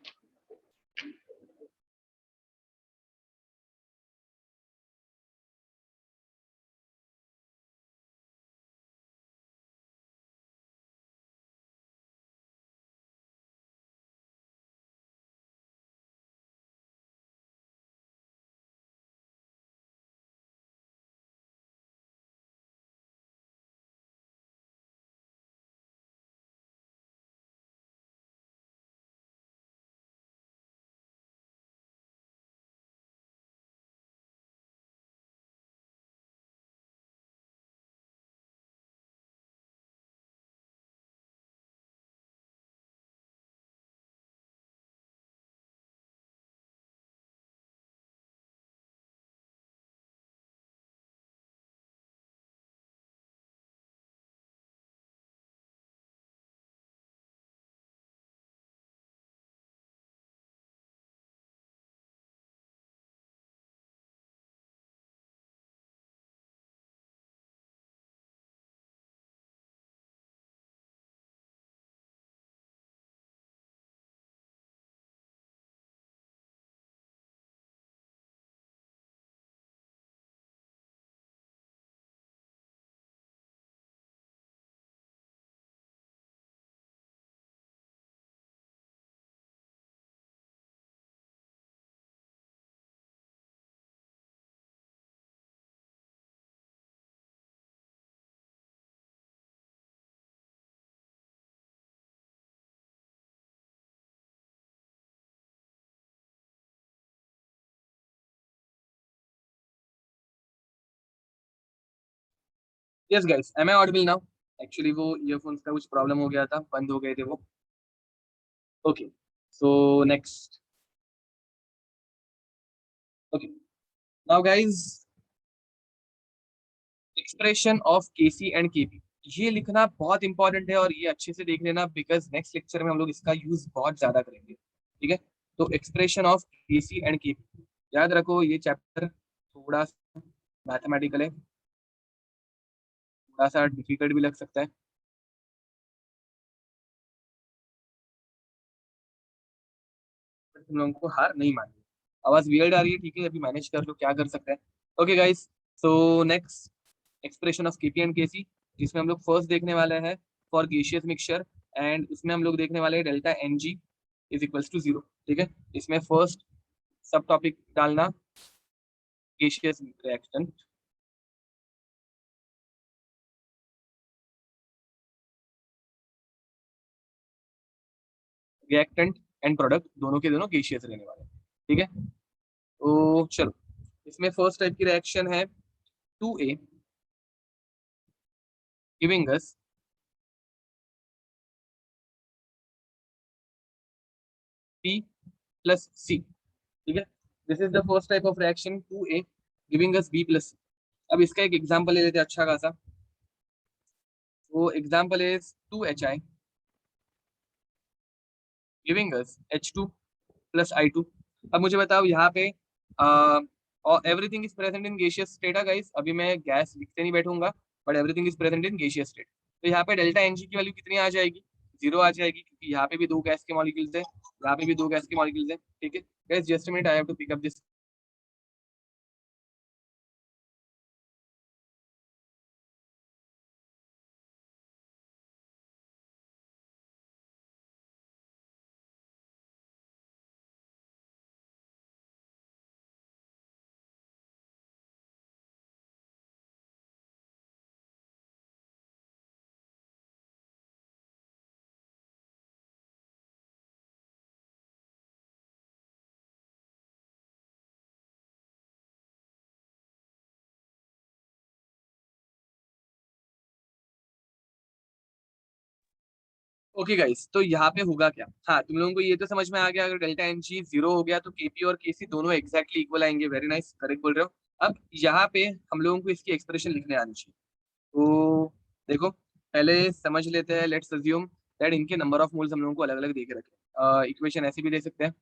Yes guys, am I audible now. Actually वो ईयरफोन्स का कुछ प्रॉब्लम हो गया था, बंद हो गए थे वो। Okay, so next. Okay, now guys, expression of KC and KP ये लिखना बहुत इंपॉर्टेंट है और ये अच्छे से देख लेना, बिकॉज नेक्स्ट लेक्चर में हम लोग इसका यूज बहुत ज्यादा करेंगे, ठीक है। तो expression of KC and KP, याद रखो ये चैप्टर थोड़ा मैथमेटिकल है, थोड़ा सा डिफिकल्ट भी लग सकता है, but तुम लोगों को हार नहीं माननी। आवाज वियर्ड आ रही है, ठीक है, अभी मैनेज कर लो, क्या कर सकते हैं। Okay guys, so next expression of KP and KC, जिसमें हम लोग फर्स्ट देखने वाले हैं फॉर गैसियस मिक्सचर, एंड उसमें हम लोग देखने वाले हैं delta N G is equals to 0, ठीक है। इसमें फर्स्ट सब टॉपिक डालना gaseous reaction, reactant and product दोनों के दोनों गैसियस रहने वाले हैं, ठीक है। तो चलो, इसमें फर्स्ट टाइप की रिएक्शन है 2A giving us P plus C, ठीक है। This is the first type of reaction 2A giving us B plus C। अब इसका एक एग्जांपल ले लेते हैं अच्छा खासा। वो example is 2HI giving us H2 plus I2। अब मुझे बताओ यहाँ पे और everything is present in gaseous state है गाइस, अभी मैं गैस लिखते नहीं बैठूंगा, but everything is present in gaseous state. तो यहाँ पे डेल्टा एनजी की वैल्यू कितनी आ जाएगी, 0 आ जाएगी, क्योंकि यहाँ पे भी दो गैस के मॉलिक्यूल्स है, यहाँ पे भी दो गैस के मॉलिक्यूल्स है, ठीक है। Guys just a minute, I have to pick up this. Okay guys, तो यहाँ पे होगा क्या, हाँ तुम लोगों को ये तो समझ में आ गया, अगर डेल्टा एन जी 0 हो गया तो केपी और केसी दोनों एक्जैक्टली इक्वल आएंगे, वेरी नाइस, करेक्ट बोल रहे हो। अब यहाँ पे हम लोगों को इसकी एक्सप्रेशन लिखने आनी चाहिए। तो देखो, पहले समझ लेते हैं, लेट्स अज्यूम दैट इनके नंबर ऑफ मोल्स हम लोगों को अलग अलग दे के रखे। इक्वेशन ऐसे भी दे सकते हैं,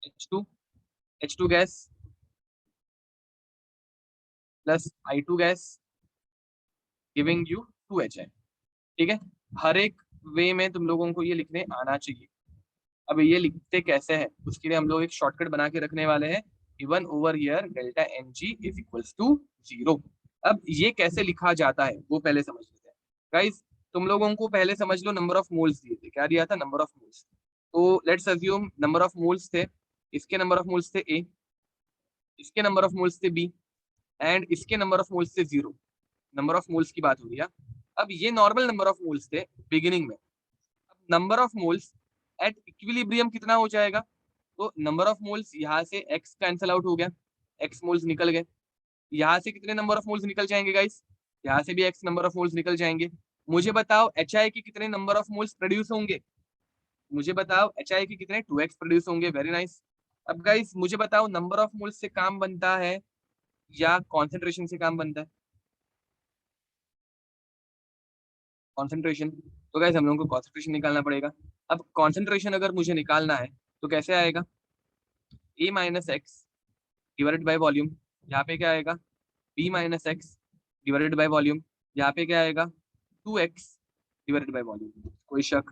H2 H2 gas plus I2 gas giving you 2HI, ठीक है। हर एक वे में तुम लोगों को ये लिखने आना चाहिए। अब ये लिखते कैसे हैं, उसके लिए हम लोग एक शॉर्टकट बना के रखने वाले हैं, even over here delta N G is equals to 0। अब ये कैसे लिखा जाता है वो पहले समझ लेते हैं गाइस। तुम लोगों को पहले समझ लो, नंबर ऑफ मोल्स दिए थे, क्या दिया था, नंबर ऑफ मोल्स। तो let's assume number of moles थे, इसके नंबर ऑफ मोल्स थे ए, इसके नंबर ऑफ मोल्स थे बी, एंड इसके नंबर ऑफ मोल्स थे 0। नंबर ऑफ मोल्स की बात हो रही है। अब ये नॉर्मल नंबर ऑफ मोल्स थे बिगिनिंग में। अब number of moles at equilibrium कितना हो जाएगा, तो नंबर ऑफ मोल्स यहाँ से एक्स कैंसल आउट हो गया, एक्स मोल्स निकल गए। यहाँ से कितने नंबर ऑफ मोल्स निकल जाएंगे गाइस, यहाँ से भी एक्स नंबर ऑफ मोल्स निकल जाएंगे। मुझे बताओ एच आई के कितने नंबर ऑफ मोल्स प्रोड्यूस होंगे, मुझे बताओ एच आई के कितने 2x प्रोड्यूस होंगे, वेरी नाइस। अब गाइस मुझे बताओ नंबर ऑफ मोल्स से काम बनता है या कॉन्सेंट्रेशन से काम बनता है, कॉन्सेंट्रेशन। तो गाइस हम लोगों को कॉन्सेंट्रेशन निकालना पड़ेगा। अब कॉन्सेंट्रेशन अगर मुझे निकालना है तो कैसे आएगा, A minus X divided by volume, यहाँ पे क्या आएगा, B minus X divided by volume, यहाँ पे क्या आएगा, 2x डिवाइडेड बाई वॉल्यूम। कोई शक,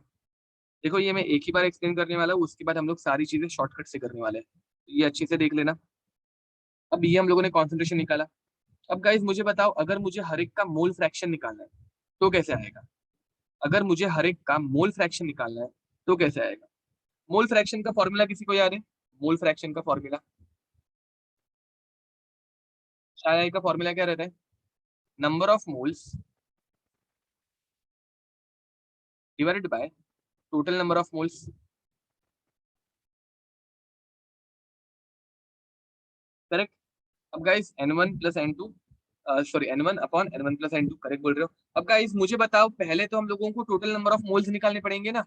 देखो ये मैं एक ही बार एक्सप्लेन करने वाला हूँ, उसके बाद हम लोग सारी चीजें शॉर्टकट से करने वाले हैं, तो ये अच्छे से देख लेना। अब ये हम लोगों ने कॉन्सेंट्रेशन निकाला। अब गाइज मुझे बताओ, अगर मुझे हर एक का मोल फ्रैक्शन निकालना है तो कैसे आएगा, अगर मुझे हर एक का मोल फ्रैक्शन निकालना है तो कैसे आएगा। मोल फ्रैक्शन का फॉर्मूला किसी को याद है, मोल फ्रैक्शन का फॉर्मूला, शायद का फॉर्मूला क्या रहता है, number of moles divided by total number of moles, correct. अब guys n1 plus n2, sorry n1 upon n1 plus n2, correct बोल रहे हो। अब गाइस मुझे बताओ, पहले तो हम लोगों को टोटल नंबर ऑफ मोल्स निकालने पड़ेंगे ना,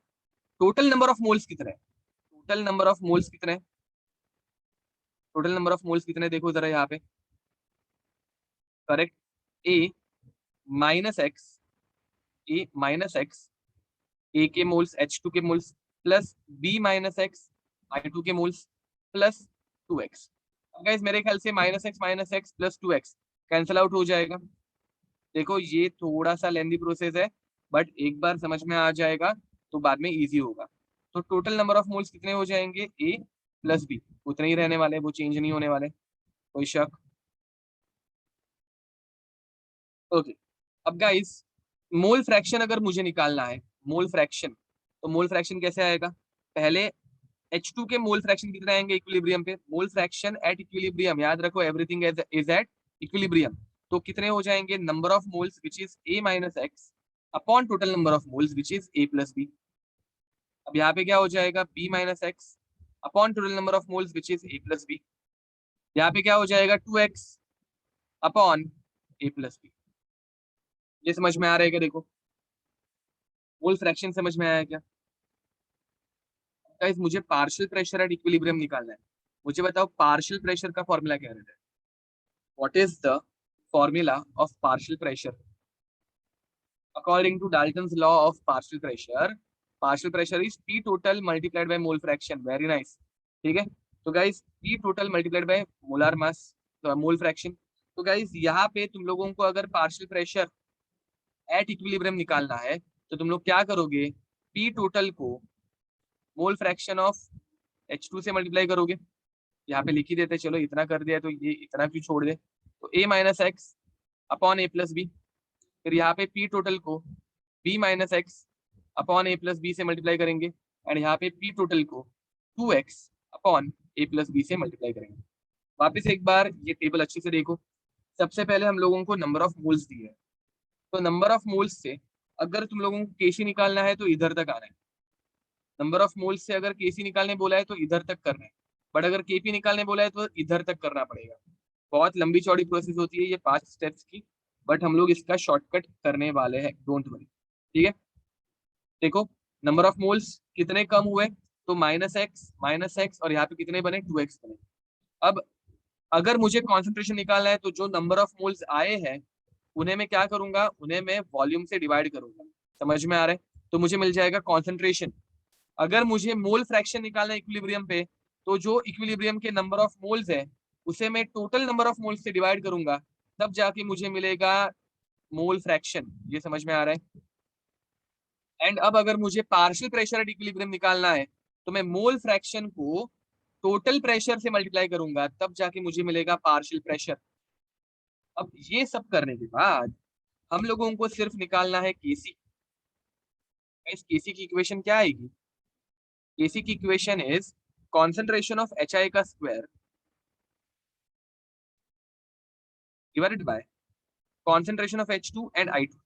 टोटल नंबर ऑफ मोल्स कितने हैं, टोटल नंबर ऑफ मोल्स कितने हैं, टोटल नंबर ऑफ मोल्स कितने हैं? देखो जरा यहाँ पे, correct, A minus X A minus X A के मोल्स H2 के moles plus B minus X I2 के मोल्स प्लस 2x। अब गाइस मेरे ख्याल से minus x plus 2x cancel out हो जाएगा। देखो ये थोड़ा सा लेंदी प्रोसेस है, बट एक बार समझ में आ जाएगा तो बाद में इजी होगा। तो टोटल नंबर ऑफ मोल्स कितने हो जाएंगे, ए प्लस बी उतने ही रहने वाले, वो चेंज नहीं होने वाले, कोई शक? ओके। अब गाइस मोल फ्रैक्शन अगर मुझे निकालना है, मोल फ्रैक्शन, तो मोल फ्रैक्शन कैसे आएगा? पहले H2 के मोल फ्रैक्शन कितने आएंगे इक्विलिब्रियम पे? मोल फ्रैक्शन एट इक्विलिब्रियम, याद रखो एवरीथिंग इज एट इक्विलिब्रियम। तो कितने हो जाएंगे, number of moles which is A minus X upon total number of moles which is A plus B. अब यहाँ पे क्या हो जाएगा, B minus X upon total number of moles which is A plus B. यहाँ पे क्या हो जाएगा, 2x upon A plus B. ये समझ में आ रहा है क्या? देखो मोल फ्रैक्शन समझ में आया क्या? गाइस मुझे पार्शियल प्रेशर एट इक्विलिब्रियम निकालना है। मुझे बताओ पार्शियल प्रेशर का फॉर्मूला क्या रहता है? What is the formula of partial pressure according to Dalton's law of partial pressure? Partial pressure is P total multiplied by mole fraction. Very nice. ठीक है, तो guys P total multiplied by molar mass, तो mole fraction. तो guys यहाँ पे तुम लोगों को अगर पार्शियल प्रेशर एट इक्विलिब्रियम निकालना है तो तुम लोग क्या करोगे, P टोटल को मोल फ्रैक्शन ऑफ H2 से मल्टीप्लाई करोगे। यहाँ पे लिख ही देते, चलो इतना कर दिया तो ये इतना क्यों छोड़ दे, तो a minus X upon A plus B. फिर यहाँ पे P टोटल को b minus X upon A plus B से मल्टीप्लाई करेंगे, एंड यहाँ पे P टोटल को 2x upon A plus B से मल्टीप्लाई करेंगे। वापस एक बार ये टेबल अच्छे से देखो। सबसे पहले हम लोगों को नंबर ऑफ मोल्स दिए है, तो नंबर ऑफ मोल्स से अगर तुम लोगों को केसी निकालना है तो इधर तक आना है। नंबर ऑफ मोल्स से अगर केसी निकालने बोला है तो इधर तक करना है, बट अगर केपी निकालने बोला है तो इधर तक करना पड़ेगा। बहुत लंबी चौड़ी प्रोसेस होती है ये 5 स्टेप्स की, बट हम लोग इसका शॉर्टकट करने वाले हैं, डोंट वरी। ठीक है, देखो नंबर ऑफ मोल्स कितने कम हुए, तो माइनस एक्स और यहाँ पे कितने बने, 2x बने। अब अगर मुझे कॉन्सेंट्रेशन निकालना है तो जो नंबर ऑफ मोल्स आए हैं उन्हें मैं क्या करूंगा, उन्हें मैं वॉल्यूम से डिवाइड करूंगा। समझ में आ रहा है? तो मुझे मिल जाएगा कॉन्सेंट्रेशन। अगर मुझे मोल फ्रैक्शन निकालना है इक्विलिब्रियम पे, तो जो इक्विलिब्रियम के नंबर ऑफ मोल्स है उसे मैं टोटल नंबर ऑफ मोल्स से डिवाइड करूंगा, तब जाके मुझे मिलेगा मोल फ्रैक्शन। ये समझ में आ रहा है? एंड अब अगर मुझे पार्शियल प्रेशर एट इक्विलिब्रियम निकालना है तो मैं मोल फ्रैक्शन को टोटल प्रेशर से मल्टीप्लाई करूंगा, तब जाके मुझे मिलेगा पार्शियल प्रेशर। अब ये सब करने के बाद हम लोगों को सिर्फ निकालना है केसी। इस केसी की इक्वेशन क्या आएगी? केसी की equation is concentration of HI का square divided by concentration of H2 and I2।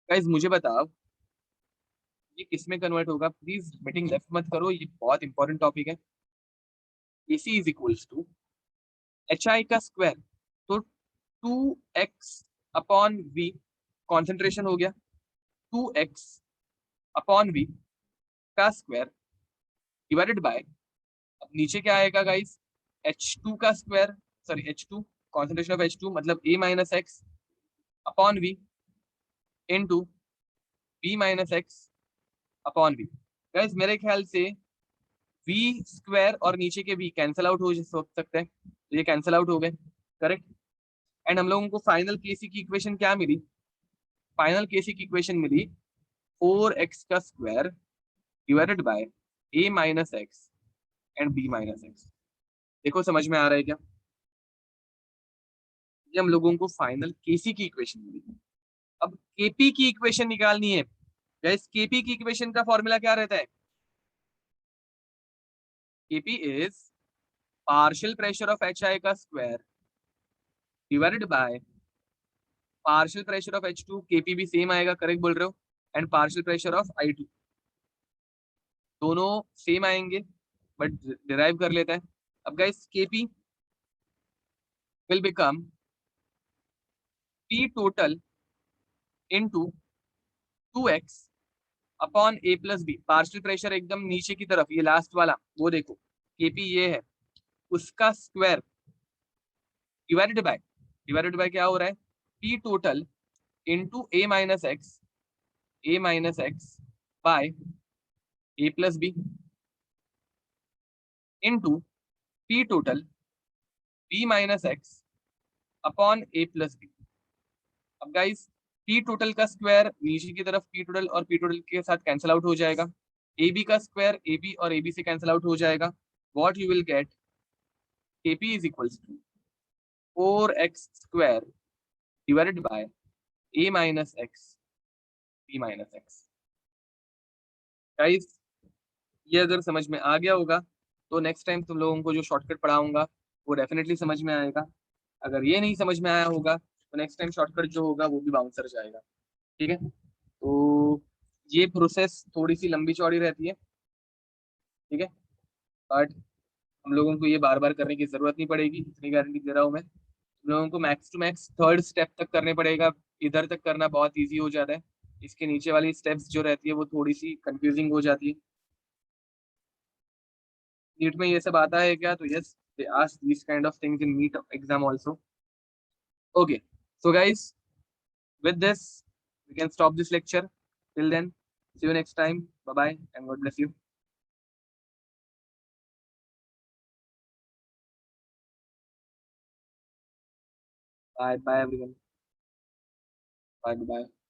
Guys मुझे बताओ ये किस में कन्वर्ट होगा? प्लीज मीटिंग लेफ्ट मत करो, ये बहुत इंपॉर्टेंट टॉपिक है। AC is equals to HI का स्क्वायर, तो 2x अपॉन v कॉन्सेंट्रेशन हो गया, 2x अपॉन v का स्क्वायर डिवाइडेड बाय, अब नीचे क्या आएगा गाइस, H2 का square, sorry H2 concentration of H2 मतलब a minus X upon v into b minus X upon v। Guys मेरे ख्याल से v स्क्वायर और नीचे के v कैंसिल आउट हो सकते हैं, तो ये कैंसिल आउट हो गए, करेक्ट। एंड हम लोगों को फाइनल केसी की इक्वेशन क्या मिली? फाइनल केसी की इक्वेशन मिली 4x का square divided by a minus x and b minus x. देखो समझ में आ रहा है क्या? ये हम लोगों को फाइनल केसी की इक्वेशन मिली। अब केपी की इक्वेशन निकालनी है। गाइस केपी की इक्वेशन का फॉर्मूला क्या रहता है? KP is partial pressure of HI का square divided by partial pressure of H2, KP भी सेम आएगा, करेक्ट बोल रहे हो, and partial pressure of I2, दोनों सेम आएंगे बट डिराइव कर लेते हैं। अब guys KP will become P total into 2x upon a plus B. Partial pressure एकदम नीचे की तरफ, ये लास्ट वाला वो देखो, केपी ये है, उसका स्क्वायर डिवाइडेड बाय क्या हो रहा है, p total into a minus x by a plus B into p total b minus x upon a plus B. अब गाइस p टोटल का स्क्वायर नीचे की तरफ p टोटल और p टोटल के साथ कैंसिल आउट हो जाएगा, ab का स्क्वायर ab और ab से कैंसिल आउट हो जाएगा। What you will get, kp is equals to 4x square divided by a minus x b minus x। Guys ये अगर समझ में आ गया होगा तो नेक्स्ट टाइम तुम लोगों को जो शॉर्टकट पढ़ाऊंगा वो डेफिनेटली समझ में आएगा। अगर ये नहीं समझ में आया होगा तो नेक्स्ट टाइम शॉर्टकट जो होगा वो भी बाउंसर जाएगा। ठीक है, तो ये प्रोसेस थोड़ी सी लंबी चौड़ी रहती है, ठीक है, बट हम लोगों को ये बार बार करने की जरूरत नहीं पड़ेगी, इतनी गारंटी दे रहा हूँ मैं। तुम लोगों को max to max third step तक करने पड़ेगा, इधर तक करना बहुत ईजी हो जाता है, इसके नीचे वाली स्टेप्स जो रहती है वो थोड़ी सी कंफ्यूजिंग हो जाती है। नीट में ये सब आता है क्या, तो yes they ask this kind of things in NEET exam also. Okay, so guys, with this we can stop this lecture. Till then, see you next time. Bye bye and God bless you. Bye bye everyone. Bye bye.